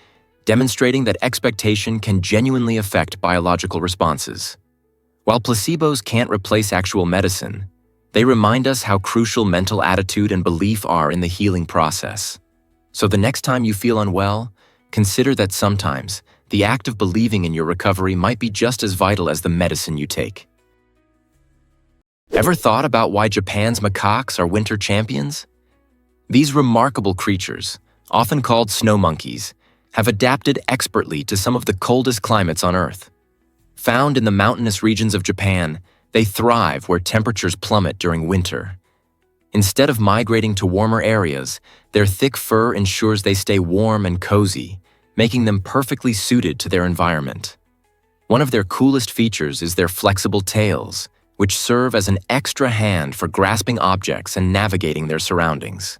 demonstrating that expectation can genuinely affect biological responses. While placebos can't replace actual medicine, they remind us how crucial mental attitude and belief are in the healing process. So the next time you feel unwell, consider that sometimes the act of believing in your recovery might be just as vital as the medicine you take. Ever thought about why Japan's macaques are winter champions? These remarkable creatures, often called snow monkeys, have adapted expertly to some of the coldest climates on Earth. Found in the mountainous regions of Japan, they thrive where temperatures plummet during winter. Instead of migrating to warmer areas, their thick fur ensures they stay warm and cozy, making them perfectly suited to their environment. One of their coolest features is their flexible tails, which serve as an extra hand for grasping objects and navigating their surroundings.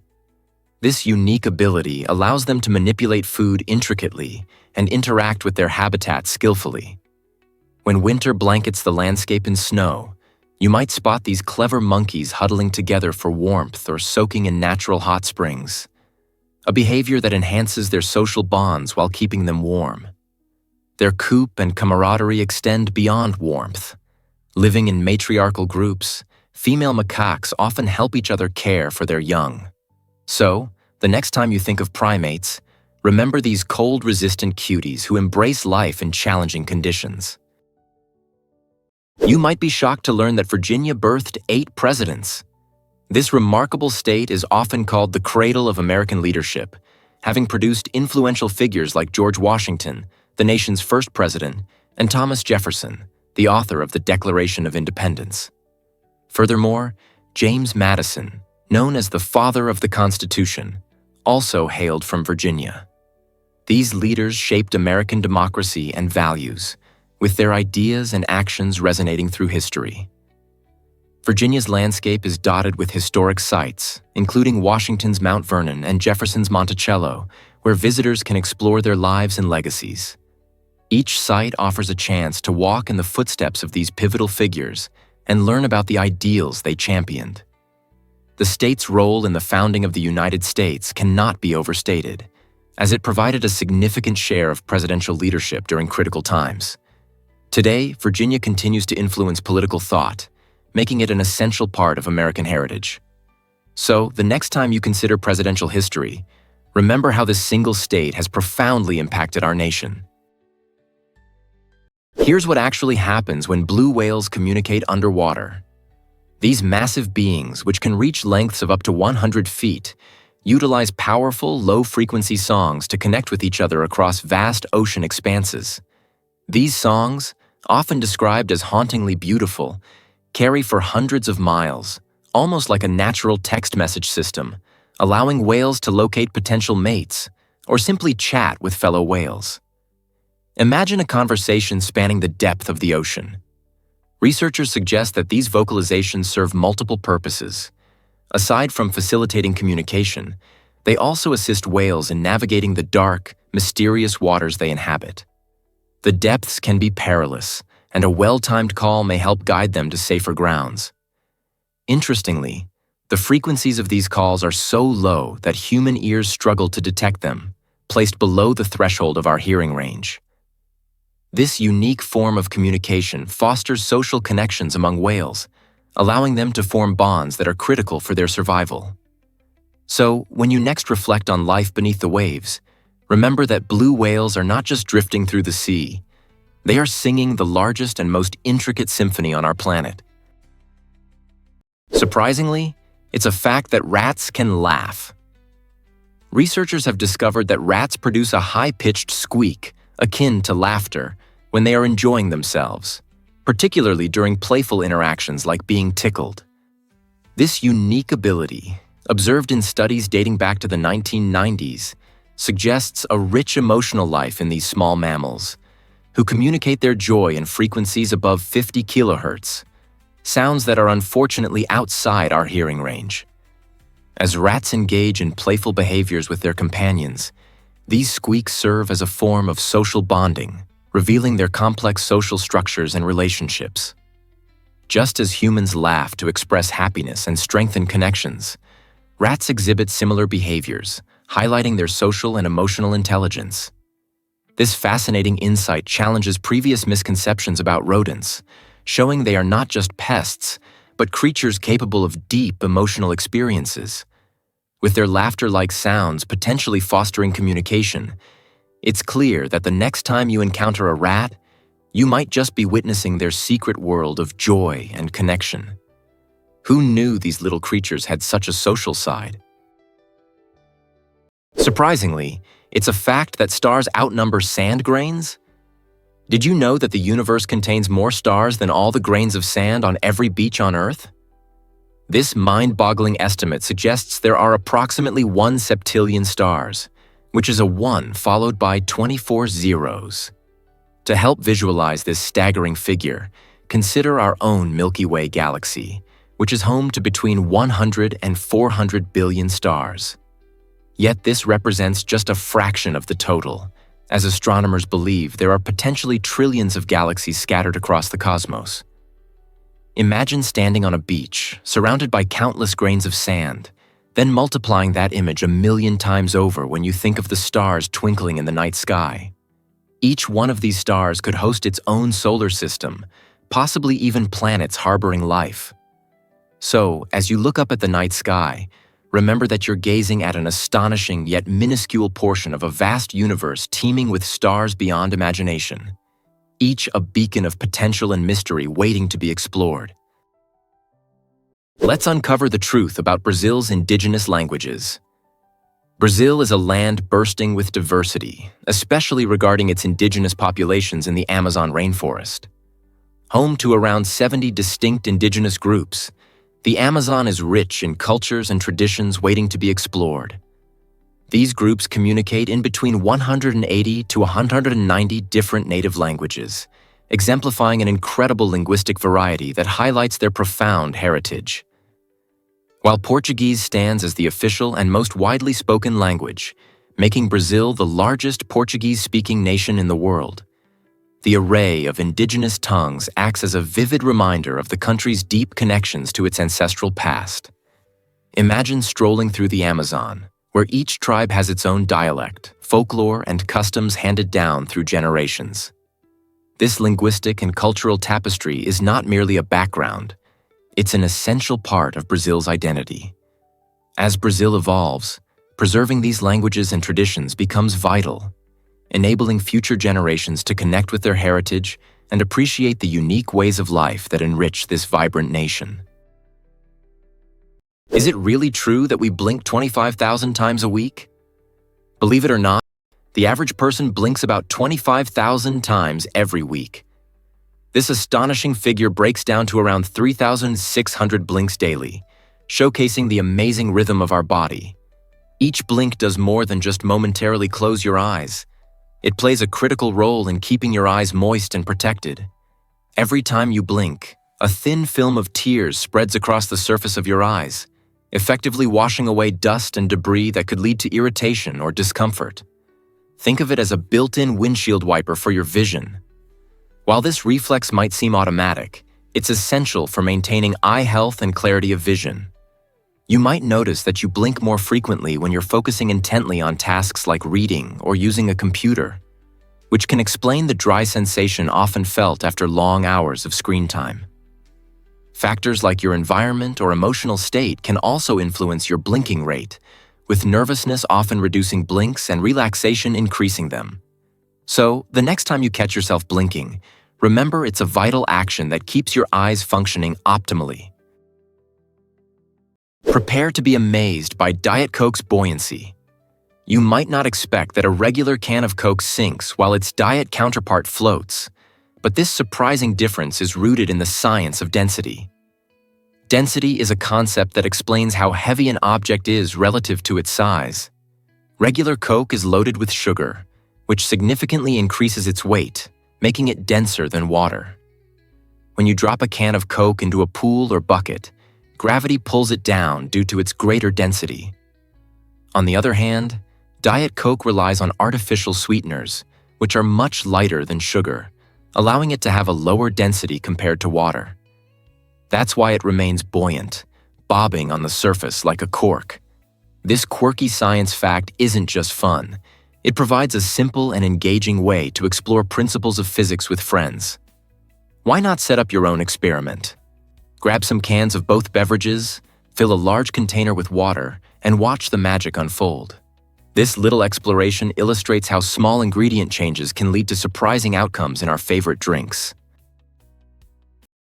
This unique ability allows them to manipulate food intricately and interact with their habitat skillfully. When winter blankets the landscape in snow, you might spot these clever monkeys huddling together for warmth or soaking in natural hot springs, a behavior that enhances their social bonds while keeping them warm. Their coop and camaraderie extend beyond warmth. Living in matriarchal groups, female macaques often help each other care for their young. So, the next time you think of primates, remember these cold-resistant cuties who embrace life in challenging conditions. You might be shocked to learn that Virginia birthed 8 presidents. This remarkable state is often called the cradle of American leadership, having produced influential figures like George Washington, the nation's first president, and Thomas Jefferson, the author of the Declaration of Independence. Furthermore, James Madison, known as the father of the Constitution, also hailed from Virginia. These leaders shaped American democracy and values, with their ideas and actions resonating through history. Virginia's landscape is dotted with historic sites, including Washington's Mount Vernon and Jefferson's Monticello, where visitors can explore their lives and legacies. Each site offers a chance to walk in the footsteps of these pivotal figures and learn about the ideals they championed. The state's role in the founding of the United States cannot be overstated, as it provided a significant share of presidential leadership during critical times. Today, Virginia continues to influence political thought, making it an essential part of American heritage. So, the next time you consider presidential history, remember how this single state has profoundly impacted our nation. Here's what actually happens when blue whales communicate underwater. These massive beings, which can reach lengths of up to 100 feet, utilize powerful, low-frequency songs to connect with each other across vast ocean expanses. These songs, often described as hauntingly beautiful, carry for hundreds of miles, almost like a natural text message system, allowing whales to locate potential mates or simply chat with fellow whales. Imagine a conversation spanning the depth of the ocean. Researchers suggest that these vocalizations serve multiple purposes. Aside from facilitating communication, they also assist whales in navigating the dark, mysterious waters they inhabit. The depths can be perilous, and a well-timed call may help guide them to safer grounds. Interestingly, the frequencies of these calls are so low that human ears struggle to detect them, placed below the threshold of our hearing range. This unique form of communication fosters social connections among whales, allowing them to form bonds that are critical for their survival. So, when you next reflect on life beneath the waves, remember that blue whales are not just drifting through the sea. They are singing the largest and most intricate symphony on our planet. Surprisingly, it's a fact that rats can laugh. Researchers have discovered that rats produce a high-pitched squeak, akin to laughter, when they are enjoying themselves, particularly during playful interactions like being tickled. This unique ability, observed in studies dating back to the 1990s, suggests a rich emotional life in these small mammals, who communicate their joy in frequencies above 50 kilohertz, sounds that are unfortunately outside our hearing range. As rats engage in playful behaviors with their companions, these squeaks serve as a form of social bonding, revealing their complex social structures and relationships. Just as humans laugh to express happiness and strengthen connections, rats exhibit similar behaviors, highlighting their social and emotional intelligence. This fascinating insight challenges previous misconceptions about rodents, showing they are not just pests, but creatures capable of deep emotional experiences. With their laughter-like sounds potentially fostering communication, it's clear that the next time you encounter a rat, you might just be witnessing their secret world of joy and connection. Who knew these little creatures had such a social side? Surprisingly, it's a fact that stars outnumber sand grains. Did you know that the universe contains more stars than all the grains of sand on every beach on Earth? This mind-boggling estimate suggests there are approximately 1 septillion stars, which is a 1 followed by 24 zeros. To help visualize this staggering figure, consider our own Milky Way galaxy, which is home to between 100 and 400 billion stars. Yet this represents just a fraction of the total, as astronomers believe there are potentially trillions of galaxies scattered across the cosmos. Imagine standing on a beach, surrounded by countless grains of sand, then multiplying that image 1,000,000 times over when you think of the stars twinkling in the night sky. Each one of these stars could host its own solar system, possibly even planets harboring life. So, as you look up at the night sky, remember that you're gazing at an astonishing yet minuscule portion of a vast universe teeming with stars beyond imagination, each a beacon of potential and mystery waiting to be explored. Let's uncover the truth about Brazil's indigenous languages. Brazil is a land bursting with diversity, especially regarding its indigenous populations in the Amazon rainforest. Home to around 70 distinct indigenous groups, the Amazon is rich in cultures and traditions waiting to be explored. These groups communicate in between 180 to 190 different native languages, exemplifying an incredible linguistic variety that highlights their profound heritage. While Portuguese stands as the official and most widely spoken language, making Brazil the largest Portuguese-speaking nation in the world, the array of indigenous tongues acts as a vivid reminder of the country's deep connections to its ancestral past. Imagine strolling through the Amazon, where each tribe has its own dialect, folklore, and customs handed down through generations. This linguistic and cultural tapestry is not merely a background, it's an essential part of Brazil's identity. As Brazil evolves, preserving these languages and traditions becomes vital, enabling future generations to connect with their heritage and appreciate the unique ways of life that enrich this vibrant nation. Is it really true that we blink 25,000 times a week? Believe it or not, the average person blinks about 25,000 times every week. This astonishing figure breaks down to around 3,600 blinks daily, showcasing the amazing rhythm of our body. Each blink does more than just momentarily close your eyes. It plays a critical role in keeping your eyes moist and protected. Every time you blink, a thin film of tears spreads across the surface of your eyes, effectively washing away dust and debris that could lead to irritation or discomfort. Think of it as a built-in windshield wiper for your vision. While this reflex might seem automatic, it's essential for maintaining eye health and clarity of vision. You might notice that you blink more frequently when you're focusing intently on tasks like reading or using a computer, which can explain the dry sensation often felt after long hours of screen time. Factors like your environment or emotional state can also influence your blinking rate, with nervousness often reducing blinks and relaxation increasing them. So, the next time you catch yourself blinking, remember it's a vital action that keeps your eyes functioning optimally. Prepare to be amazed by Diet Coke's buoyancy. You might not expect that a regular can of Coke sinks while its diet counterpart floats, but this surprising difference is rooted in the science of density. Density is a concept that explains how heavy an object is relative to its size. Regular Coke is loaded with sugar, which significantly increases its weight, making it denser than water. When you drop a can of Coke into a pool or bucket, gravity pulls it down due to its greater density. On the other hand, Diet Coke relies on artificial sweeteners, which are much lighter than sugar, allowing it to have a lower density compared to water. That's why it remains buoyant, bobbing on the surface like a cork. This quirky science fact isn't just fun. It provides a simple and engaging way to explore principles of physics with friends. Why not set up your own experiment? Grab some cans of both beverages, fill a large container with water, and watch the magic unfold. This little exploration illustrates how small ingredient changes can lead to surprising outcomes in our favorite drinks.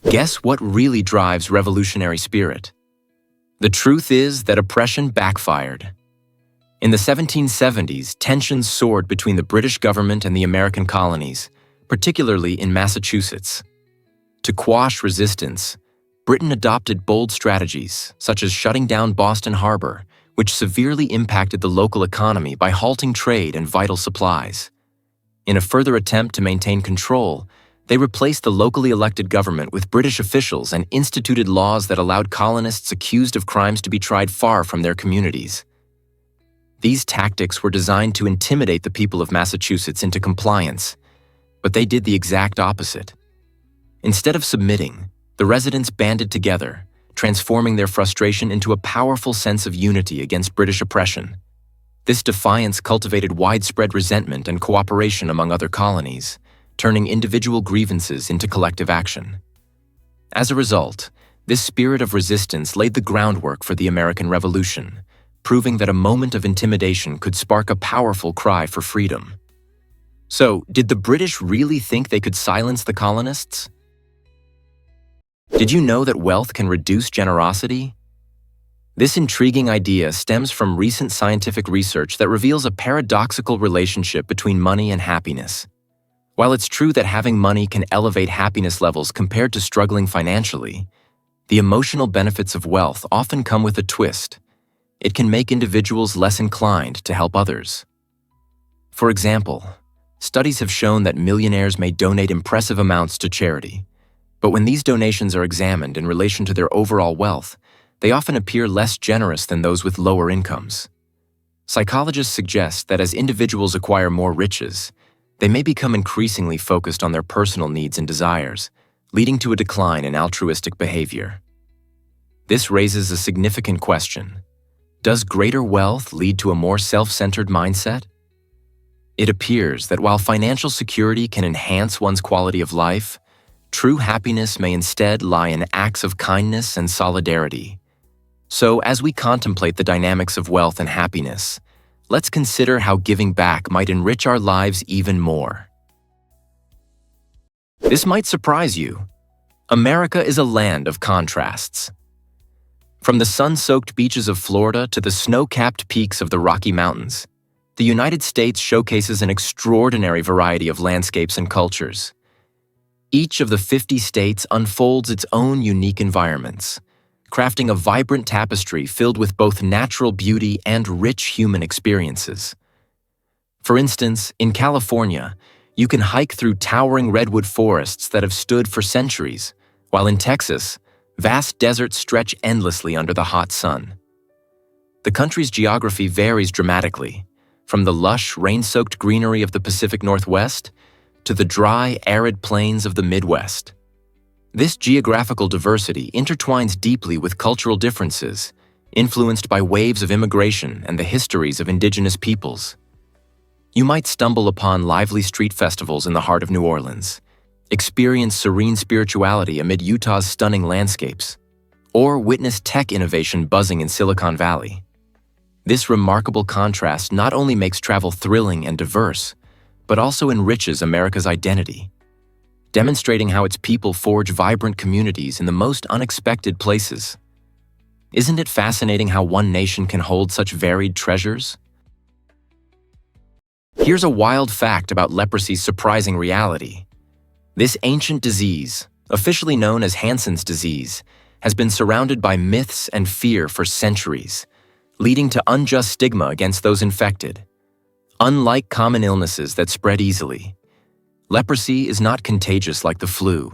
Guess what really drives revolutionary spirit? The truth is that oppression backfired. In the 1770s, tensions soared between the British government and the American colonies, particularly in Massachusetts. To quash resistance, Britain adopted bold strategies, such as shutting down Boston Harbor, which severely impacted the local economy by halting trade and vital supplies. In a further attempt to maintain control, they replaced the locally elected government with British officials and instituted laws that allowed colonists accused of crimes to be tried far from their communities. These tactics were designed to intimidate the people of Massachusetts into compliance, but they did the exact opposite. Instead of submitting, the residents banded together, transforming their frustration into a powerful sense of unity against British oppression. This defiance cultivated widespread resentment and cooperation among other colonies, turning individual grievances into collective action. As a result, this spirit of resistance laid the groundwork for the American Revolution, proving that a moment of intimidation could spark a powerful cry for freedom. So, did the British really think they could silence the colonists? Did you know that wealth can reduce generosity? This intriguing idea stems from recent scientific research that reveals a paradoxical relationship between money and happiness. While it's true that having money can elevate happiness levels compared to struggling financially, the emotional benefits of wealth often come with a twist. It can make individuals less inclined to help others. For example, studies have shown that millionaires may donate impressive amounts to charity, but when these donations are examined in relation to their overall wealth, they often appear less generous than those with lower incomes. Psychologists suggest that as individuals acquire more riches, they may become increasingly focused on their personal needs and desires, leading to a decline in altruistic behavior. This raises a significant question. Does greater wealth lead to a more self-centered mindset? It appears that while financial security can enhance one's quality of life, true happiness may instead lie in acts of kindness and solidarity. So, as we contemplate the dynamics of wealth and happiness, let's consider how giving back might enrich our lives even more. This might surprise you. America is a land of contrasts. From the sun-soaked beaches of Florida to the snow-capped peaks of the Rocky Mountains, the United States showcases an extraordinary variety of landscapes and cultures. Each of the 50 states unfolds its own unique environments, crafting a vibrant tapestry filled with both natural beauty and rich human experiences. For instance, in California, you can hike through towering redwood forests that have stood for centuries, while in Texas, vast deserts stretch endlessly under the hot sun. The country's geography varies dramatically, from the lush, rain-soaked greenery of the Pacific Northwest to the dry, arid plains of the Midwest. This geographical diversity intertwines deeply with cultural differences, influenced by waves of immigration and the histories of indigenous peoples. You might stumble upon lively street festivals in the heart of New Orleans, experience serene spirituality amid Utah's stunning landscapes, or witness tech innovation buzzing in Silicon Valley. This remarkable contrast not only makes travel thrilling and diverse, but also enriches America's identity, demonstrating how its people forge vibrant communities in the most unexpected places. Isn't it fascinating how one nation can hold such varied treasures? Here's a wild fact about leprosy's surprising reality. This ancient disease, officially known as Hansen's disease, has been surrounded by myths and fear for centuries, leading to unjust stigma against those infected. Unlike common illnesses that spread easily, leprosy is not contagious like the flu.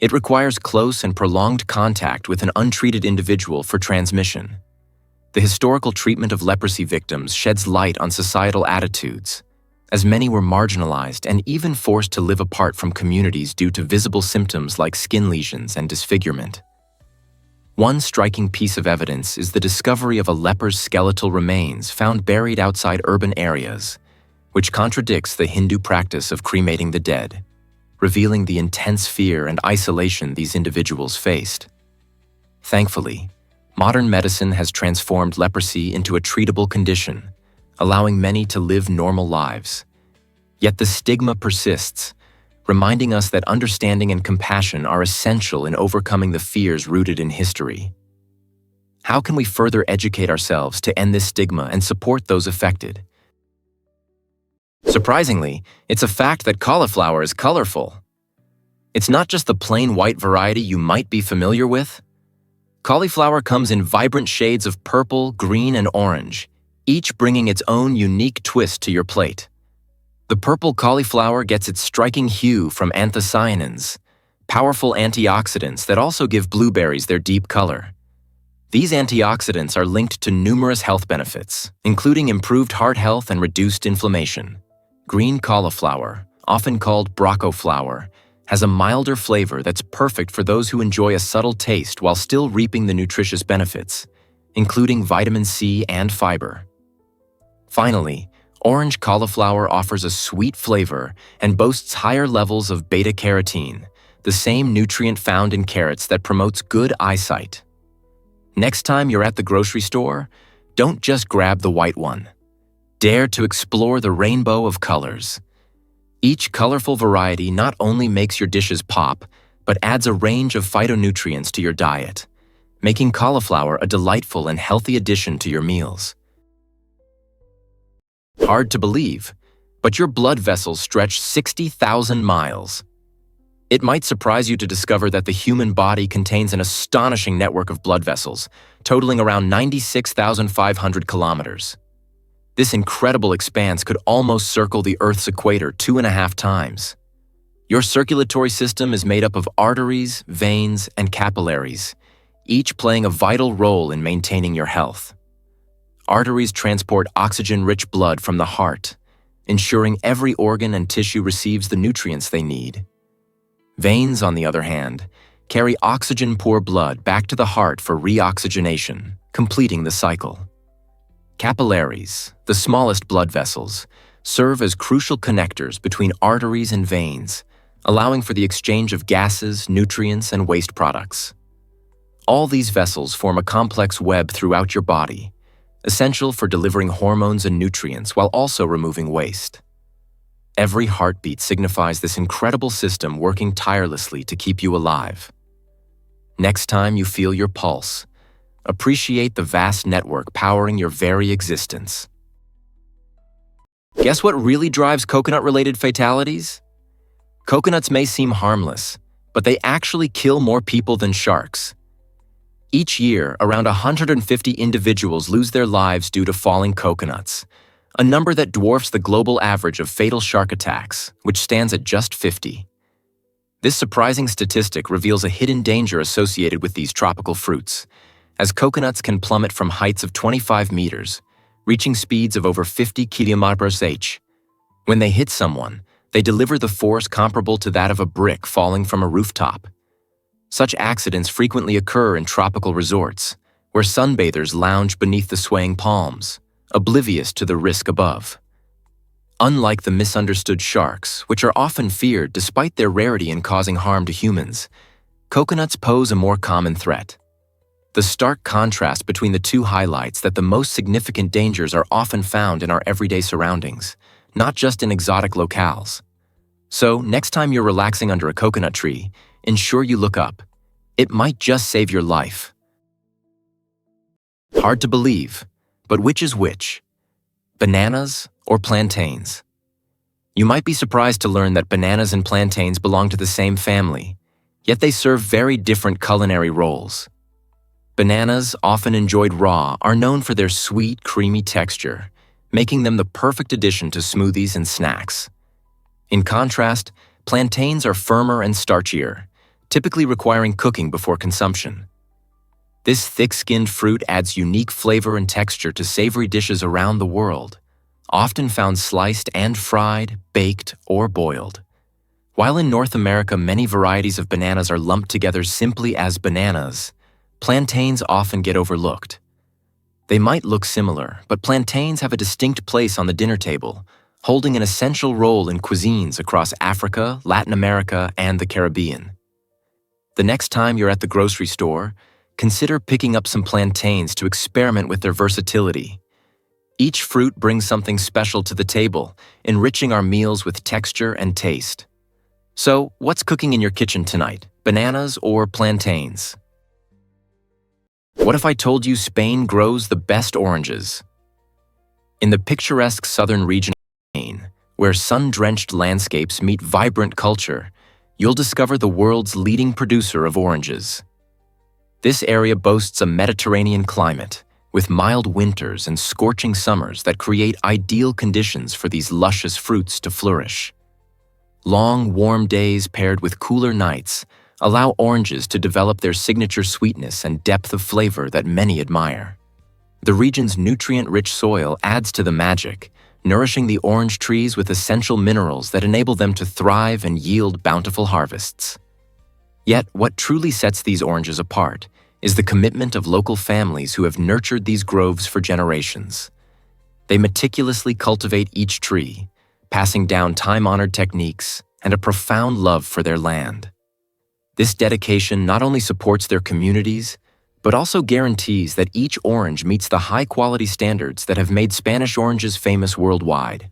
It requires close and prolonged contact with an untreated individual for transmission. The historical treatment of leprosy victims sheds light on societal attitudes, as many were marginalized and even forced to live apart from communities due to visible symptoms like skin lesions and disfigurement. One striking piece of evidence is the discovery of a leper's skeletal remains found buried outside urban areas, which contradicts the Hindu practice of cremating the dead, revealing the intense fear and isolation these individuals faced. Thankfully, modern medicine has transformed leprosy into a treatable condition, allowing many to live normal lives. Yet the stigma persists, reminding us that understanding and compassion are essential in overcoming the fears rooted in history. How can we further educate ourselves to end this stigma and support those affected? Surprisingly, it's a fact that cauliflower is colorful. It's not just the plain white variety you might be familiar with. Cauliflower comes in vibrant shades of purple, green, and orange, each bringing its own unique twist to your plate. The purple cauliflower gets its striking hue from anthocyanins, powerful antioxidants that also give blueberries their deep color. These antioxidants are linked to numerous health benefits, including improved heart health and reduced inflammation. Green cauliflower, often called broccoflower, has a milder flavor that's perfect for those who enjoy a subtle taste while still reaping the nutritious benefits, including vitamin C and fiber. Finally, orange cauliflower offers a sweet flavor and boasts higher levels of beta-carotene, the same nutrient found in carrots that promotes good eyesight. Next time you're at the grocery store, don't just grab the white one. Dare to explore the rainbow of colors. Each colorful variety not only makes your dishes pop, but adds a range of phytonutrients to your diet, making cauliflower a delightful and healthy addition to your meals. Hard to believe, but your blood vessels stretch 60,000 miles. It might surprise you to discover that the human body contains an astonishing network of blood vessels, totaling around 96,500 kilometers. This incredible expanse could almost circle the Earth's equator 2.5 times. Your circulatory system is made up of arteries, veins, and capillaries, each playing a vital role in maintaining your health. Arteries transport oxygen-rich blood from the heart, ensuring every organ and tissue receives the nutrients they need. Veins, on the other hand, carry oxygen-poor blood back to the heart for reoxygenation, completing the cycle. Capillaries, the smallest blood vessels, serve as crucial connectors between arteries and veins, allowing for the exchange of gases, nutrients, and waste products. All these vessels form a complex web throughout your body, essential for delivering hormones and nutrients while also removing waste. Every heartbeat signifies this incredible system working tirelessly to keep you alive. Next time you feel your pulse, appreciate the vast network powering your very existence. Guess what really drives coconut-related fatalities? Coconuts may seem harmless, but they actually kill more people than sharks. Each year, around 150 individuals lose their lives due to falling coconuts, a number that dwarfs the global average of fatal shark attacks, which stands at just 50. This surprising statistic reveals a hidden danger associated with these tropical fruits, as coconuts can plummet from heights of 25 meters, reaching speeds of over 50 km/h. When they hit someone, they deliver the force comparable to that of a brick falling from a rooftop. Such accidents frequently occur in tropical resorts, where sunbathers lounge beneath the swaying palms, oblivious to the risk above. Unlike the misunderstood sharks, which are often feared despite their rarity in causing harm to humans, coconuts pose a more common threat. The stark contrast between the two highlights that the most significant dangers are often found in our everyday surroundings, not just in exotic locales. So, next time you're relaxing under a coconut tree, ensure you look up. It might just save your life. Hard to believe, but which is which? Bananas or plantains? You might be surprised to learn that bananas and plantains belong to the same family, yet they serve very different culinary roles. Bananas, often enjoyed raw, are known for their sweet, creamy texture, making them the perfect addition to smoothies and snacks. In contrast, plantains are firmer and starchier, typically requiring cooking before consumption. This thick-skinned fruit adds unique flavor and texture to savory dishes around the world, often found sliced and fried, baked, or boiled. While in North America many varieties of bananas are lumped together simply as bananas, plantains often get overlooked. They might look similar, but plantains have a distinct place on the dinner table, holding an essential role in cuisines across Africa, Latin America, and the Caribbean. The next time you're at the grocery store, consider picking up some plantains to experiment with their versatility. Each fruit brings something special to the table, enriching our meals with texture and taste. So, what's cooking in your kitchen tonight? Bananas or plantains? What if I told you Spain grows the best oranges? In the picturesque southern region of Spain, where sun-drenched landscapes meet vibrant culture, you'll discover the world's leading producer of oranges. This area boasts a Mediterranean climate, with mild winters and scorching summers that create ideal conditions for these luscious fruits to flourish. Long, warm days paired with cooler nights allow oranges to develop their signature sweetness and depth of flavor that many admire. The region's nutrient-rich soil adds to the magic, nourishing the orange trees with essential minerals that enable them to thrive and yield bountiful harvests. Yet, what truly sets these oranges apart is the commitment of local families who have nurtured these groves for generations. They meticulously cultivate each tree, passing down time-honored techniques and a profound love for their land. This dedication not only supports their communities, but also guarantees that each orange meets the high-quality standards that have made Spanish oranges famous worldwide.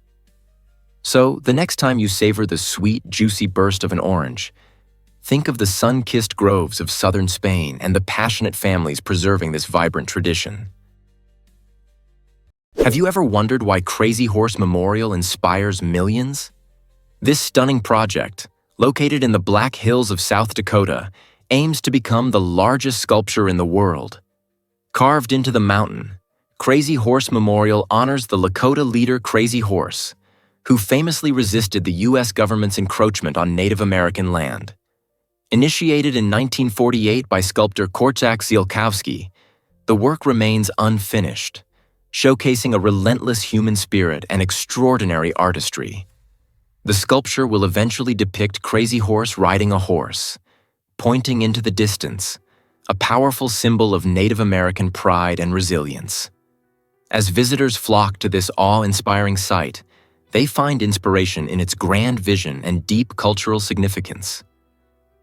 So, the next time you savor the sweet, juicy burst of an orange, think of the sun-kissed groves of southern Spain and the passionate families preserving this vibrant tradition. Have you ever wondered why Crazy Horse Memorial inspires millions? This stunning project, located in the Black Hills of South Dakota, aims to become the largest sculpture in the world. Carved into the mountain, Crazy Horse Memorial honors the Lakota leader Crazy Horse, who famously resisted the U.S. government's encroachment on Native American land. Initiated in 1948 by sculptor Korczak Zielkowski, the work remains unfinished, showcasing a relentless human spirit and extraordinary artistry. The sculpture will eventually depict Crazy Horse riding a horse, pointing into the distance, a powerful symbol of Native American pride and resilience. As visitors flock to this awe-inspiring sight, they find inspiration in its grand vision and deep cultural significance.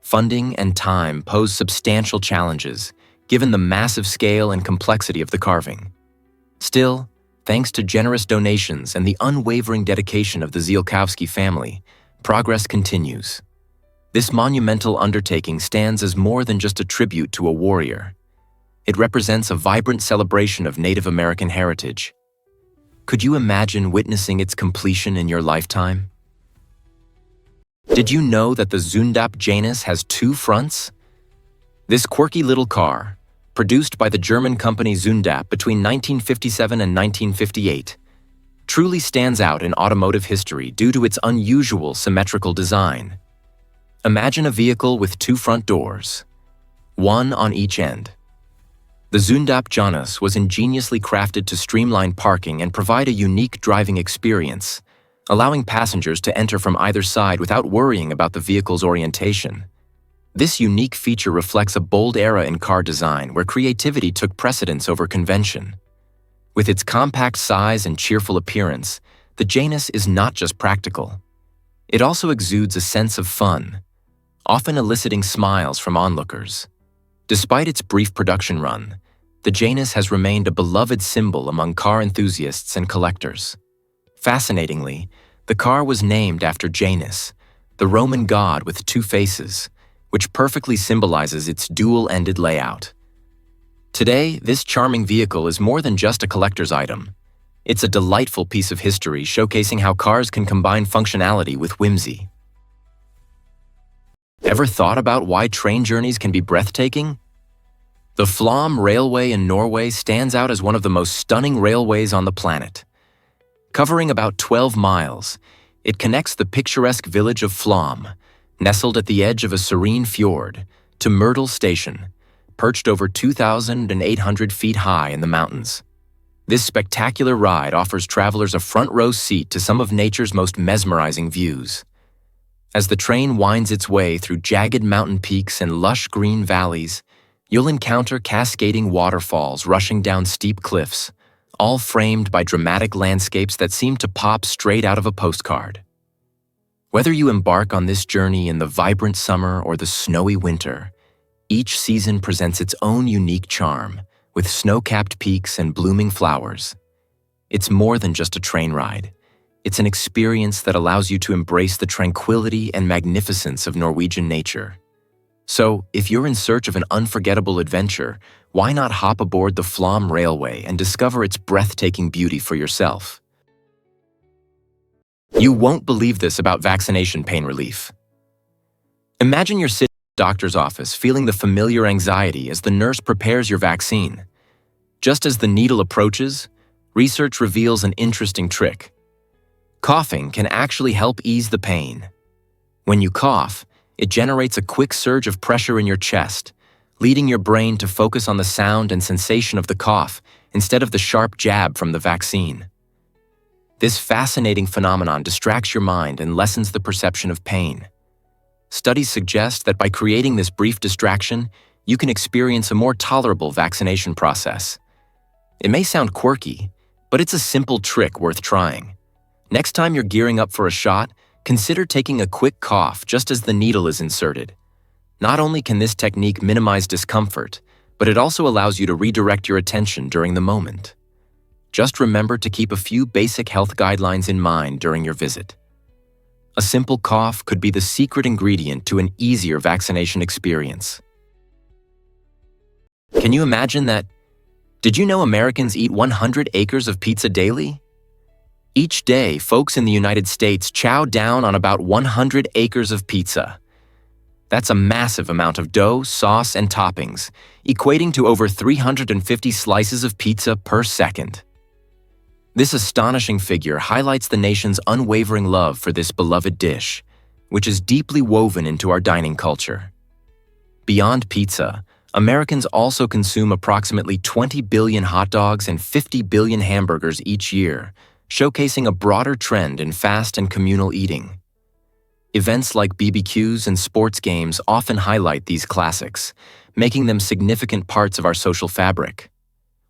Funding and time pose substantial challenges, given the massive scale and complexity of the carving. Still, thanks to generous donations and the unwavering dedication of the Zielkowski family, progress continues. This monumental undertaking stands as more than just a tribute to a warrior. It represents a vibrant celebration of Native American heritage. Could you imagine witnessing its completion in your lifetime? Did you know that the Zundap Janus has two fronts? This quirky little car, produced by the German company Zundap between 1957 and 1958, truly stands out in automotive history due to its unusual symmetrical design. Imagine a vehicle with two front doors, one on each end. The Zundap Janus was ingeniously crafted to streamline parking and provide a unique driving experience, allowing passengers to enter from either side without worrying about the vehicle's orientation. This unique feature reflects a bold era in car design where creativity took precedence over convention. With its compact size and cheerful appearance, the Janus is not just practical. It also exudes a sense of fun, often eliciting smiles from onlookers. Despite its brief production run, the Janus has remained a beloved symbol among car enthusiasts and collectors. Fascinatingly, the car was named after Janus, the Roman god with two faces, which perfectly symbolizes its dual-ended layout. Today, this charming vehicle is more than just a collector's item. It's a delightful piece of history showcasing how cars can combine functionality with whimsy. Ever thought about why train journeys can be breathtaking? The Flåm Railway in Norway stands out as one of the most stunning railways on the planet. Covering about 12 miles, it connects the picturesque village of Flåm, nestled at the edge of a serene fjord, to Myrtle Station, perched over 2,800 feet high in the mountains. This spectacular ride offers travelers a front-row seat to some of nature's most mesmerizing views. As the train winds its way through jagged mountain peaks and lush green valleys, you'll encounter cascading waterfalls rushing down steep cliffs, all framed by dramatic landscapes that seem to pop straight out of a postcard. Whether you embark on this journey in the vibrant summer or the snowy winter, each season presents its own unique charm, with snow-capped peaks and blooming flowers. It's more than just a train ride. It's an experience that allows you to embrace the tranquility and magnificence of Norwegian nature. So, if you're in search of an unforgettable adventure, why not hop aboard the Flåm Railway and discover its breathtaking beauty for yourself? You won't believe this about vaccination pain relief. Imagine you're sitting in a doctor's office feeling the familiar anxiety as the nurse prepares your vaccine. Just as the needle approaches, research reveals an interesting trick. Coughing can actually help ease the pain. When you cough, it generates a quick surge of pressure in your chest, leading your brain to focus on the sound and sensation of the cough instead of the sharp jab from the vaccine. This fascinating phenomenon distracts your mind and lessens the perception of pain. Studies suggest that by creating this brief distraction, you can experience a more tolerable vaccination process. It may sound quirky, but it's a simple trick worth trying. Next time you're gearing up for a shot, consider taking a quick cough just as the needle is inserted. Not only can this technique minimize discomfort, but it also allows you to redirect your attention during the moment. Just remember to keep a few basic health guidelines in mind during your visit. A simple cough could be the secret ingredient to an easier vaccination experience. Can you imagine that? Did you know Americans eat 100 acres of pizza daily? Each day, folks in the United States chow down on about 100 acres of pizza. That's a massive amount of dough, sauce, and toppings, equating to over 350 slices of pizza per second. This astonishing figure highlights the nation's unwavering love for this beloved dish, which is deeply woven into our dining culture. Beyond pizza, Americans also consume approximately 20 billion hot dogs and 50 billion hamburgers each year, showcasing a broader trend in fast and communal eating. Events like BBQs and sports games often highlight these classics, making them significant parts of our social fabric.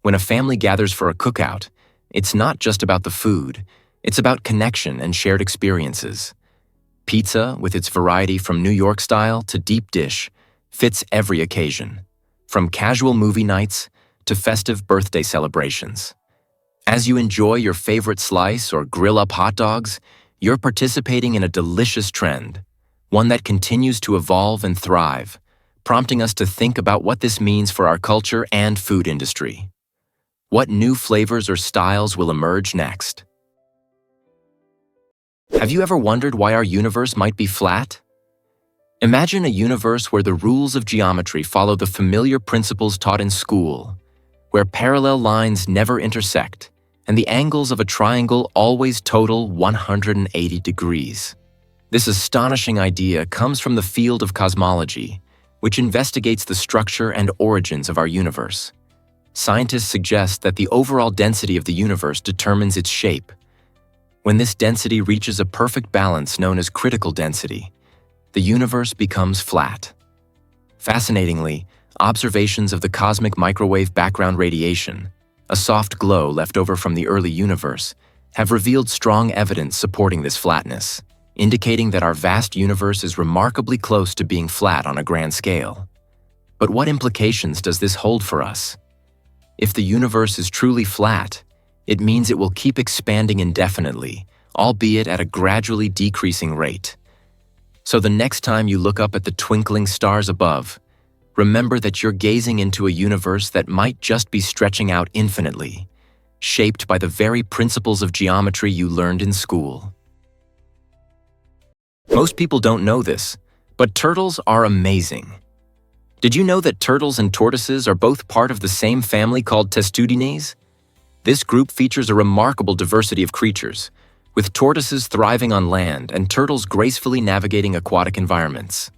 When a family gathers for a cookout, it's not just about the food, it's about connection and shared experiences. Pizza, with its variety from New York style to deep dish, fits every occasion, from casual movie nights to festive birthday celebrations. As you enjoy your favorite slice or grill-up hot dogs, you're participating in a delicious trend, one that continues to evolve and thrive, prompting us to think about what this means for our culture and food industry. What new flavors or styles will emerge next? Have you ever wondered why our universe might be flat? Imagine a universe where the rules of geometry follow the familiar principles taught in school, where parallel lines never intersect, and the angles of a triangle always total 180 degrees. This astonishing idea comes from the field of cosmology, which investigates the structure and origins of our universe. Scientists suggest that the overall density of the universe determines its shape. When this density reaches a perfect balance known as critical density, the universe becomes flat. Fascinatingly, observations of the cosmic microwave background radiation, a soft glow left over from the early universe, have revealed strong evidence supporting this flatness, indicating that our vast universe is remarkably close to being flat on a grand scale. But what implications does this hold for us? If the universe is truly flat, it means it will keep expanding indefinitely, albeit at a gradually decreasing rate. So the next time you look up at the twinkling stars above, remember that you're gazing into a universe that might just be stretching out infinitely, shaped by the very principles of geometry you learned in school. Most people don't know this, but turtles are amazing. Did you know that turtles and tortoises are both part of the same family called Testudines? This group features a remarkable diversity of creatures, with tortoises thriving on land and turtles gracefully navigating aquatic environments.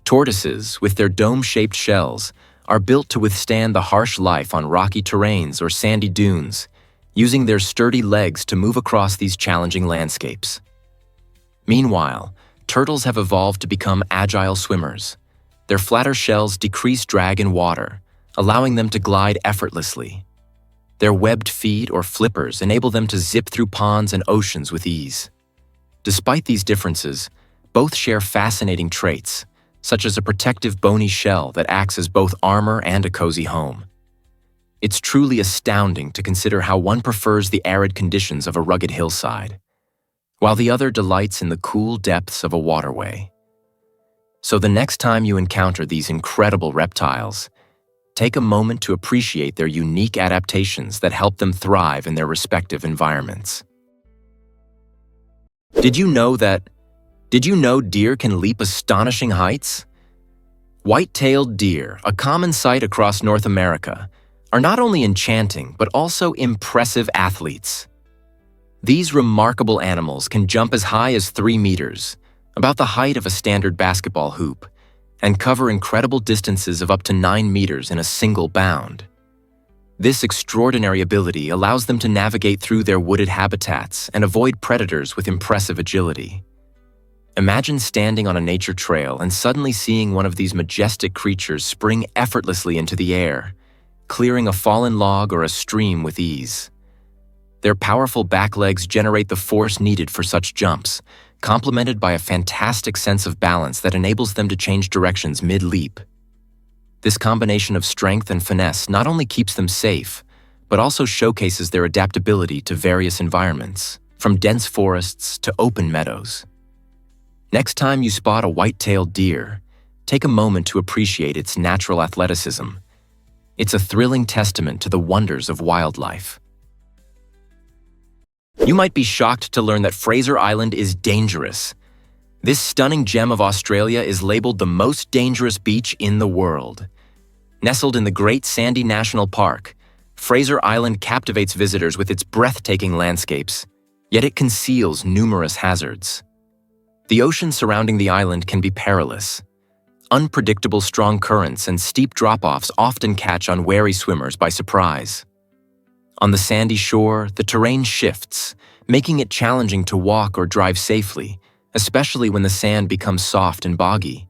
Tortoises, with their dome-shaped shells, are built to withstand the harsh life on rocky terrains or sandy dunes, using their sturdy legs to move across these challenging landscapes. Meanwhile, turtles have evolved to become agile swimmers. Their flatter shells decrease drag in water, allowing them to glide effortlessly. Their webbed feet or flippers enable them to zip through ponds and oceans with ease. Despite these differences, both share fascinating traits, such as a protective bony shell that acts as both armor and a cozy home. It's truly astounding to consider how one prefers the arid conditions of a rugged hillside, while the other delights in the cool depths of a waterway. So the next time you encounter these incredible reptiles, take a moment to appreciate their unique adaptations that help them thrive in their respective environments. Did you know deer can leap astonishing heights? White-tailed deer, a common sight across North America, are not only enchanting but also impressive athletes. These remarkable animals can jump as high as 3 meters, about the height of a standard basketball hoop, and cover incredible distances of up to 9 meters in a single bound. This extraordinary ability allows them to navigate through their wooded habitats and avoid predators with impressive agility. Imagine standing on a nature trail and suddenly seeing one of these majestic creatures spring effortlessly into the air, clearing a fallen log or a stream with ease. Their powerful back legs generate the force needed for such jumps, complemented by a fantastic sense of balance that enables them to change directions mid-leap. This combination of strength and finesse not only keeps them safe, but also showcases their adaptability to various environments, from dense forests to open meadows. Next time you spot a white-tailed deer, take a moment to appreciate its natural athleticism. It's a thrilling testament to the wonders of wildlife. You might be shocked to learn that Fraser Island is dangerous. This stunning gem of Australia is labeled the most dangerous beach in the world. Nestled in the Great Sandy National Park, Fraser Island captivates visitors with its breathtaking landscapes, yet it conceals numerous hazards. The ocean surrounding the island can be perilous. Unpredictable strong currents and steep drop-offs often catch unwary swimmers by surprise. On the sandy shore, the terrain shifts, making it challenging to walk or drive safely, especially when the sand becomes soft and boggy.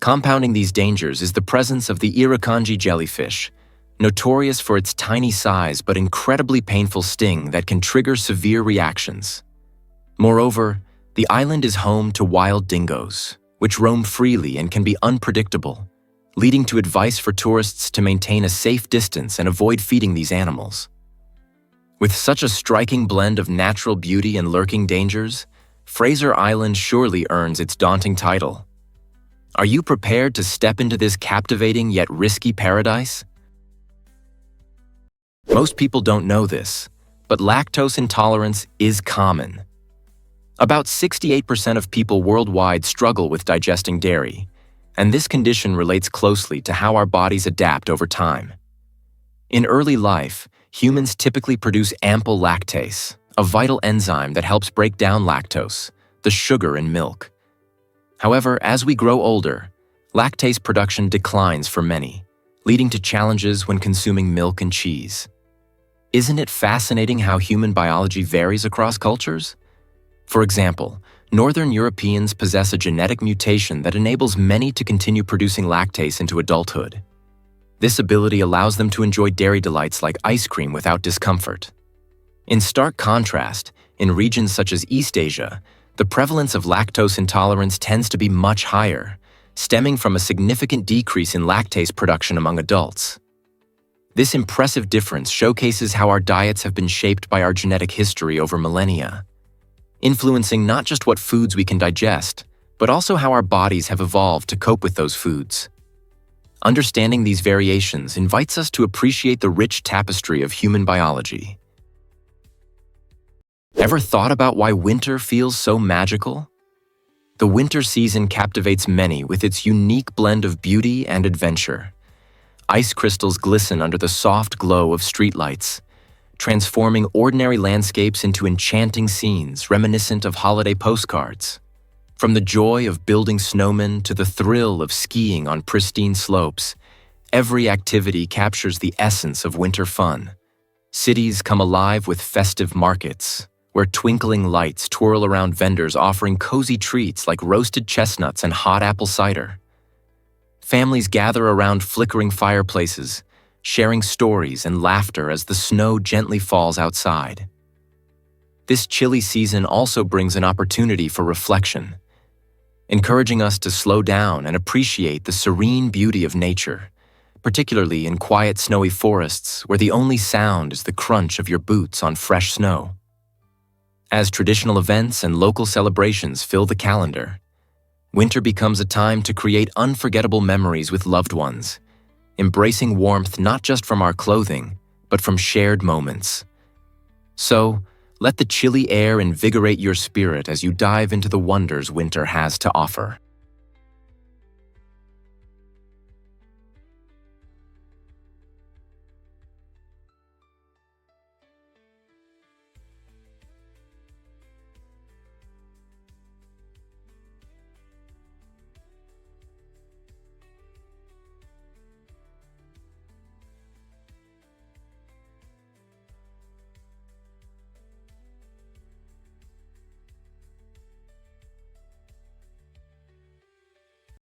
Compounding these dangers is the presence of the irukandji jellyfish, notorious for its tiny size but incredibly painful sting that can trigger severe reactions. Moreover, the island is home to wild dingoes, which roam freely and can be unpredictable, leading to advice for tourists to maintain a safe distance and avoid feeding these animals. With such a striking blend of natural beauty and lurking dangers, Fraser Island surely earns its daunting title. Are you prepared to step into this captivating yet risky paradise? Most people don't know this, but lactose intolerance is common. About 68% of people worldwide struggle with digesting dairy, and this condition relates closely to how our bodies adapt over time. In early life, humans typically produce ample lactase, a vital enzyme that helps break down lactose, the sugar in milk. However, as we grow older, lactase production declines for many, leading to challenges when consuming milk and cheese. Isn't it fascinating how human biology varies across cultures? For example, Northern Europeans possess a genetic mutation that enables many to continue producing lactase into adulthood. This ability allows them to enjoy dairy delights like ice cream without discomfort. In stark contrast, in regions such as East Asia, the prevalence of lactose intolerance tends to be much higher, stemming from a significant decrease in lactase production among adults. This impressive difference showcases how our diets have been shaped by our genetic history over millennia, influencing not just what foods we can digest, but also how our bodies have evolved to cope with those foods. Understanding these variations invites us to appreciate the rich tapestry of human biology. Ever thought about why winter feels so magical? The winter season captivates many with its unique blend of beauty and adventure. Ice crystals glisten under the soft glow of streetlights, transforming ordinary landscapes into enchanting scenes reminiscent of holiday postcards. From the joy of building snowmen to the thrill of skiing on pristine slopes, every activity captures the essence of winter fun. Cities come alive with festive markets, where twinkling lights twirl around vendors offering cozy treats like roasted chestnuts and hot apple cider. Families gather around flickering fireplaces, sharing stories and laughter as the snow gently falls outside. This chilly season also brings an opportunity for reflection, encouraging us to slow down and appreciate the serene beauty of nature, particularly in quiet snowy forests where the only sound is the crunch of your boots on fresh snow. As traditional events and local celebrations fill the calendar, winter becomes a time to create unforgettable memories with loved ones, embracing warmth not just from our clothing, but from shared moments. So, let the chilly air invigorate your spirit as you dive into the wonders winter has to offer.